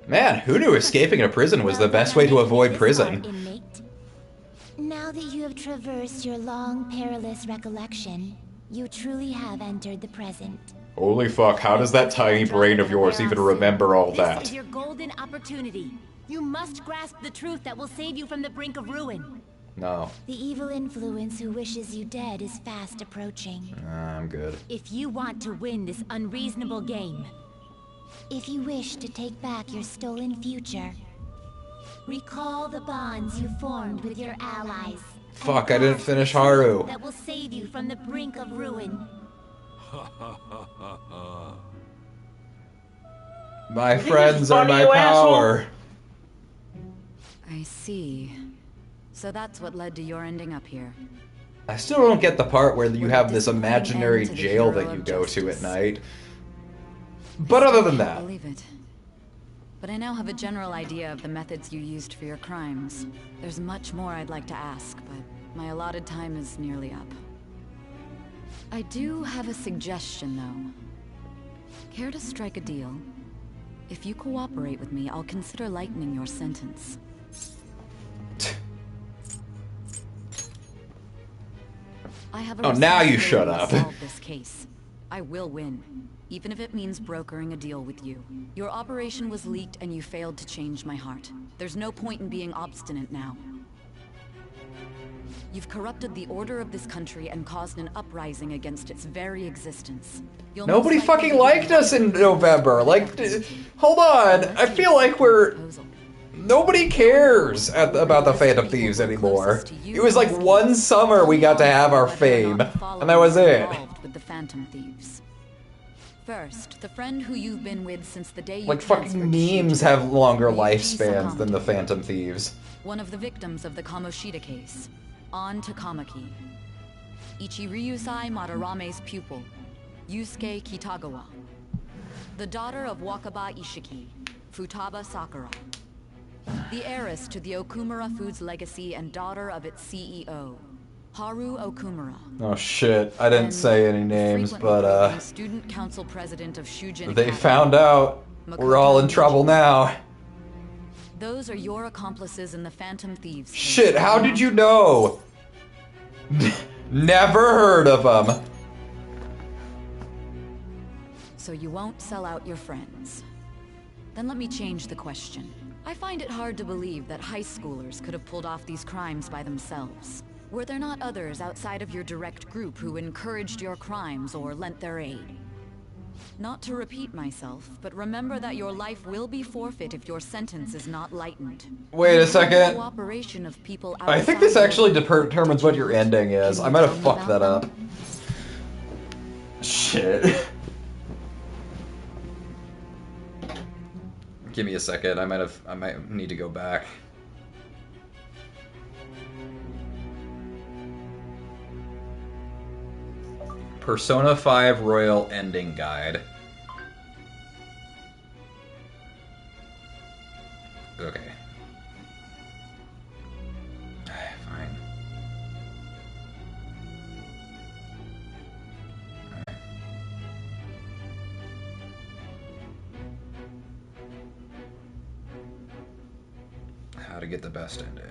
Man, who knew escaping a prison was the best way to avoid prison? Inmate. Now that you have traversed your long, perilous recollection, you truly have entered the present. Holy fuck, how does that tiny brain of yours even remember all This that? is your golden opportunity. You must grasp the truth that will save you from the brink of ruin. No, The evil influence who wishes you dead is fast approaching. I'm good. If you want to win this unreasonable game, If you wish to take back your stolen future, recall the bonds you formed with your allies. Fuck, I didn't finish Haru. that will save you from the brink of ruin. My friends are my power. I see. So that's what led to your ending up here. I still don't get the part where you have this imaginary jail that you go to at night. But other than that, Believe it. But I now have a general idea of the methods you used for your crimes. There's much more I'd like to ask, but my allotted time is nearly up. I do have a suggestion, though. Care to strike a deal? If you cooperate with me, I'll consider lightening your sentence. I have a Oh, now you responsibility shut to up. solve this case. I will win, even if it means brokering a deal with you. Your operation was leaked and you failed to change my heart. There's no point in being obstinate now. You've corrupted the order of this country and caused an uprising against its very existence. Nobody fucking liked us in November. Like, hold on. I feel like nobody cares about the Phantom Thieves anymore. It was like one summer we got to have our fame, and that was it. With the Phantom Thieves. First, the friend who you've been with since the day you Like, fucking memes have longer lifespans than the Phantom Thieves. One of the victims of the Kamoshida case. On to Kamaki. Ichiryusai Madarame's pupil, Yusuke Kitagawa. The daughter of Wakaba Ishiki, Futaba Sakura. The heiress to the Okumura Foods legacy and daughter of its CEO, Haru Okumura. Oh shit, I didn't say any names, but student council president of Shujin they Academy. found out. We're all in trouble now. Those are your accomplices in the Phantom Thieves case. Shit, how did you know? Never heard of them. So you won't sell out your friends. Then let me change the question. I find it hard to believe that high schoolers could have pulled off these crimes by themselves. Were there not others outside of your direct group who encouraged your crimes or lent their aid? Not to repeat myself, but remember that your life will be forfeit if your sentence is not lightened. Wait a second. Cooperation of people I think this actually determines what your ending is. I might have fucked that up. Shit. Give me a second. I might need to go back. Persona 5 Royal Ending Guide. Okay. Fine. How to get the best ending.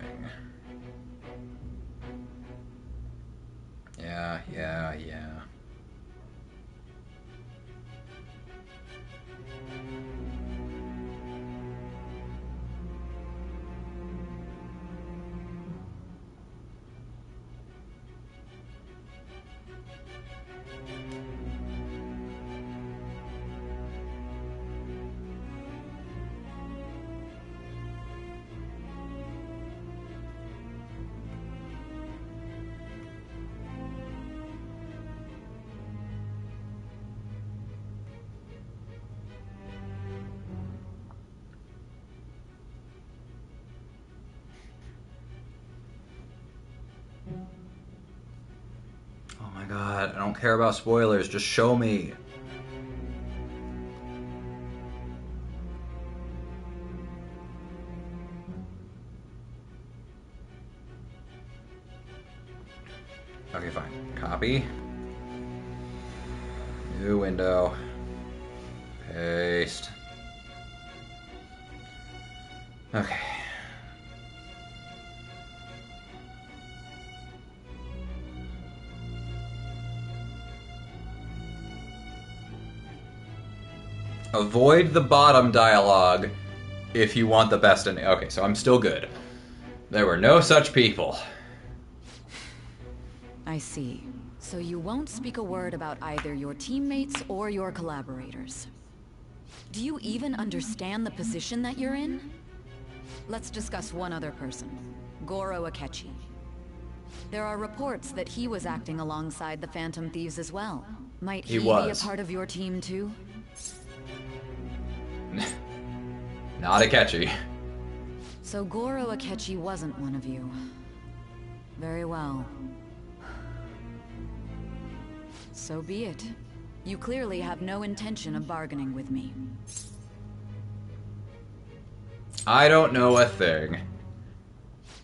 Yeah. Oh my god, I don't care about spoilers, just show me. Okay, fine. Copy. New window. Paste. Okay. Avoid the bottom dialogue if you want the best ending. Okay, so I'm still good. There were no such people. I see. So you won't speak a word about either your teammates or your collaborators. Do you even understand the position that you're in? Let's discuss one other person, Goro Akechi. There are reports that he was acting alongside the Phantom Thieves as well. Might he be a part of your team too? Not Akechi. So Goro Akechi wasn't one of you. Very well. So be it. You clearly have no intention of bargaining with me. I don't know a thing.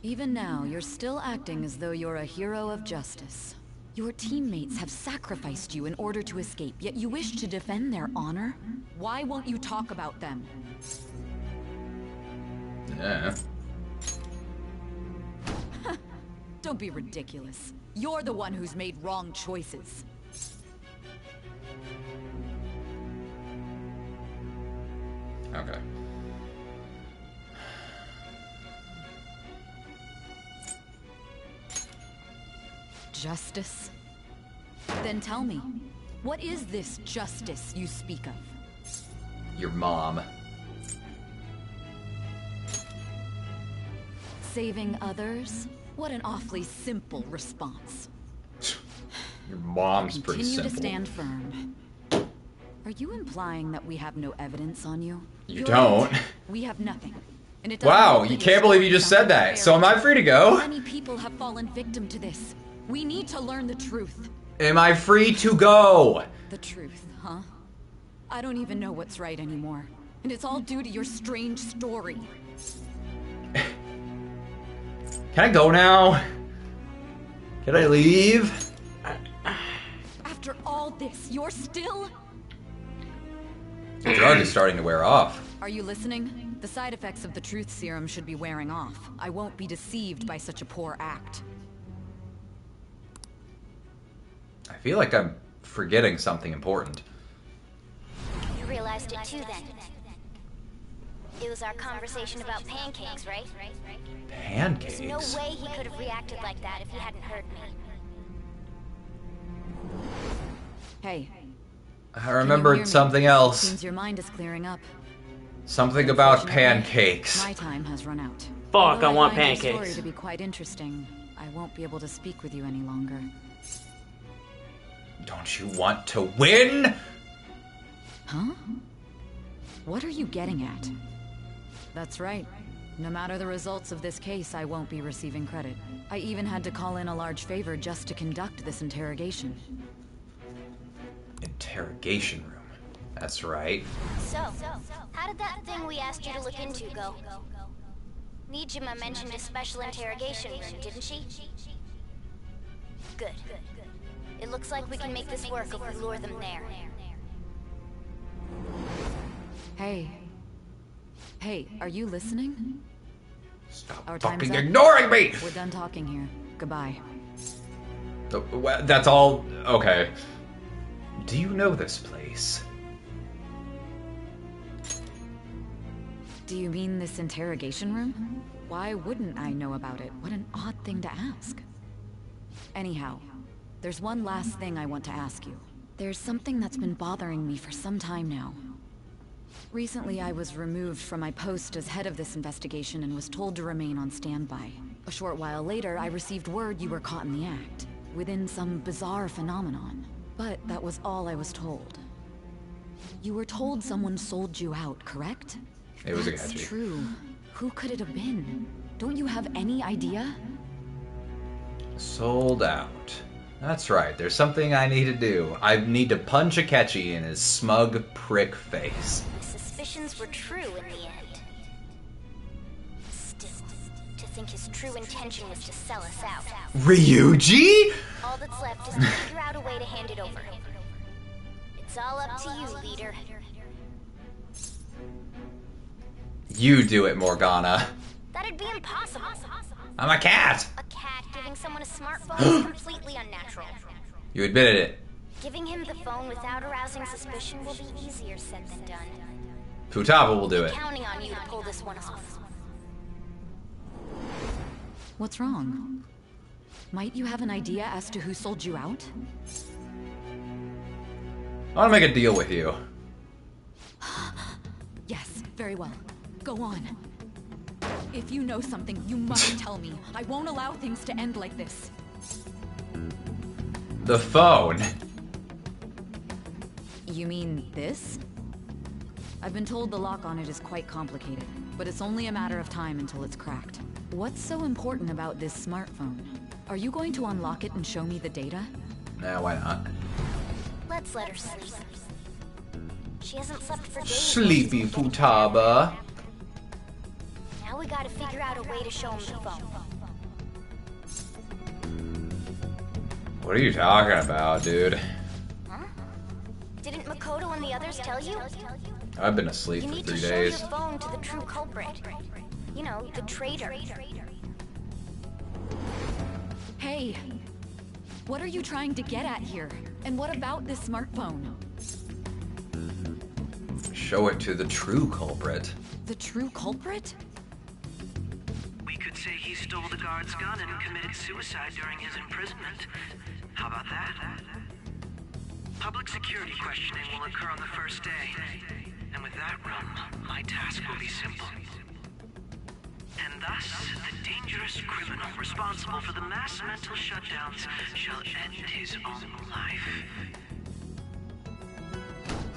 Even now, you're still acting as though you're a hero of justice. Your teammates have sacrificed you in order to escape, yet you wish to defend their honor? Why won't you talk about them? Yeah. Don't be ridiculous. You're the one who's made wrong choices. Okay. Justice? Then tell me, what is this justice you speak of? Your mom. Saving others? What an awfully simple response. Your mom's pretty Continue simple. to stand firm. Are you implying that we have no evidence on you? You You're don't. right. We have nothing. And it doesn't Wow, help you that can't your believe you story just said sounds that. unfair. So am I free to go? Many people have fallen victim to this. We need to learn the truth. Am I free to go? The truth, huh? I don't even know what's right anymore. And it's all due to your strange story. Can I go now? Can I leave? After all this, you're still... The drug is starting to wear off. Are you listening? The side effects of the truth serum should be wearing off. I won't be deceived by such a poor act. I feel like I'm forgetting something important. You realized it too then. It was our conversation about pancakes, right? Pancakes? There's no way he could have reacted like that if he hadn't heard me. Hey. I remembered something else. Seems your mind is clearing up. Something about pancakes. My time has run out. Fuck, Although I want find your pancakes. story to be quite interesting, I won't be able to speak with you any longer. Don't you want to win? Huh? What are you getting at? That's right. No matter the results of this case, I won't be receiving credit. I even had to call in a large favor just to conduct this interrogation. Interrogation room. That's right. So, how did that thing we asked you to look into go? Nijima mentioned a special interrogation room, didn't she? Good. It looks like we can make this work if we lure them there. Hey. Hey, are you listening? Stop Our time's fucking up. ignoring me! We're done talking here. Goodbye. That's all. Okay. Do you know this place? Do you mean this interrogation room? Why wouldn't I know about it? What an odd thing to ask. Anyhow, there's one last thing I want to ask you. There's something that's been bothering me for some time now. Recently, I was removed from my post as head of this investigation and was told to remain on standby. A short while later, I received word you were caught in the act, within some bizarre phenomenon. But that was all I was told. You were told someone sold you out, correct? It was a That's gadget. true. Who could it have been? Don't you have any idea? Sold out. That's right. There's something I need to do. I need to punch Akechi in his smug prick face. My suspicions were true in the end. Still, to think his true intention was to sell us out. Ryuji? All that's left is to figure out a way to hand it over. It's all up to you, leader. You do it, Morgana. That'd be impossible. I'm a cat. A cat giving someone a smartphone is completely unnatural. You admitted it. Giving him the phone without arousing suspicion will be easier said than done. Futaba will do it. Counting on you to pull this one off. What's wrong? Might you have an idea as to who sold you out? I want to make a deal with you. Yes, very well. Go on. If you know something, you must tell me. I won't allow things to end like this. The phone. You mean this? I've been told the lock on it is quite complicated, but it's only a matter of time until it's cracked. What's so important about this smartphone? Are you going to unlock it and show me the data? Nah, why not? Let's let her sleep. She hasn't slept for days. Sleepy Futaba. Now we gotta figure out a way to show him the phone. What are you talking about, dude? Huh? Didn't Makoto and the others tell you? I've been asleep You for need 3 to show days. your phone to the true culprit. You know, the traitor. Hey! What are you trying to get at here? And what about this smartphone? show it to the true culprit. The true culprit? We could say he stole the guard's gun and committed suicide during his imprisonment. How about that? Public security questioning will occur on the first day. And with that run, my task will be simple. And thus, the dangerous criminal responsible for the mass mental shutdowns shall end his own life.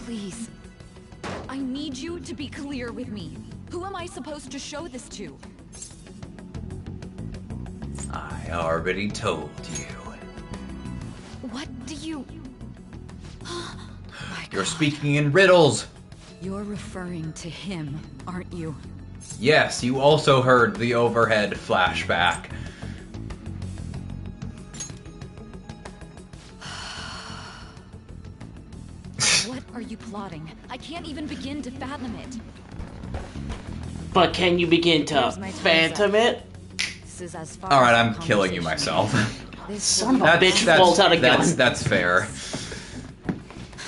Please. I need you to be clear with me. Who am I supposed to show this to? I already told you. What do you... You're speaking in riddles. You're referring to him, aren't you? Yes, you also heard the overhead flashback. What are you plotting? I can't even begin to fathom it. But can you begin to phantom it? This is as far Alright, as I'm killing you myself. Son of a bitch pulls out a gun. That's fair.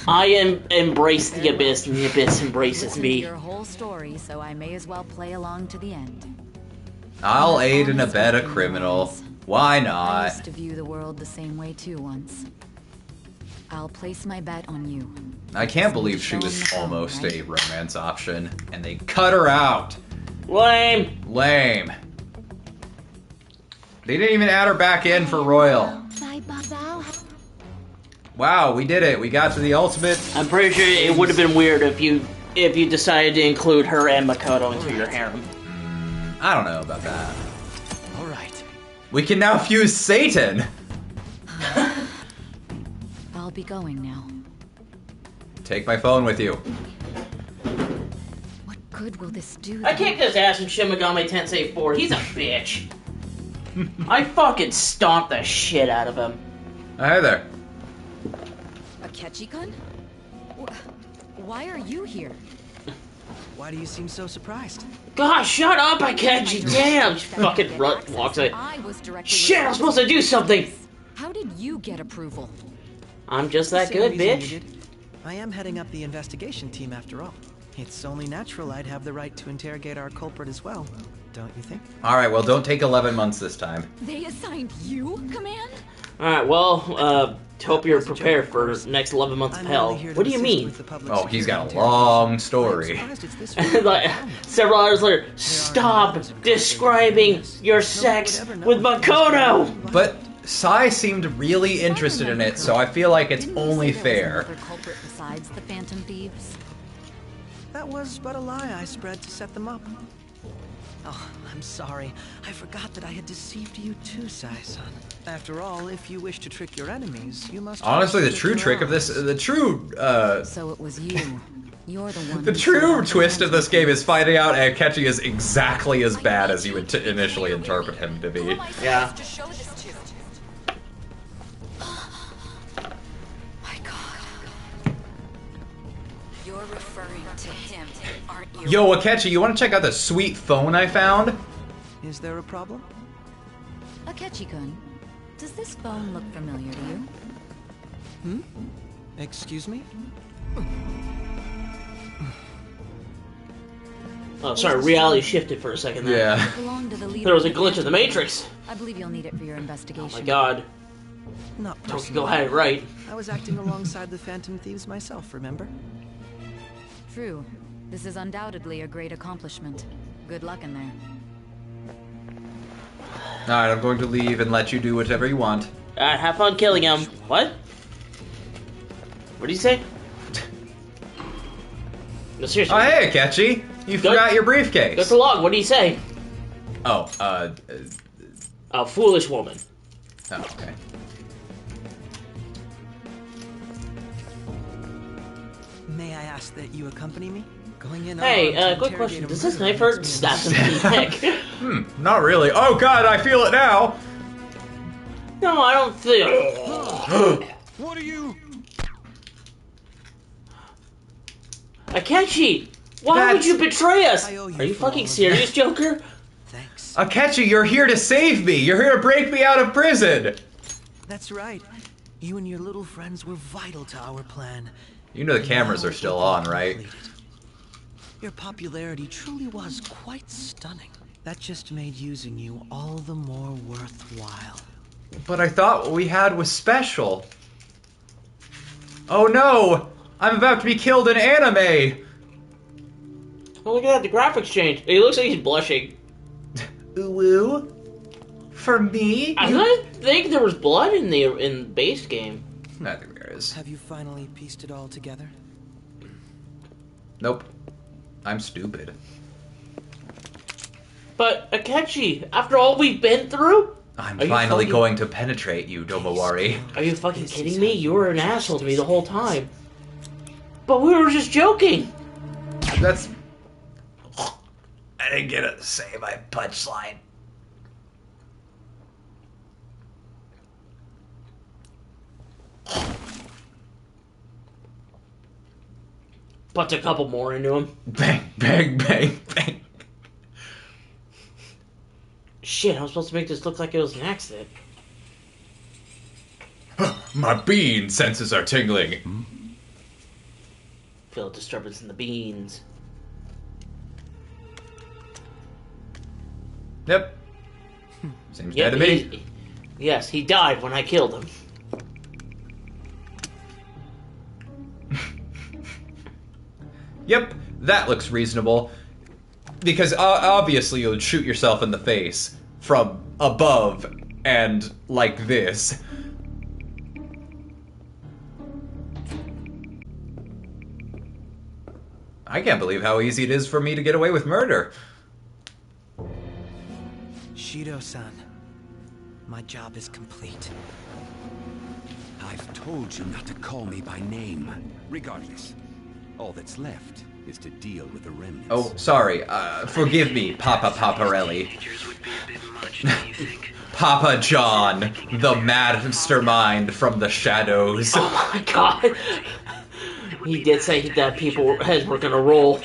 I embrace the abyss, and the abyss embraces Listen me. to your whole story, so I may as well play along to the end. I'll aid and abet a criminal. Why I not? used to view the world the same way too once. I'll place my bet on you. I can't believe she was almost a romance option, and they cut her out. Lame. Lame. They didn't even add her back in for Royal. Wow, we did it. We got to the ultimate. I'm pretty sure it would have been weird if you decided to include her and Makoto into your harem. I don't know about that. All right. We can now fuse Satan. I'll be going now. Take my phone with you. What good will this do? I kicked his ass in Shin Megami Tensei 4. He's a bitch. I fucking stomped the shit out of him. Hi there. Akechi-kun? Why are you here? Why do you seem so surprised? God, shut up, Akechi! Damn! Fucking rut walks away. Shit, I'm supposed to do something! How did you get approval? I'm just that Same good, reason bitch. you did. I am heading up the investigation team after all. It's only natural I'd have the right to interrogate our culprit as well, don't you think? Alright, well, don't take 11 months this time. They assigned you command? Alright, well, hope you're prepared for the next 11 months of hell. What do you mean? Oh, he's got a long story. Like, several hours later, stop describing your sex with Makoto! But Sai seemed really interested in it, so I feel like it's only fair. Another culprit besides the Phantom Thieves? That was but a lie I spread to set them up. Oh, I'm sorry. I forgot that I had deceived you too, Sai-san. After all, if you wish to trick your enemies, you must... Honestly, the true trick of this, the true, So it was you. You're the one. the true twist of this game is finding out Akechi is exactly as bad as you would initially interpret him to be. Yeah. My God. You're referring to him, aren't you? Yo, Akechi, you want to check out the sweet phone I found? Is there a problem? Akechi-kun, does this phone look familiar to you? Hmm? Excuse me? Oh, sorry, reality shifted for a second there. Yeah. Belong to the leader There was a of the glitch in the Phantom Matrix. Thieves. I believe you'll need it for your investigation. Oh my god. Not Tokyo had it right. I was acting alongside the Phantom Thieves myself, remember? True. This is undoubtedly a great accomplishment. Good luck in there. Alright, I'm going to leave and let you do whatever you want. Alright, have fun killing him. What? What did you say? No, seriously. Oh, hey, Akechi! You forgot your briefcase. Go to log. What do you say? Oh, A foolish woman. Oh, okay. May I ask that you accompany me? Going in Hey, unarmed to quick interrogate question. a Does this murderer knife hurt? must be Stabs him in the neck. Not really. Oh god, I feel it now! No, I don't think. What are you? Akechi! Why would you betray us? owe you Are you for all fucking of serious, Joker? Thanks. Akechi, you're here to save me! You're here to break me out of prison! That's right. You and your little friends were vital to our plan. You know the cameras are still on, right? Your popularity truly was quite stunning. That just made using you all the more worthwhile. But I thought what we had was special. Oh no! I'm about to be killed in anime! Oh, look at that, the graphics changed. He looks like he's blushing. Ooh? For me? I didn't think there was blood in the base game. I think there is. Have you finally pieced it all together? Nope. I'm stupid. But, Akechi, after all we've been through? I'm finally going to penetrate you, Domawari. Are you fucking kidding me? You were an asshole to me the whole time. But we were just joking. That's... I didn't get to say my punchline. Puts a couple more into him. Bang, bang, bang, bang. Shit, I was supposed to make this look like it was an accident. My bean senses are tingling. Feel a disturbance in the beans. Yep. Seems dead to me. Yes, he died when I killed him. Yep, that looks reasonable. Because obviously you'll shoot yourself in the face from above and like this. I can't believe how easy it is for me to get away with murder. Shido-san, my job is complete. I've told you not to call me by name. Regardless, all that's left is to deal with the remnants. Oh, sorry. Forgive me, Papa Paparelli. Papa John, the mastermind from the shadows. Oh my god. He did say that people's heads were gonna roll.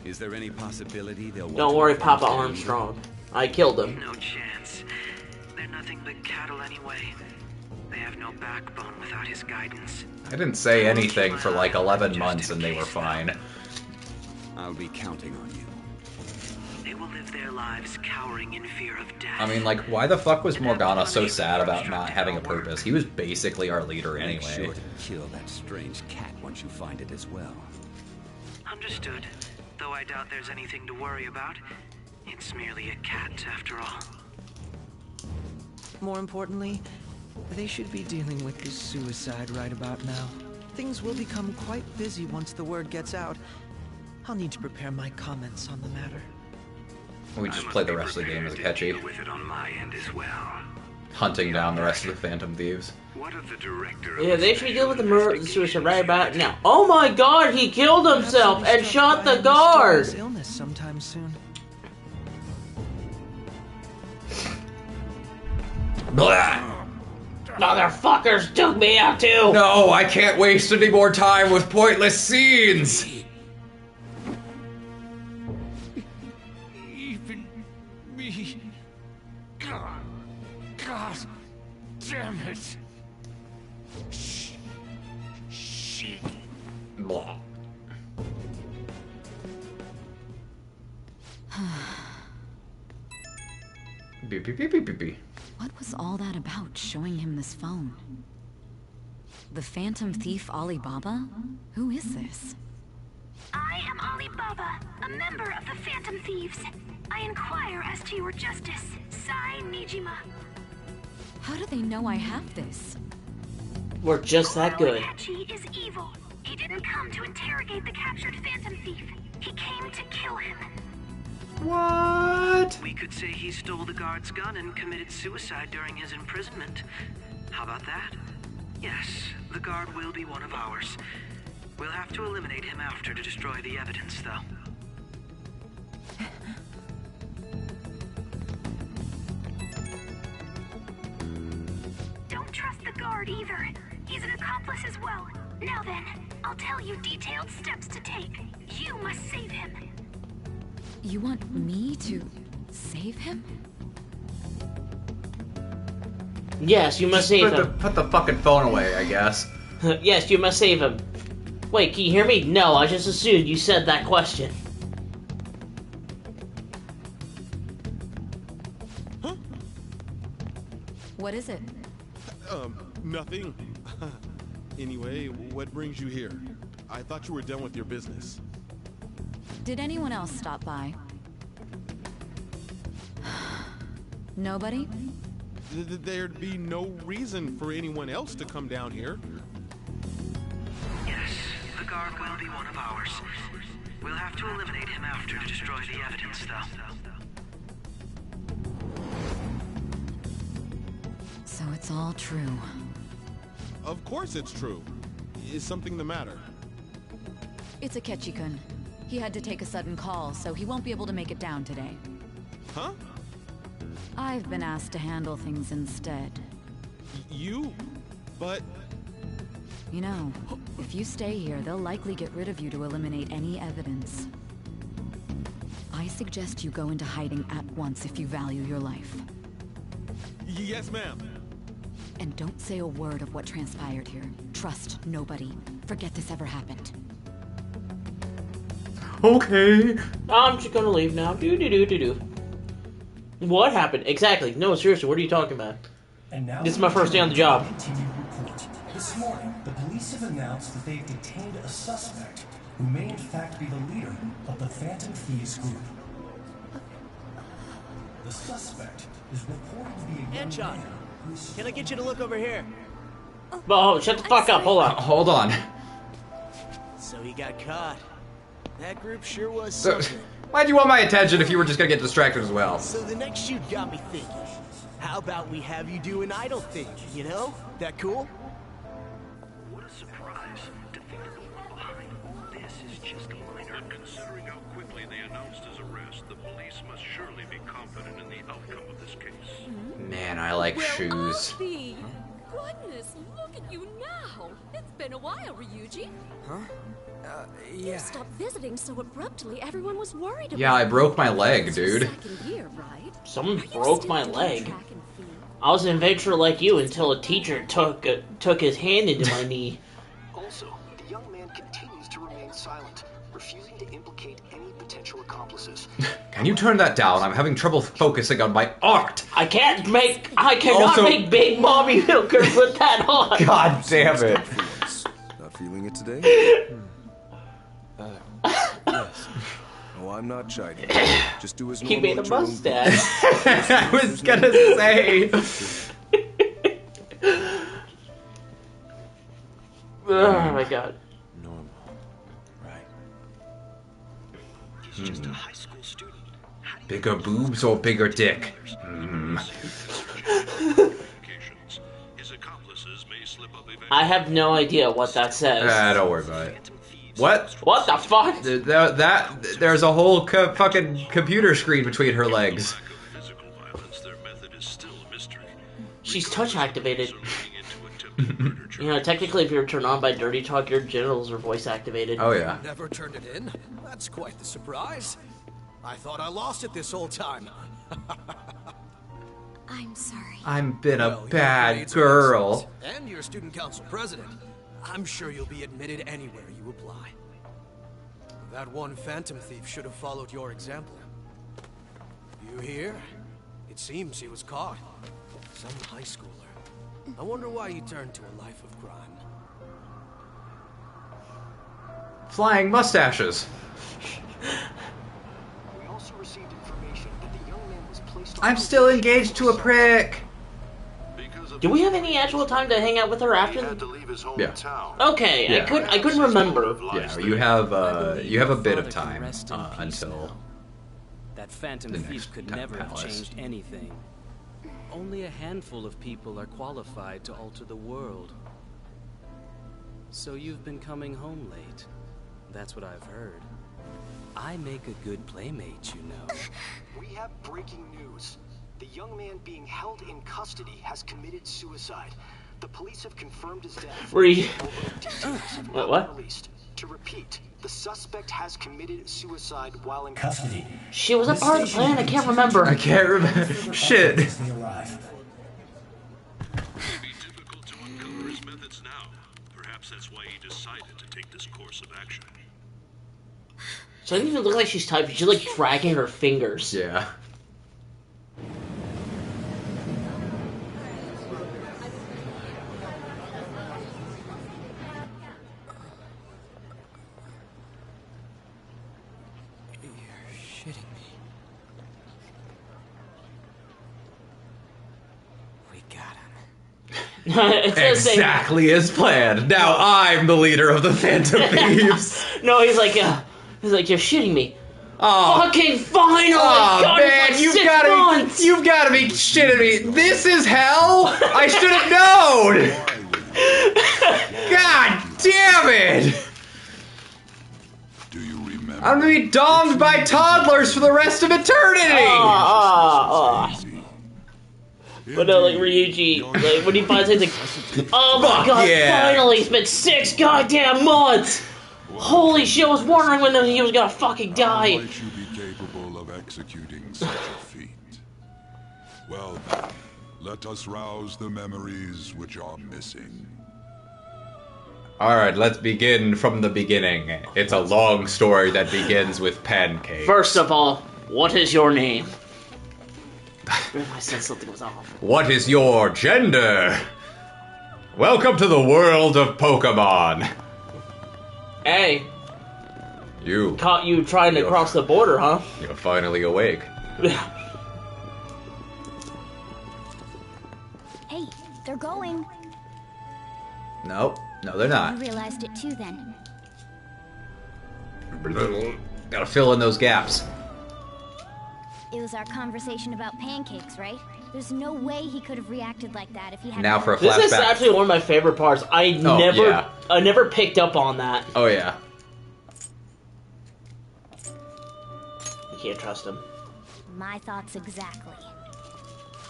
Is there any possibility they'll... Don't worry, Papa Armstrong. I killed him. No chance. They're nothing but cattle anyway. They have no backbone without his guidance. I didn't say anything for like 11 months and they were fine. I'll be counting on you. They will live their lives cowering in fear of death. I mean, like, why the fuck was Morgana so sad about not having a purpose? He was basically our leader anyway. Make sure to kill that strange cat once you find it as well. Understood. Though I doubt there's anything to worry about. It's merely a cat, after all. More importantly, they should be dealing with this suicide right about now. Things will become quite busy once the word gets out. I'll need to prepare my comments on the matter. We just play the rest of the game as Akechi. With it on my end as well. Hunting down the rest of the Phantom Thieves. What of the director? Yeah, they should deal with the suicide right about now. Oh my god, he killed himself and shot the guard! Illness sometime soon. Blah! Motherfuckers took me out too! No, I can't waste any more time with pointless scenes! Even me. God damn it. Shit. Blah. Beep, beep, beep, beep, beep, beep. What was all that about, showing him this phone? The Phantom Thief Alibaba? Who is this? I am Alibaba, a member of the Phantom Thieves. I inquire as to your justice, Sai Nijima. How do they know I have this? We're just that good. Akechi is evil. He didn't come to interrogate the captured Phantom Thief. He came to kill him. What? We could say he stole the guard's gun and committed suicide during his imprisonment. How about that? Yes, the guard will be one of ours. We'll have to eliminate him after to destroy the evidence, though. Don't trust the guard either. He's an accomplice as well. Now then, I'll tell you detailed steps to take. You must save him. You want me to save him? Yes, you must save him. Put the fucking phone away, I guess. Yes, you must save him. Wait, can you hear me? No, I just assumed you said that question. What is it? Nothing. Anyway, what brings you here? I thought you were done with your business. Did anyone else stop by? Nobody? There'd be no reason for anyone else to come down here. Yes, the guard will be one of ours. We'll have to eliminate him after to destroy the evidence, though. So it's all true. Of course it's true. Is something the matter? It's Akechi-kun. He had to take a sudden call, so he won't be able to make it down today. Huh? I've been asked to handle things instead. You? But... You know, if you stay here, they'll likely get rid of you to eliminate any evidence. I suggest you go into hiding at once if you value your life. Yes, ma'am. And don't say a word of what transpired here. Trust nobody. Forget this ever happened. Okay. I'm just gonna leave now. Do. What happened? Exactly. No, seriously, what are you talking about? And now This is my first day on the job. This morning, the police have announced that they've detained a suspect who may in fact be the leader of the Phantom Thieves group. The suspect is reported to be a young man. Can I get you to look over here? Oh, shut the fuck up. Hold on. Hold on. So he got caught. That group sure was So, something. why'd you want my attention if you were just gonna get distracted as well? So the next shoot got me thinking. How about we have you do an idle thing, you know? That cool? What a surprise to think that the one behind all this is just a minor. But considering how quickly they announced his arrest, the police must surely be confident in the outcome of this case. Man, I like shoes. Auntie! Goodness, look at you now! It's been a while, Ryuji. Huh? You stopped visiting so abruptly, everyone was worried about Yeah, I broke my leg, dude. second year, right? Someone broke my leg. I was an adventurer like you until a teacher took his hand into my knee. Also, the young man continues to remain silent, refusing to implicate any potential accomplices. Can you turn that down? I'm having trouble focusing on my art. I cannot make Big Mommy Milker put that on. God damn it. Not feeling it today? Yes. Oh, I'm not chiding. Just do as He normal. made a mustache. I was gonna say. Oh my god. Normal. Right. He's just a high school student. Bigger boobs or bigger dick? His accomplices may slip up eventually. I have no idea what that says. Don't worry about it. What? What the fuck? There's a whole fucking computer screen between her legs. She's touch activated. You know, technically, if you're turned on by dirty talk, your genitals are voice activated. Oh yeah. Never turned it in? That's quite the surprise. I thought I lost it this whole time. I'm sorry. I'm been a Well, your bad grades are girl. excellent, and you're student council president. I'm sure you'll be admitted anywhere you apply. That one phantom thief should have followed your example. You hear? It seems he was caught. Some high schooler. I wonder why he turned to a life of crime. Flying mustaches. We also received information that the young man was placed on I'm still engaged to a prick. Do we have any actual time to hang out with her after? Yeah. Okay, Yeah. I couldn't remember. Yeah, you have a bit of time until That phantom the thief next could time never have palace. changed anything. Only a handful of people are qualified to alter the world. So you've been coming home late. That's what I've heard. I make a good playmate, you know. We have breaking news. The young man being held in custody has committed suicide. The police have confirmed his death. What? Released. To repeat, the suspect has committed suicide while in custody. She was a part of the plan. I can't remember. I can't remember. Shit. It may be difficult to uncover his methods now. Perhaps that's why he decided to take the this course of action. So it doesn't even look like she's typing. She's like dragging her fingers. Yeah. Shitting me. We got him. Exactly as planned. Now I'm the leader of the Phantom Thieves. No, he's like, you're shitting me. Oh, fucking finally! Oh God, man, it's like 6 months! you've gotta be shitting me. This is hell. I should have known. God damn it! I'm gonna be domed by toddlers for the rest of eternity! But no, like Ryuji, like when he finds it, he's like, oh my god, yeah. finally! It's been 6 goddamn months! Holy shit, I was wondering when he was gonna fucking die! How might you be capable of executing such a feat? Well, let us rouse the memories which are missing. Alright, let's begin from the beginning. It's a long story that begins with pancakes. First of all, what is your name? I said something was off. What is your gender? Welcome to the world of Pokemon. Hey. You. Caught you trying to cross the border, huh? You're finally awake. Hey, they're going. Nope. No, they're not. You realized it too then. Gotta fill in those gaps. It was our conversation about pancakes, right? There's no way he could have reacted like that if he had. Now for a flashback. This is actually one of my favorite parts. I never picked up on that. Oh yeah. You can't trust him. My thoughts exactly.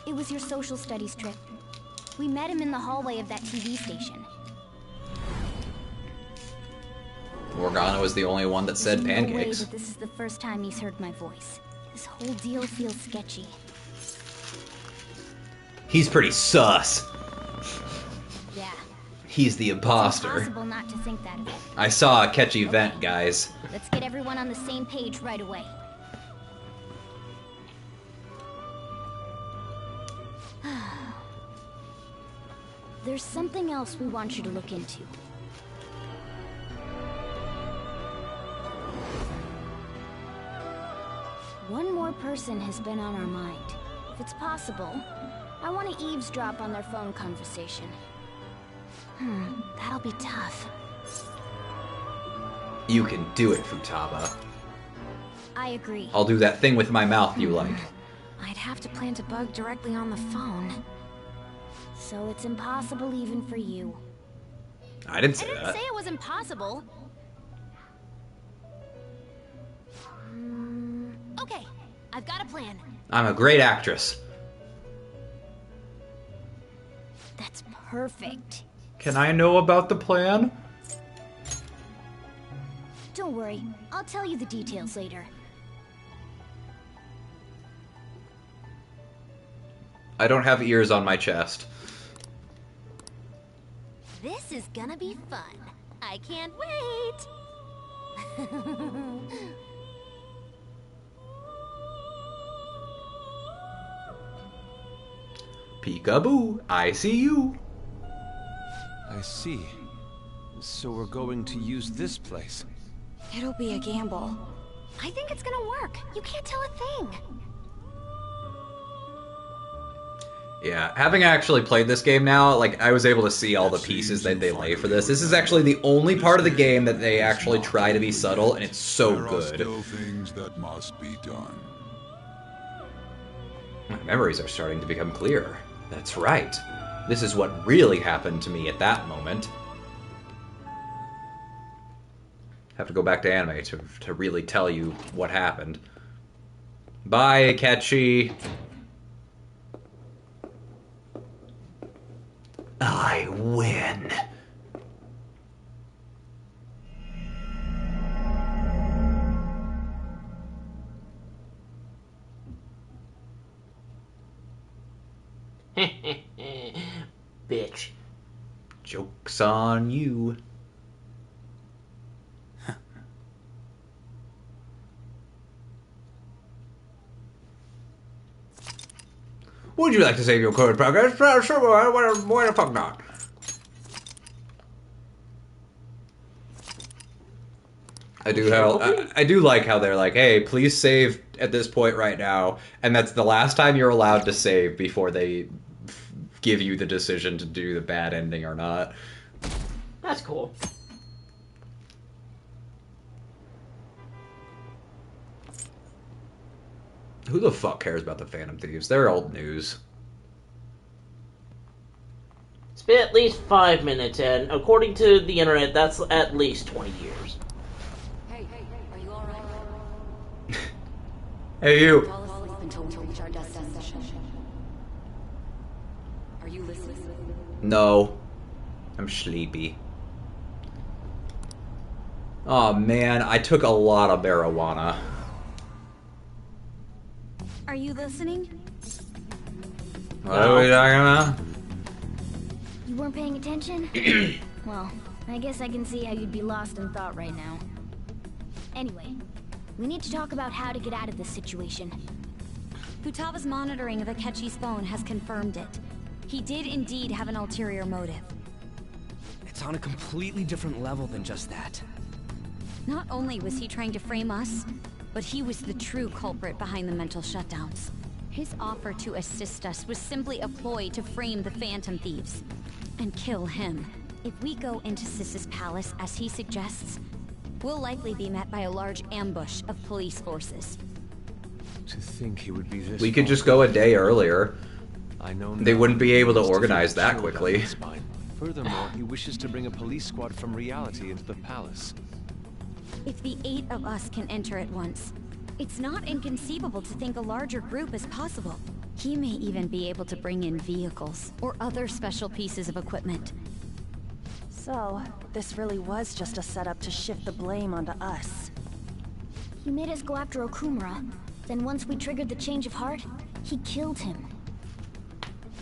It was your social studies trip. We met him in the hallway of that TV station. Morgana was the only one that said There's no way pancakes. that this is the first time he's heard my voice. This whole deal feels sketchy. He's pretty sus. Yeah. He's the imposter. It's impossible not to think that of it. I saw a catchy vent, guys. Let's get everyone on the same page right away. There's something else we want you to look into. One more person has been on our mind. If it's possible, I want to eavesdrop on their phone conversation. That'll be tough. You can do it, Futaba. I agree. I'll do that thing with my mouth you like. I'd have to plant a bug directly on the phone. So it's impossible even for you. I didn't say I didn't that. say it was impossible. Okay, I've got a plan. I'm a great actress. That's perfect. Can I know about the plan? Don't worry, I'll tell you the details later. I don't have ears on my chest. This is gonna be fun. I can't wait. Peekaboo, I see you. I see. So we're going to use this place. It'll be a gamble. I think it's gonna work. You can't tell a thing. Yeah, having actually played this game now, like, I was able to see all the pieces that they lay for this. This is actually the only part of the game that they actually try to be subtle, and it's so There are good. still things that must be done. My memories are starting to become clearer. That's right. This is what really happened to me at that moment. Have to go back to anime to really tell you what happened. Bye, Akechi. I win. Bitch. Joke's on you. Would you like to save your current progress? Sure, why the fuck not? I do like how they're like, hey, please save at this point right now, and that's the last time you're allowed to save before they give you the decision to do the bad ending or not. That's cool. Who the fuck cares about the Phantom Thieves? They're old news. It's been at least 5 minutes, and according to the internet, that's at least 20 years. Hey, are you alright? Hey, you. Fall asleep until we reach our destination. Are you listening? No. I'm sleepy. Oh man, I took a lot of marijuana. Are you listening? What are we talking about? You weren't paying attention? Well, I guess I can see how you'd be lost in thought right now. Anyway, we need to talk about how to get out of this situation. Futaba's monitoring of Akechi's phone has confirmed it. He did indeed have an ulterior motive. It's on a completely different level than just that. Not only was he trying to frame us, but he was the true culprit behind the mental shutdowns. His offer to assist us was simply a ploy to frame the Phantom Thieves and kill him. If we go into Sis's palace as he suggests, we'll likely be met by a large ambush of police forces. To think he would be this. We could just go a day earlier. I know they wouldn't be able to he wants organize feel that chilled quickly. down his spine. Furthermore, he wishes to bring a police squad from reality into the palace. If the 8 of us can enter at once, it's not inconceivable to think a larger group is possible. He may even be able to bring in vehicles or other special pieces of equipment. So, this really was just a setup to shift the blame onto us. He made us go after Okumura. Then once we triggered the change of heart, he killed him.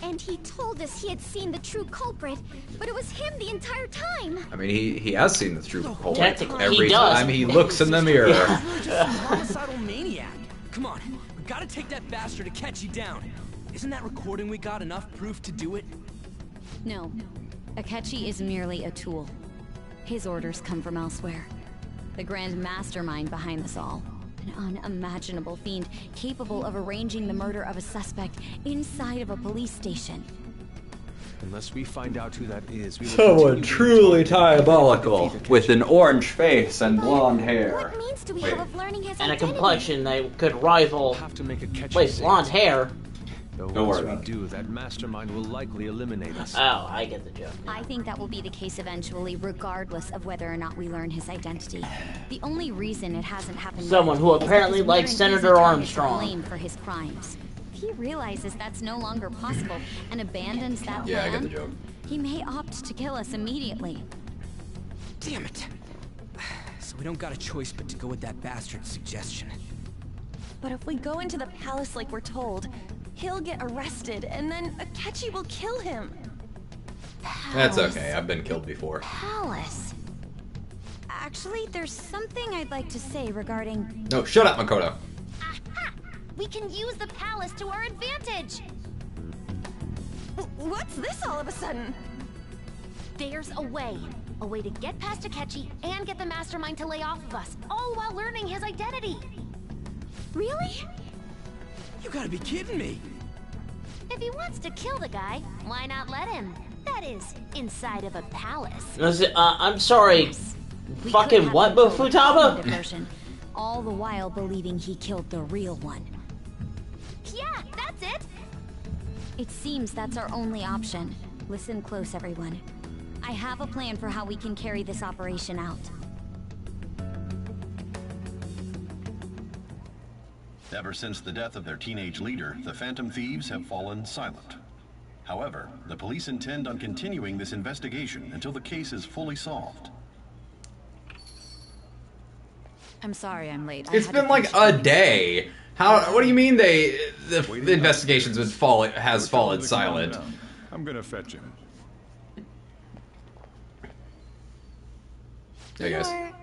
And he told us he had seen the true culprit, but it was him the entire time. I mean, he has seen the true culprit Technically, every he does. time he looks in the mirror. You're just some homicidal maniac. Come on, we gotta take that bastard Akechi down. Isn't that recording we got enough proof to do it? No. Akechi is merely a tool. His orders come from elsewhere. The grand mastermind behind this all. An unimaginable fiend capable of arranging the murder of a suspect inside of a police station. Unless we find out who that is, we will Someone truly diabolical, with an orange face and blonde hair. What means do we have of learning his And a identity? complexion that could rival. have to make Akechi Wait, safe. blonde hair. Though Don't once worry we about it. do, that mastermind will likely eliminate us. Oh, I get the joke. I think that will be the case eventually, regardless of whether or not we learn his identity. The only reason it hasn't happened Someone yet who is apparently because we're likes an Senator easy target to Armstrong. blame for his crimes. If he realizes that's no longer possible and abandons that plan, Yeah, I get the joke. he may opt to kill us immediately. Damn it. So we don't got a choice but to go with that bastard's suggestion. But if we go into the palace like we're told, he'll get arrested, and then Akechi will kill him. That's okay, I've been killed before. Palace. Actually, there's something I'd like to say regarding... No, shut up, Makoto. Aha! We can use the palace to our advantage! What's this all of a sudden? There's a way. A way to get past Akechi and get the mastermind to lay off of us, all while learning his identity. Really? You gotta be kidding me. If he wants to kill the guy, why not let him? That is, inside of a palace. I'm sorry. We Fucking could what, have him kill the Futaba? alternative version, all the while believing he killed the real one. Yeah, that's it. It seems that's our only option. Listen close, everyone. I have a plan for how we can carry this operation out. Ever since the death of their teenage leader, the Phantom Thieves have fallen silent. However, the police intend on continuing this investigation until the case is fully solved. I'm sorry I'm late. It's been like a day. How? What do you mean the investigation's been has fallen silent? I'm gonna fetch him. Hey guys. You're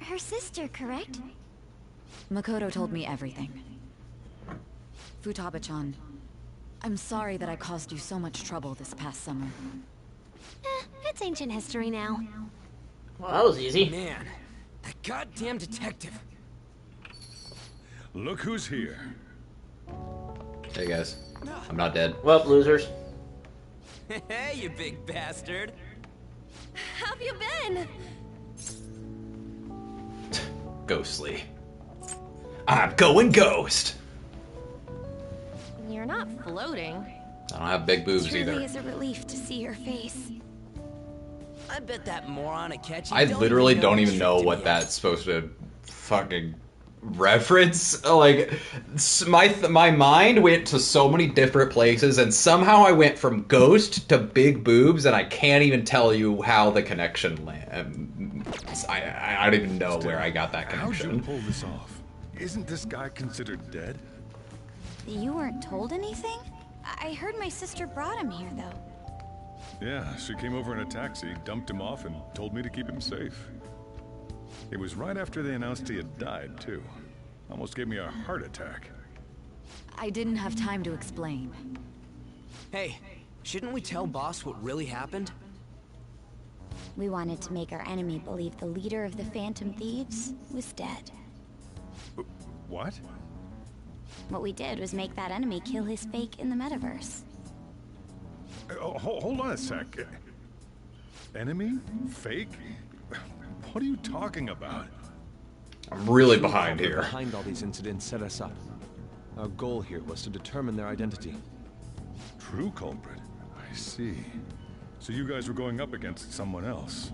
her sister, correct? Makoto told me everything. Futaba-chan, I'm sorry that I caused you so much trouble this past summer. It's ancient history now. Well, that was easy. Man, that goddamn detective. Look who's here. Hey guys, I'm not dead. Well, losers. Hey, you big bastard. How have you been? Ghostly. I'm going ghost. You're not floating. I don't have big boobs Truly either. is a relief to see your face. I bet that moron Akechi I literally don't even know what that's supposed to fucking reference. Like, my mind went to so many different places, and somehow I went from ghost to big boobs, and I can't even tell you how the connection I don't even know where I got that connection. How'd you pull this off? Isn't this guy considered dead? You weren't told anything? I heard my sister brought him here, though. Yeah, she came over in a taxi, dumped him off, and told me to keep him safe. It was right after they announced he had died, too. Almost gave me a heart attack. I didn't have time to explain. Hey, shouldn't we tell Boss what really happened? We wanted to make our enemy believe the leader of the Phantom Thieves was dead. What? What we did was make that enemy kill his fake in the metaverse. Hold on a sec. Enemy? Fake? What are you talking about? I'm really behind here. Behind all these incidents set us up. Our goal here was to determine their identity. True culprit? I see. So you guys were going up against someone else?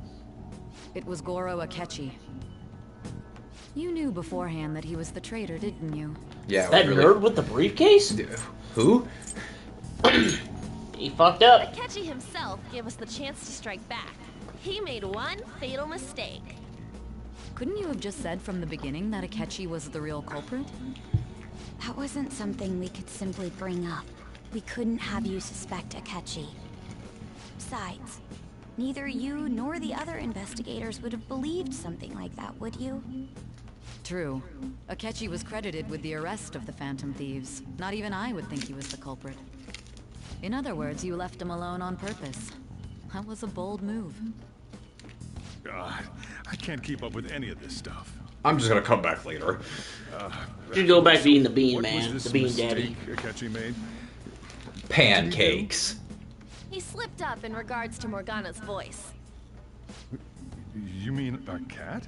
It was Goro Akechi. You knew beforehand that he was the traitor, didn't you? Yeah, that really. nerd with the briefcase? Who? He fucked up. Akechi himself gave us the chance to strike back. He made one fatal mistake. Couldn't you have just said from the beginning that Akechi was the real culprit? That wasn't something we could simply bring up. We couldn't have you suspect Akechi. Besides, neither you nor the other investigators would have believed something like that, would you? True. Akechi was credited with the arrest of the Phantom Thieves. Not even I would think he was the culprit. In other words, you left him alone on purpose. That was a bold move. God, I can't keep up with any of this stuff. I'm just gonna come back later. You go back being the bean What man, was this the bean mistake daddy. Akechi made? Pancakes. He slipped up in regards to Morgana's voice. You mean a cat?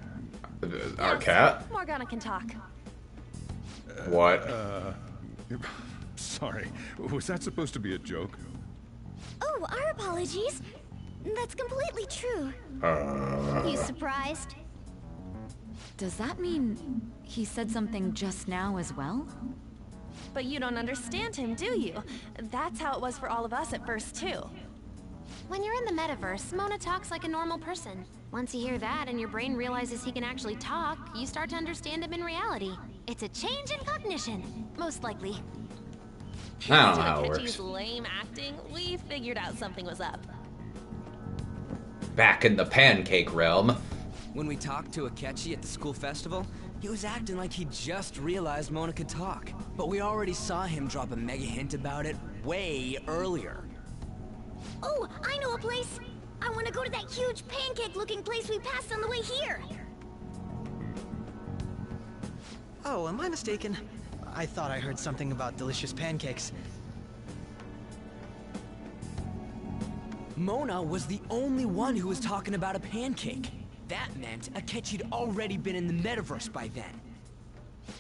Our cat? Morgana can talk. What? Sorry, was that supposed to be a joke? Oh, our apologies. That's completely true. You surprised? Does that mean he said something just now as well? But you don't understand him, do you? That's how it was for all of us at first, too. When you're in the metaverse, Mona talks like a normal person. Once you hear that and your brain realizes he can actually talk, you start to understand him in reality. It's a change in cognition, most likely. I don't know how it Akechi's works. lame acting, we figured out something was up. Back in the pancake realm. When we talked to Akechi at the school festival, he was acting like he just realized Mona could talk. But we already saw him drop a mega hint about it way earlier. Oh, I know a place. I want to go to that huge pancake-looking place we passed on the way here. Oh, am I mistaken? I thought I heard something about delicious pancakes. Mona was the only one who was talking about a pancake. That meant Akechi'd already been in the metaverse by then.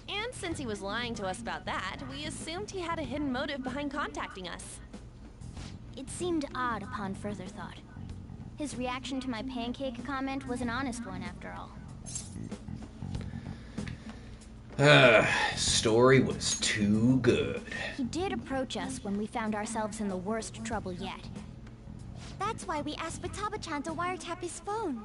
And since he was lying to us about that, we assumed he had a hidden motive behind contacting us. It seemed odd upon further thought. His reaction to my pancake comment was an honest one, after all. Story was too good. He did approach us when we found ourselves in the worst trouble yet. That's why we asked Futaba-chan to wiretap his phone.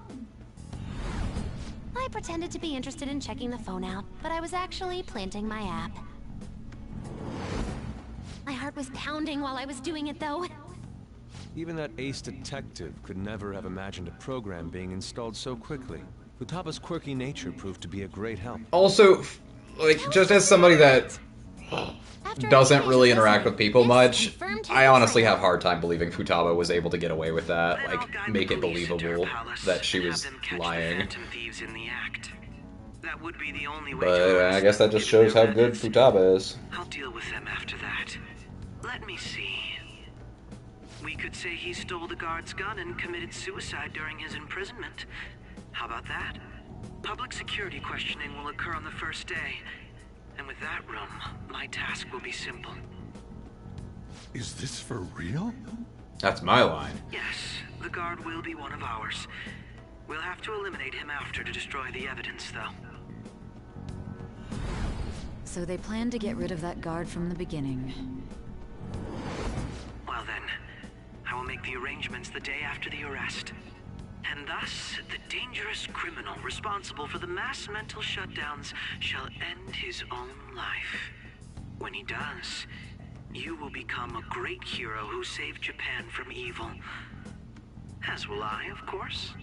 I pretended to be interested in checking the phone out, but I was actually planting my app. My heart was pounding while I was doing it, though. Even that ace detective could never have imagined a program being installed so quickly. Futaba's quirky nature proved to be a great help. Also, like, just as somebody that doesn't really interact with people much. I honestly have a hard time believing Futaba was able to get away with that. Like, make it believable that she was lying. That would be the only way. But I guess that just shows how good Futaba is. I'll deal with them after that. Let me see. We could say he stole the guard's gun and committed suicide during his imprisonment. How about that? Public security questioning will occur on the first day. And with that room, my task will be simple. Is this for real? That's my line. Yes, the guard will be one of ours. We'll have to eliminate him after to destroy the evidence, though. So they planned to get rid of that guard from the beginning. Well then, I will make the arrangements the day after the arrest. And thus, the dangerous criminal responsible for the mass mental shutdowns shall end his own life. When he does, you will become a great hero who saved Japan from evil. As will I, of course.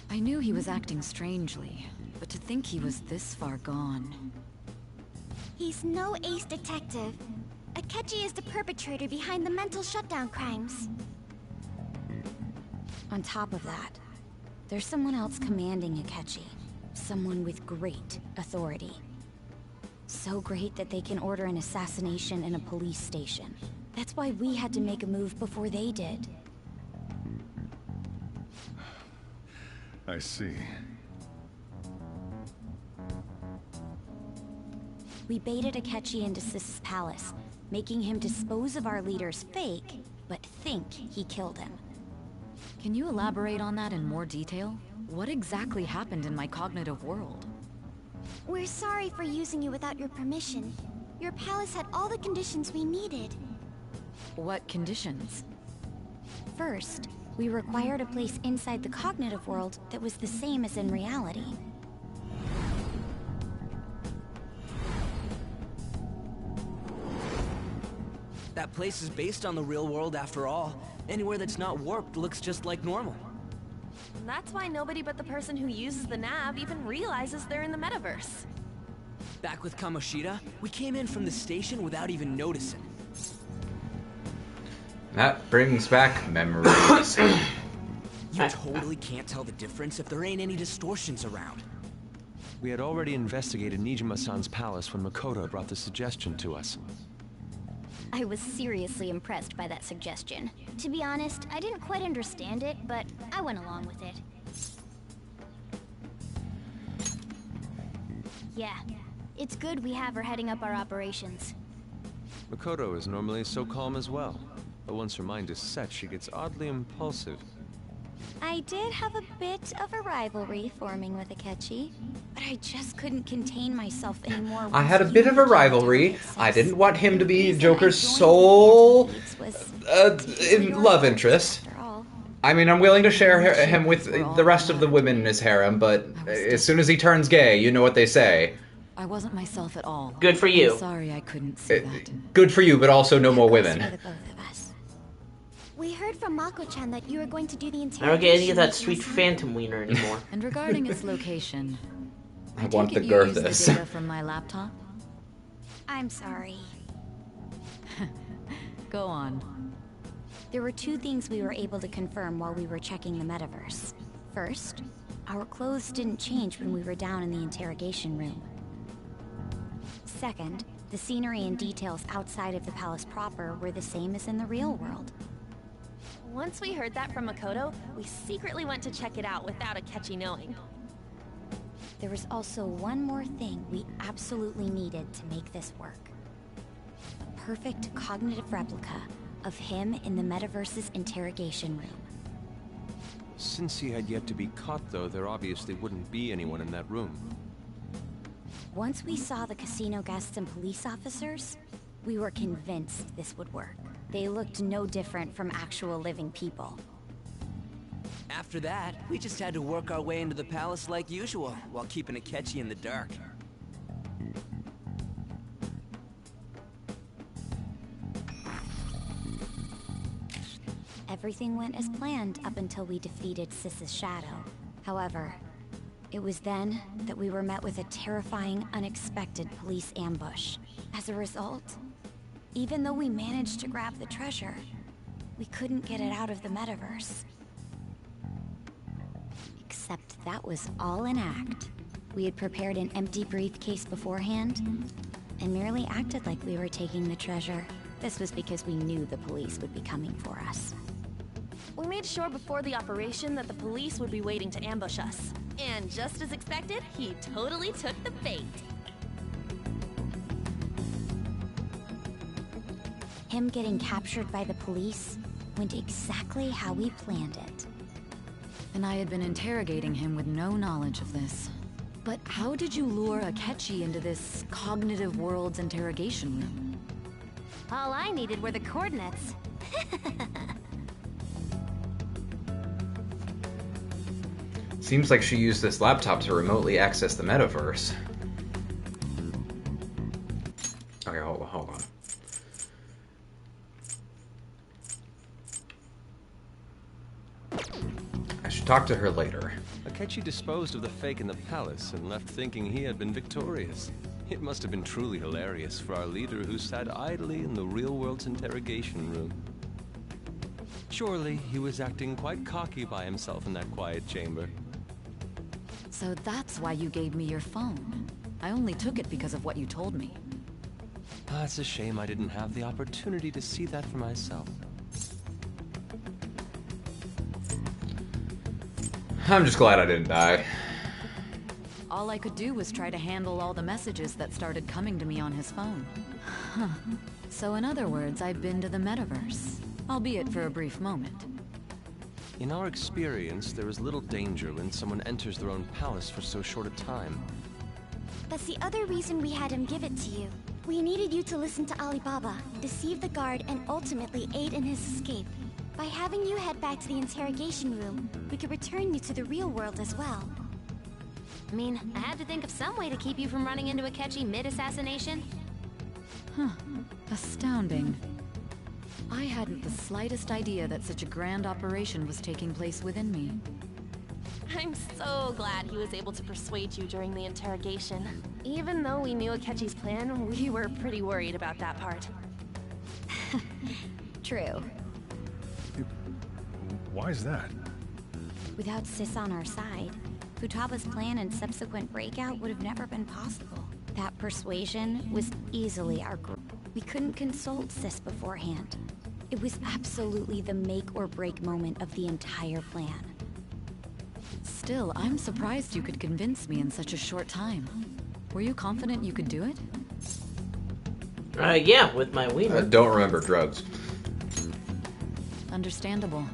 I knew he was acting strangely, but to think he was this far gone. He's no ace detective. Akechi is the perpetrator behind the mental shutdown crimes. On top of that, there's someone else commanding Akechi. Someone with great authority. So great that they can order an assassination in a police station. That's why we had to make a move before they did. I see. We baited Akechi into Sis's palace, making him dispose of our leader's fake, but think he killed him. Can you elaborate on that in more detail? What exactly happened in my cognitive world? We're sorry for using you without your permission. Your palace had all the conditions we needed. What conditions? First, we required a place inside the cognitive world that was the same as in reality. That place is based on the real world after all. Anywhere that's not warped looks just like normal. That's why nobody but the person who uses the nav even realizes they're in the metaverse. Back with Kamoshida, we came in from the station without even noticing. That brings back memories. You totally can't tell the difference if there ain't any distortions around. We had already investigated Nijima-san's palace when Makoto brought the suggestion to us. I was seriously impressed by that suggestion. To be honest, I didn't quite understand it, but I went along with it. Yeah, it's good we have her heading up our operations. Makoto is normally so calm as well, but once her mind is set, she gets oddly impulsive. I did have a bit of a rivalry forming with Akechi, but I just couldn't contain myself anymore. I had a bit of a rivalry. I didn't want him to be Joker's sole love interest. I mean, I'm willing to share him with the rest of the women in his harem, but as soon as he turns gay, you know what they say. I wasn't myself at all. Good for you. I'm sorry I couldn't see that. Good for you, but also no more women. We heard from Mako-chan that you were going to do the interrogation. I don't get any of that sweet phantom wiener anymore. And regarding its location, I want the take it you used Girthus. the data from my laptop? I'm sorry. Go on. There were two things we were able to confirm while we were checking the metaverse. First, our clothes didn't change when we were down in the interrogation room. Second, the scenery and details outside of the palace proper were the same as in the real world. Once we heard that from Makoto, we secretly went to check it out without Akechi knowing. There was also one more thing we absolutely needed to make this work. A perfect cognitive replica of him in the metaverse's interrogation room. Since he had yet to be caught, though, there obviously wouldn't be anyone in that room. Once we saw the casino guests and police officers, we were convinced this would work. They looked no different from actual living people. After that, we just had to work our way into the palace like usual, while keeping Akechi in the dark. Everything went as planned up until we defeated Sis's shadow. However, It was then that we were met with a terrifying, unexpected police ambush. As a result, even though we managed to grab the treasure, we couldn't get it out of the metaverse. Except that was all an act. We had prepared an empty briefcase beforehand, and merely acted like we were taking the treasure. This was because we knew the police would be coming for us. We made sure before the operation that the police would be waiting to ambush us. And just as expected, he totally took the bait. Him getting captured by the police went exactly how we planned it. And I had been interrogating him with no knowledge of this. But how did you lure Akechi into this cognitive world's interrogation room? All I needed were the coordinates. Seems like she used this laptop to remotely access the metaverse. Okay, hold on. I should talk to her later. Akechi disposed of the fake in the palace and left thinking he had been victorious. It must have been truly hilarious for our leader who sat idly in the real world's interrogation room. Surely he was acting quite cocky by himself in that quiet chamber. So that's why you gave me your phone. I only took it because of what you told me. It's a shame I didn't have the opportunity to see that for myself. I'm just glad I didn't die. All I could do was try to handle all the messages that started coming to me on his phone. Huh. So in other words, I've been to the metaverse, albeit for a brief moment. In our experience, there is little danger when someone enters their own palace for so short a time. That's the other reason we had him give it to you. We needed you to listen to Alibaba, deceive the guard, and ultimately aid in his escape. By having you head back to the interrogation room, we could return you to the real world as well. I mean, I had to think of some way to keep you from running into Akechi mid-assassination. Huh. Astounding. I hadn't the slightest idea that such a grand operation was taking place within me. I'm so glad he was able to persuade you during the interrogation. Even though we knew Akechi's plan, we were pretty worried about that part. True. Why is that? Without Sis on our side, Futaba's plan and subsequent breakout would have never been possible. That persuasion was easily our goal. We couldn't consult Sis beforehand. It was absolutely the make or break moment of the entire plan. Still, I'm surprised you could convince me in such a short time. Were you confident you could do it? Yeah, with my wiener. I don't remember drugs. Understandable.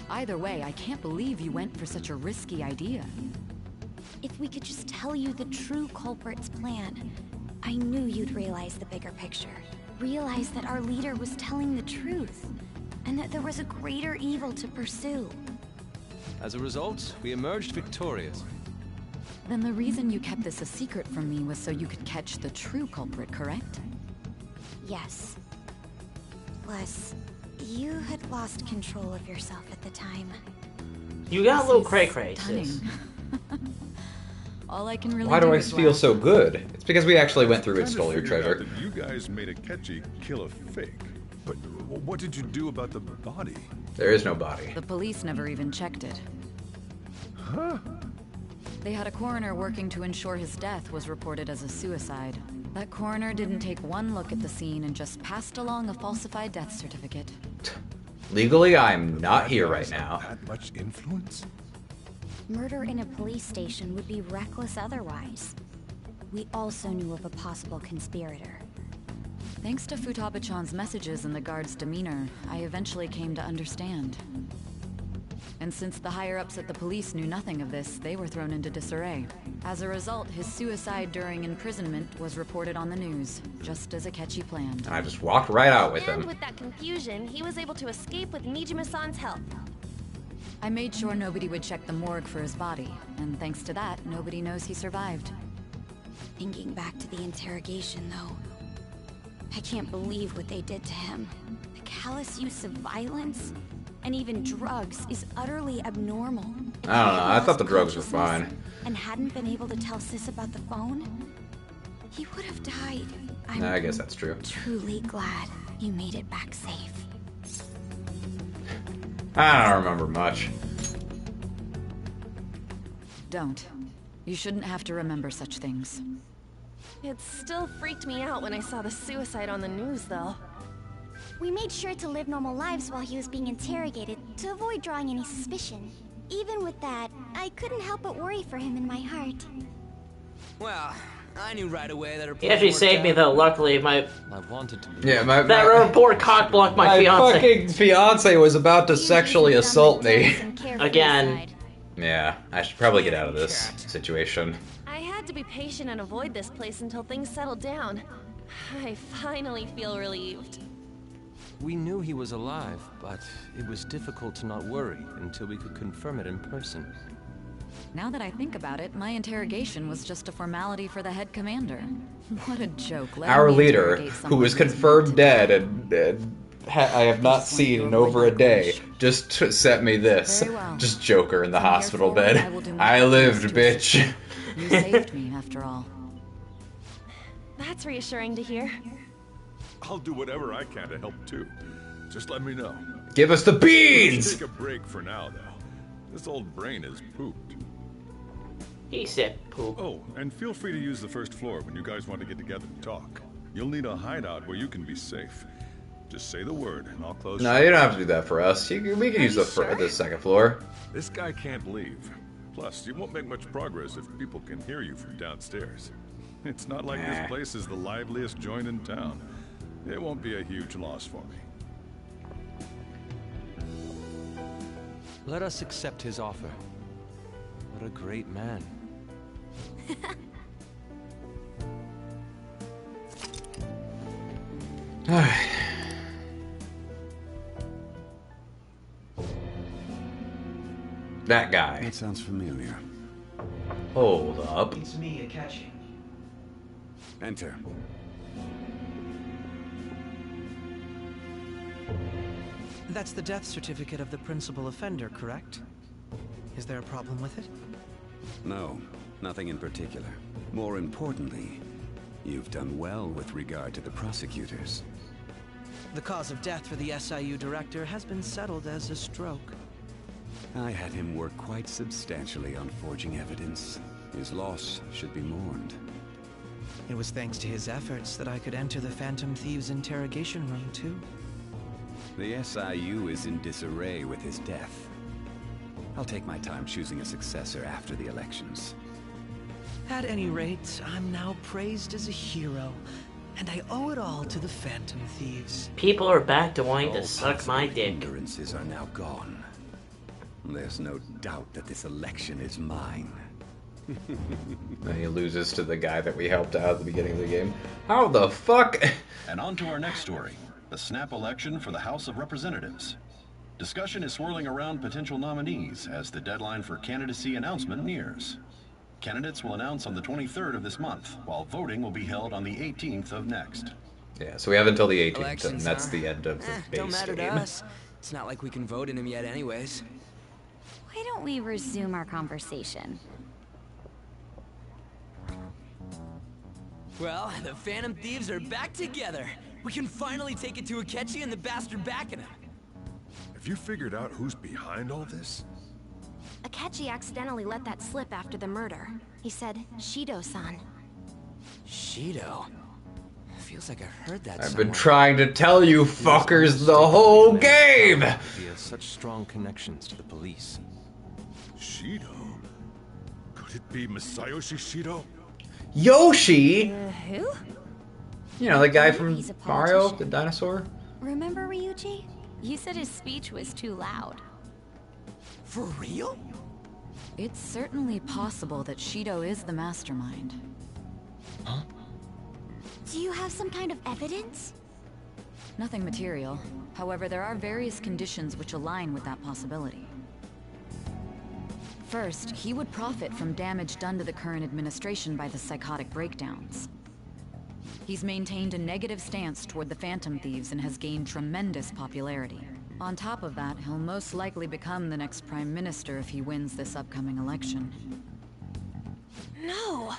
Either way, I can't believe you went for such a risky idea. If we could just tell you the true culprit's plan, I knew you'd realize the bigger picture. Realize that our leader was telling the truth, and that there was a greater evil to pursue. As a result, we emerged victorious. Then the reason you kept this a secret from me was so you could catch the true culprit, correct? Yes. Plus, you had lost control of yourself at the time. You got a little cray-cray, sis. All I can really Why do I is feel laugh. so good? It's because we actually went through and Kinda stole your figured out treasure. that you guys made Akechi kill a fake. But what did you do about the body? There is no body. The police never even checked it. Huh? They had a coroner working to ensure his death was reported as a suicide. That coroner didn't take one look at the scene and just passed along a falsified death certificate. Legally, I'm not here right now. That much influence? Murder in a police station would be reckless otherwise. We also knew of a possible conspirator. Thanks to Futaba-chan's messages and the guard's demeanor, I eventually came to understand. And since the higher-ups at the police knew nothing of this, they were thrown into disarray. As a result, his suicide during imprisonment was reported on the news, just as Akechi planned. And I just walked right out with And him. with that confusion, he was able to escape with Nijima-san's help. I made sure nobody would check the morgue for his body, and thanks to that, nobody knows he survived. Thinking back to the interrogation, though, I can't believe what they did to him. The callous use of violence, and even drugs, is utterly abnormal. I don't know. I thought the drugs were fine. and hadn't been able to tell Sis about the phone, he would have died. I'm I guess that's true. truly glad you made it back safe. I don't remember much. Don't. You shouldn't have to remember such things. It still freaked me out when I saw the suicide on the news, though. We made sure to live normal lives while he was being interrogated to avoid drawing any suspicion. Even with that, I couldn't help but worry for him in my heart. Well, I knew right away that her He actually saved me, though. Luckily, I wanted to be. Yeah, that report cock blocked my fiance. fucking fiance was about to sexually assault me. Again. Yeah, I should probably get out of this situation. I had to be patient and avoid this place until things settled down. I finally feel relieved. We knew he was alive, but it was difficult to not worry until we could confirm it in person. Now that I think about it, my interrogation was just a formality for the head commander. What a joke. Our leader, who was confirmed dead and I have not seen in over a day, just sent me this. Just Joker in the hospital bed. I lived, bitch. You saved me, after all. That's reassuring to hear. I'll do whatever I can to help too. Just let me know. Give us the beans! Let's take a break for now, though. This old brain is pooped. He said poop. Oh, and feel free to use the first floor when you guys want to get together and talk. You'll need a hideout where you can be safe. Just say the word, and I'll close. No, you don't have to do that for us. We can use the second floor. This guy can't leave. Plus, you won't make much progress if people can hear you from downstairs. It's not like this place is the liveliest joint in town. It won't be a huge loss for me. Let us accept his offer. What a great man. That guy. That sounds familiar. Hold up. It's me, Akechi. Enter. That's the death certificate of the principal offender, correct? Is there a problem with it? No, nothing in particular. More importantly, you've done well with regard to the prosecutors. The cause of death for the SIU director has been settled as a stroke. I had him work quite substantially on forging evidence. His loss should be mourned. It was thanks to his efforts that I could enter the Phantom Thieves' interrogation room, too. The SIU is in disarray with his death. I'll take my time choosing a successor after the elections. At any rate, I'm now praised as a hero, and I owe it all to the Phantom Thieves. People are back to wanting to suck my dick. Hindrances are now gone. There's no doubt that this election is mine. Then he loses to the guy that we helped out at the beginning of the game. How the fuck? And on to our next story, the snap election for the House of Representatives. Discussion is swirling around potential nominees as the deadline for candidacy announcement nears. Candidates will announce on the 23rd of this month, while voting will be held on the 18th of next. Yeah, so we have until the 18th, Elections, and that's huh? the end of the base Don't matter game. to us. It's not like we can vote in him yet anyways. Why don't we resume our conversation? Well, the Phantom Thieves are back together. We can finally take it to Akechi and the bastard backing him. Have you figured out who's behind all this? Akechi accidentally let that slip after the murder. He said, Shido-san. Shido? Feels like I've heard that I've somewhere. been trying to tell you fuckers the whole game! He has such strong connections to the police. Shido? Could it be Masayoshi Shido? Yoshi! Who? You know, the guy from He's a Mario, politician. the dinosaur? Remember Ryuji? You said his speech was too loud. For real? It's certainly possible that Shido is the mastermind. Huh? Do you have some kind of evidence? Nothing material. However, there are various conditions which align with that possibility. First, he would profit from damage done to the current administration by the psychotic breakdowns. He's maintained a negative stance toward the Phantom Thieves and has gained tremendous popularity. On top of that, he'll most likely become the next Prime Minister if he wins this upcoming election. No.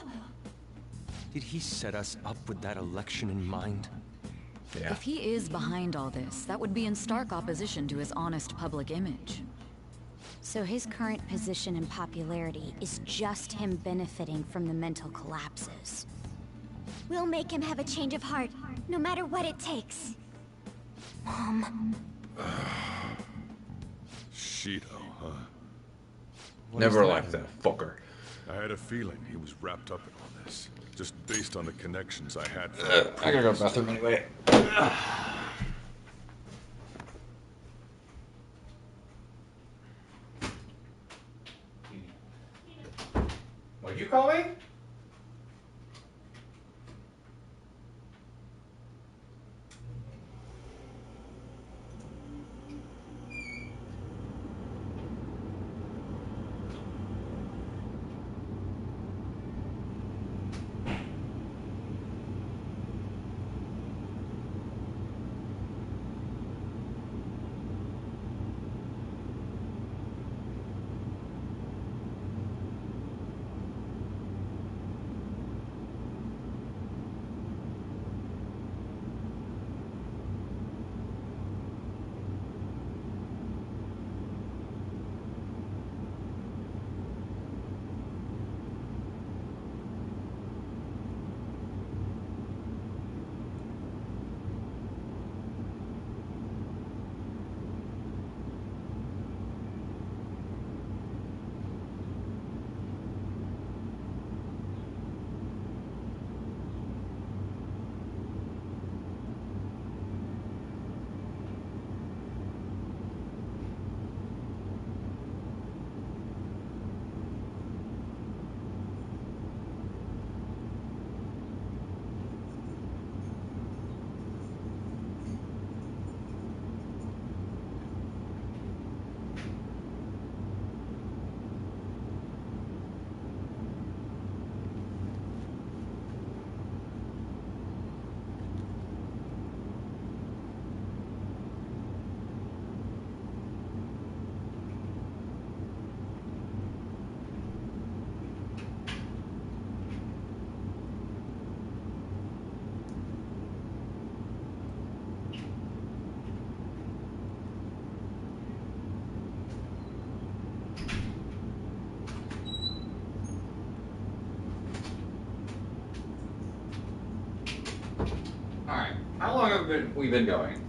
Did he set us up with that election in mind? If he is behind all this, that would be in stark opposition to his honest public image. So his current position and popularity is just him benefiting from the mental collapses. We'll make him have a change of heart, no matter what it takes. Mom. Shido, huh? Never liked that fucker. I had a feeling he was wrapped up in all this, just based on the connections I had. I gotta go to the bathroom anyway. What'd you call me? Alright, how long have we been going?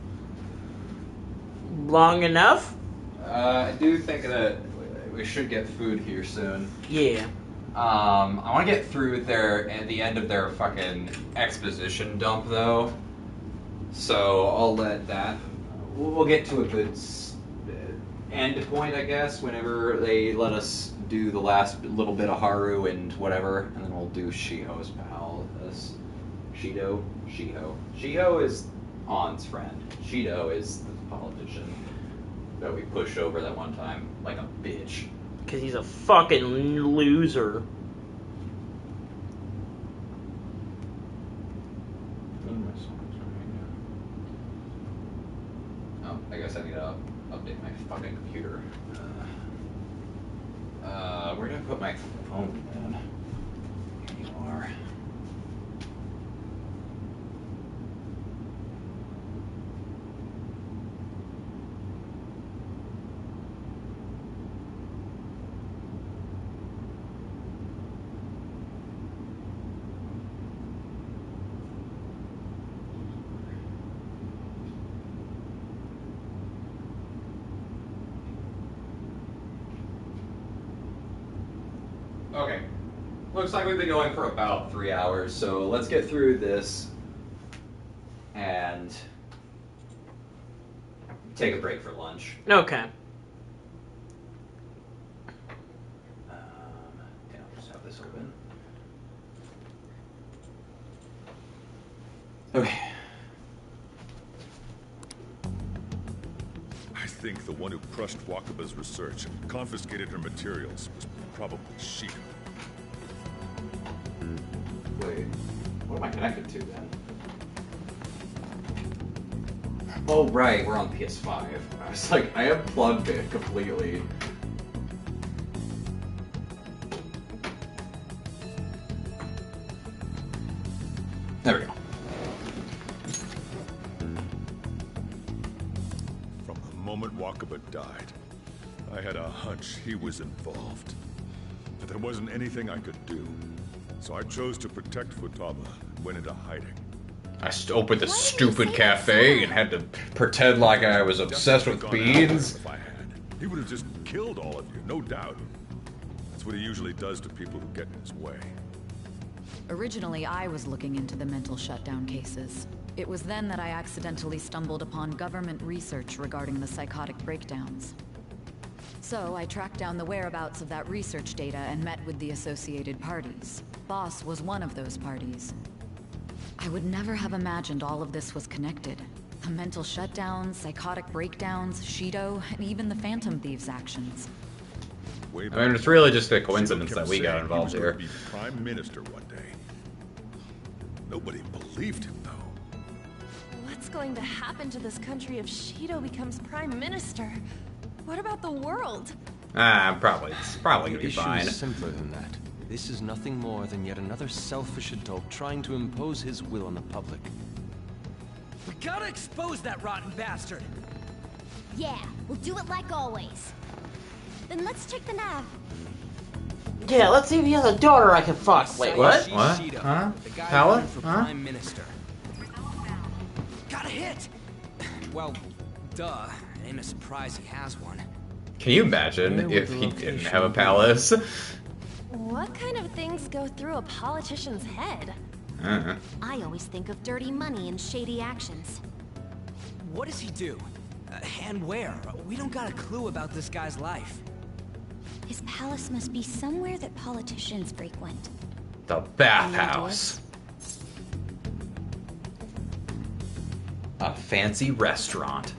Long enough? I do think that we should get food here soon. Yeah. I want to get through at the end of their fucking exposition dump, though. So I'll let that. We'll get to a good end point, I guess, whenever they let us do the last little bit of Haru and whatever, and then we'll do Shiho's pal. Shiho. Shiho is An's friend. Shido is the politician that we pushed over that one time like a bitch. Because he's a fucking loser. Oh, I guess I need to update my fucking computer. Where did I put my phone, man? Here you are. Okay. Looks like we've been going for about 3 hours, so let's get through this and take a break for lunch. Okay. I'll just have this open. Okay. I think the one who crushed Wakaba's research and confiscated her materials was probably Shido. Wait, what am I connected to then? Oh, right, we're on PS5. I was like, I have plugged it completely. moment Wakaba died, I had a hunch he was involved. But there wasn't anything I could do. So I chose to protect Futaba and went into hiding. I opened this stupid cafe and had to pretend like I was obsessed with beans. If I had, he would have just killed all of you, no doubt. That's what he usually does to people who get in his way. Originally, I was looking into the mental shutdown cases. It was then that I accidentally stumbled upon government research regarding the psychotic breakdowns. So I tracked down the whereabouts of that research data and met with the associated parties. Boss was one of those parties. I would never have imagined all of this was connected. The mental shutdowns, psychotic breakdowns, Shido, and even the Phantom Thieves' actions. I mean, it's really just a coincidence that we got involved here. He was going to be Prime Minister one day. Nobody believed him, though. What's going to happen to this country if Shido becomes Prime Minister? What about the world? It's probably gonna be issue fine. is simpler than that. This is nothing more than yet another selfish adult trying to impose his will on the public. We gotta expose that rotten bastard! Yeah, we'll do it like always. Then let's check the nav. Yeah, let's see if he has a daughter I can fuck. Wait, what? What? Huh? Pala? Huh? Prime Minister. Got a hit! Well, duh. It ain't a surprise he has one. Can you imagine if he didn't have a palace? What kind of things go through a politician's head? I always think of dirty money and shady actions. What does he do? And where? We don't got a clue about this guy's life. His palace must be somewhere that politicians frequent. The bathhouse. A fancy restaurant.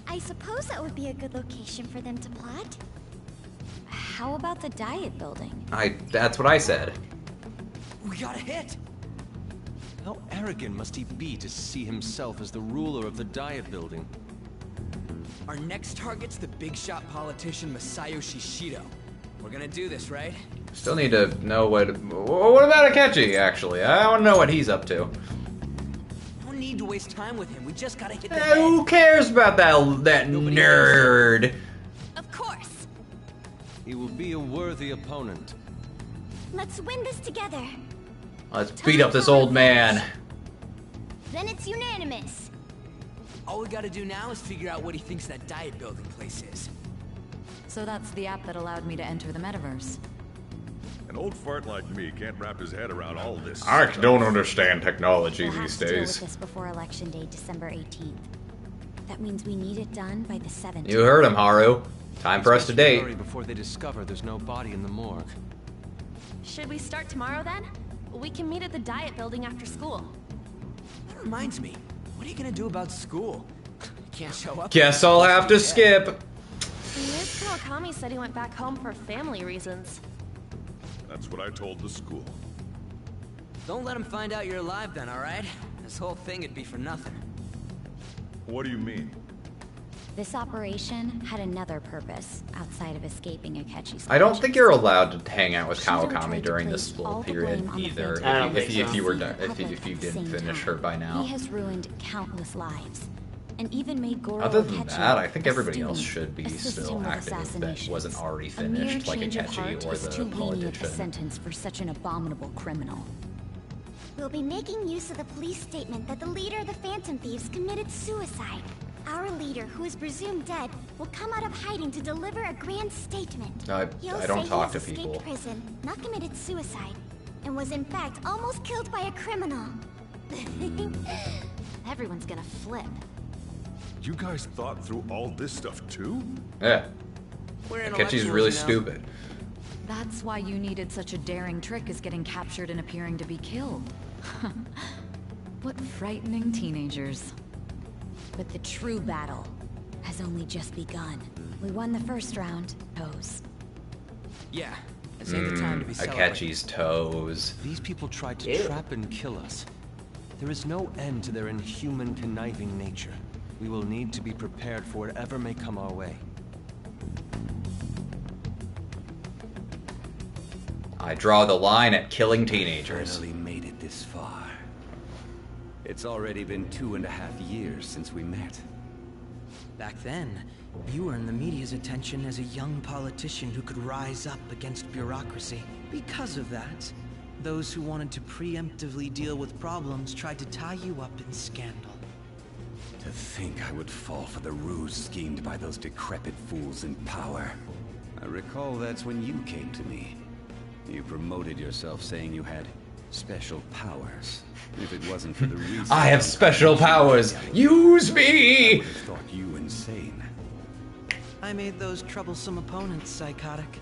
I suppose that would be a good location for them to plot. How about the diet building? That's what I said. We got a hit! How arrogant must he be to see himself as the ruler of the diet building? Our next target's the big shot politician Masayoshi Shido. We're gonna do this, right? Still need to know what about Akechi, actually? I want to know what he's up to. No need to waste time with him. We just gotta hit the Who cares about that nerd? Of course. He will be a worthy opponent. Let's win this together. Let's beat up this old man. Then it's unanimous. All we gotta do now is figure out what he thinks that diet building place is. So that's the app that allowed me to enter the metaverse. An old fart like me can't wrap his head around all this. I don't understand technology We'll have these to deal days. with this before Election Day, December 18th. That means we need it done by the 17th. You heard him, Haru. Time for us to date. Hurry before they discover there's no body in the morgue. Should we start tomorrow then? We can meet at the diet building after school. That reminds me. What are you gonna do about school? You can't show up. Guess I'll have to skip. Ms. Kawakami said he went back home for family reasons. That's what I told the school. Don't let him find out you're alive then, alright? This whole thing would be for nothing. What do you mean? This operation had another purpose outside of escaping Akechi's. I don't think you're allowed to hang out with Shido Kawakami tried to during place this all little the period blame on the either. Phantom. If you were See the if public you at the didn't same finish time. her by now. He has ruined countless lives, and even made Goro Other than Akechi that, I think a everybody else student, should be assist still him with active that assassinations. wasn't already A mere finished, like change of Akechi heart or is the too lenient a politician. sentence for such an abominable criminal. We'll be making use of the police statement that the leader of the Phantom Thieves committed suicide. Our leader, who is presumed dead, will come out of hiding to deliver a grand statement. I don't say talk he to has people. escaped prison, not committed suicide, and was in fact almost killed by a criminal. Everyone's gonna flip. You guys thought through all this stuff too? Yeah. We're Akechi's intellectuals, really you know? stupid. That's why you needed such a daring trick as getting captured and appearing to be killed. What frightening teenagers. But the true battle has only just begun. We won the first round. Toes. Yeah, this ain't the time to be celebrating. Akechi's toes. These people tried to trap and kill us. There is no end to their inhuman, conniving nature. We will need to be prepared for whatever may come our way. I draw the line at killing teenagers. Finally made it this far. It's already been 2.5 years since we met. Back then, you earned the media's attention as a young politician who could rise up against bureaucracy. Because of that, those who wanted to preemptively deal with problems tried to tie you up in scandal. To think I would fall for the ruse schemed by those decrepit fools in power. I recall that's when you came to me. You promoted yourself saying you had special powers. If it wasn't for the reason I have special powers! Use me! I would have thought you insane. I made those troublesome opponents psychotic,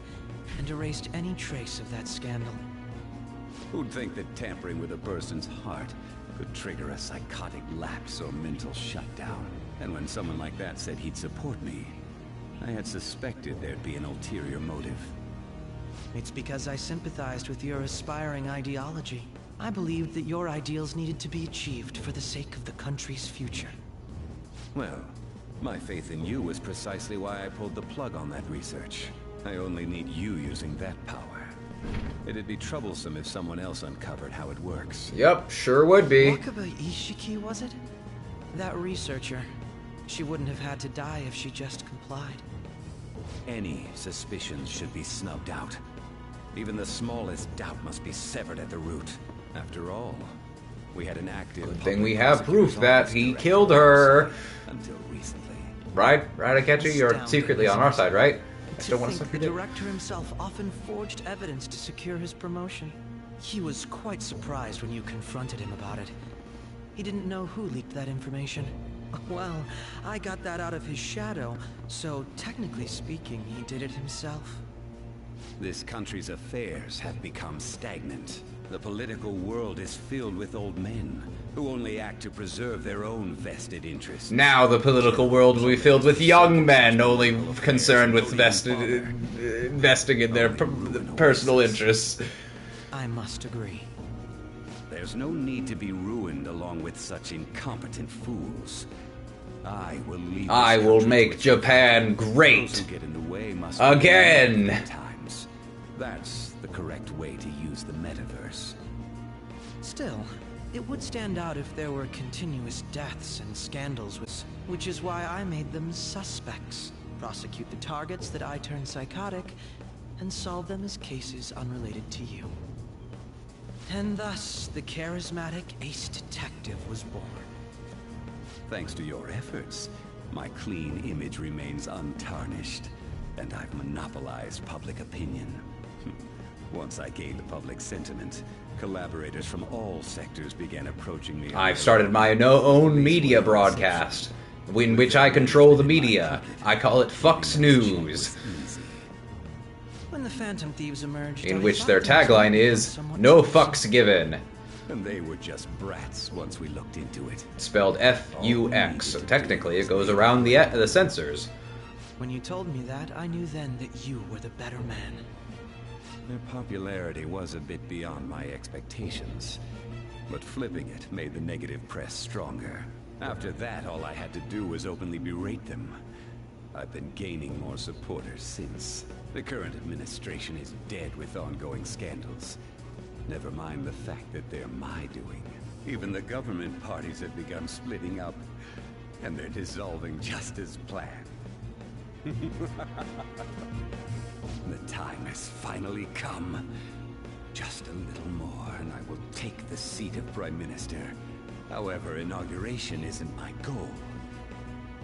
and erased any trace of that scandal. Who'd think that tampering with a person's heart could trigger a psychotic lapse or mental shutdown? And when someone like that said he'd support me, I had suspected there'd be an ulterior motive. It's because I sympathized with your aspiring ideology. I believed that your ideals needed to be achieved for the sake of the country's future. Well, my faith in you was precisely why I pulled the plug on that research. I only need you using that power. It'd be troublesome if someone else uncovered how it works. Yep, sure would be. Wakaba Ishiki, was it? That researcher. She wouldn't have had to die if she just complied. Any suspicions should be snubbed out. Even the smallest doubt must be severed at the root. After all, we had an active... Good thing we have proof that he killed her. Until recently. Right, Akechi? You're secretly on our side, right? I still want to suck The your dick. director himself often forged evidence to secure his promotion. He was quite surprised when you confronted him about it. He didn't know who leaked that information. Well, I got that out of his shadow, so technically speaking, he did it himself. This country's affairs have become stagnant. The political world is filled with old men who only act to preserve their own vested interests. Now the political world will be filled with young men only concerned with investing in their personal interests. I must agree. There's no need to be ruined along with such incompetent fools. I will lead. I will make Japan great. Those who get in the way must again. Times. That's the correct way to use the metaverse. Still, it would stand out if there were continuous deaths and scandals, which is why I made them suspects. Prosecute the targets that I turned psychotic, and solve them as cases unrelated to you. And thus, the charismatic ace detective was born. Thanks to your efforts, my clean image remains untarnished, and I've monopolized public opinion. Once I gained the public sentiment, collaborators from all sectors began approaching me. I've started my own media broadcast, in which I control the media. I call it Fox News. When the Phantom Thieves emerged, In which their tagline is, "No fucks given." And they were just brats once we looked into it. Spelled F-U-X, so technically it goes around the censors. When you told me that, I knew then that you were the better man. Their popularity was a bit beyond my expectations, but flipping it made the negative press stronger. After that, all I had to do was openly berate them. I've been gaining more supporters since. The current administration is dead with ongoing scandals. Never mind the fact that they're my doing. Even the government parties have begun splitting up, and they're dissolving just as planned. The time has finally come. Just a little more, and I will take the seat of Prime Minister. However, inauguration isn't my goal.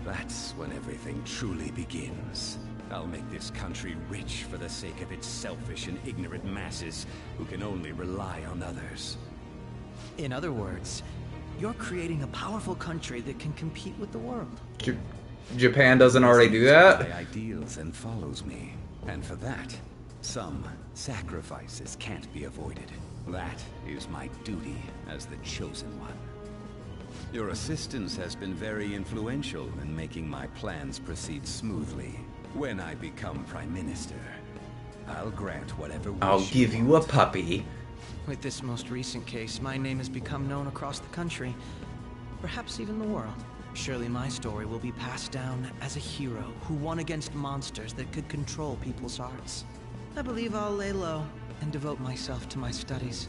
That's when everything truly begins. I'll make this country rich for the sake of its selfish and ignorant masses who can only rely on others. In other words, you're creating a powerful country that can compete with the world. Japan doesn't already do that? My ideals and follows me. And for that, some sacrifices can't be avoided. That is my duty as the chosen one. Your assistance has been very influential in making my plans proceed smoothly. When I become Prime Minister, I'll grant whatever wish I'll give you a puppy. With this most recent case, my name has become known across the country, perhaps even the world. Surely my story will be passed down as a hero who won against monsters that could control people's hearts. I believe I'll lay low and devote myself to my studies.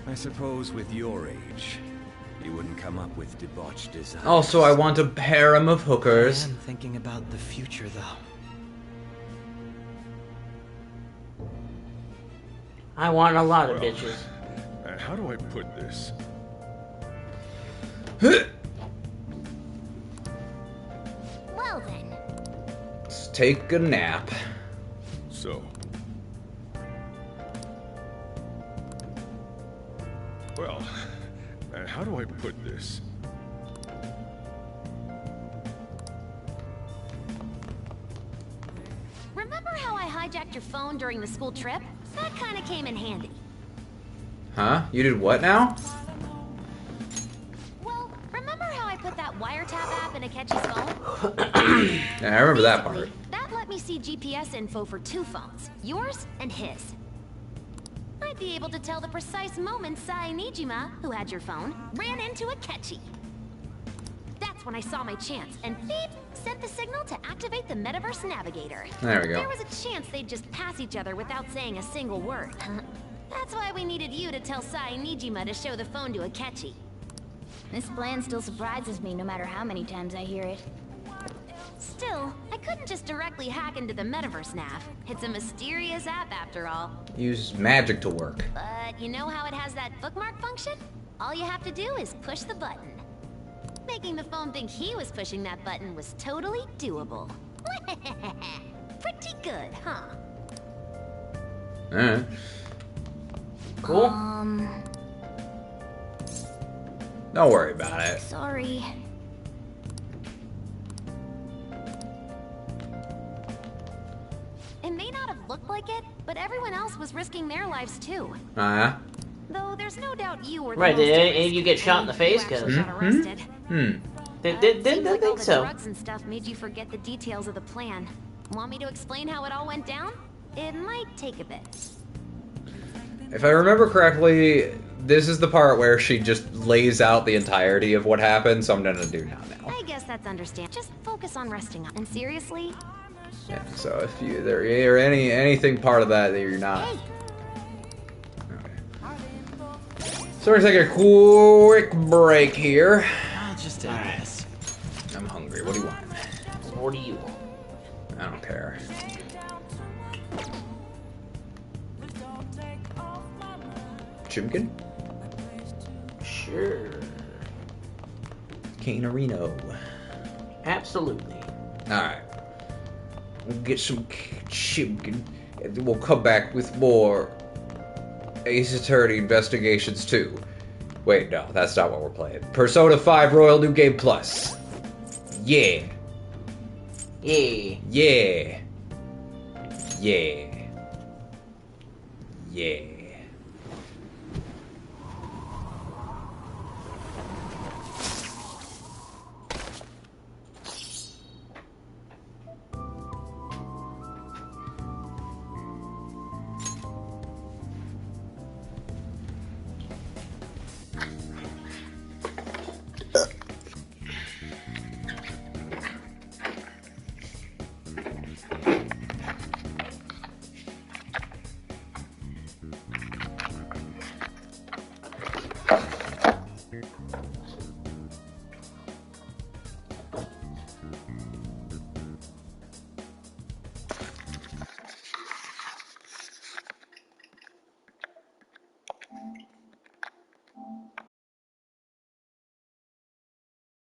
I suppose with your age, you wouldn't come up with debauched designs. Also, I want a harem of hookers. I am thinking about the future, though. I want a lot of bitches. How do I put this? Well then. Let's take a nap. So. Well, how do I put this? Remember how I hijacked your phone during the school trip? That kind of came in handy. Huh? You did what now? Well, remember how I put that wiretap app in Akechi's phone? Yeah, I remember that part. That let me see GPS info for 2 phones, yours and his. I'd be able to tell the precise moment Sai Nijima, who had your phone, ran into Akechi. That's when I saw my chance, and beep, sent the signal to activate the Metaverse Navigator. There we go. There was a chance they'd just pass each other without saying a single word. That's why we needed you to tell Sai Nijima to show the phone to Akechi. This plan still surprises me no matter how many times I hear it. Still, I couldn't just directly hack into the Metaverse Nav. It's a mysterious app after all. Use magic to work. But you know how it has that bookmark function? All you have to do is push the button. Making the phone think he was pushing that button was totally doable. Pretty good, huh? Alright. Cool. Don't worry about it. Sorry. It may not have looked like it, but everyone else was risking their lives too. Though there's no doubt you were the Right, most at and risk, you get shot in the and face you because actually got arrested. Didn't Seems like all think the so. drugs and stuff made you forget the details of the plan. Want me to explain how it all went down? It might take a bit. If I remember correctly, this is the part where she just lays out the entirety of what happened, so I'm gonna do now. I guess that's understandable. Just focus on resting up. And seriously, Yeah, so if you there are anything part of that you're not. Okay. So we're gonna take a quick break here. I'll just add this. I'm hungry. What do you want? What do you want? I don't care. Chimkin? Sure. Canerino. Absolutely. Alright. We'll get some chimkin, and then we'll come back with more Ace Attorney Investigations 2. Wait, no, that's not what we're playing. Persona 5 Royal New Game Plus. Yeah. Yeah. Yeah. Yeah. Yeah.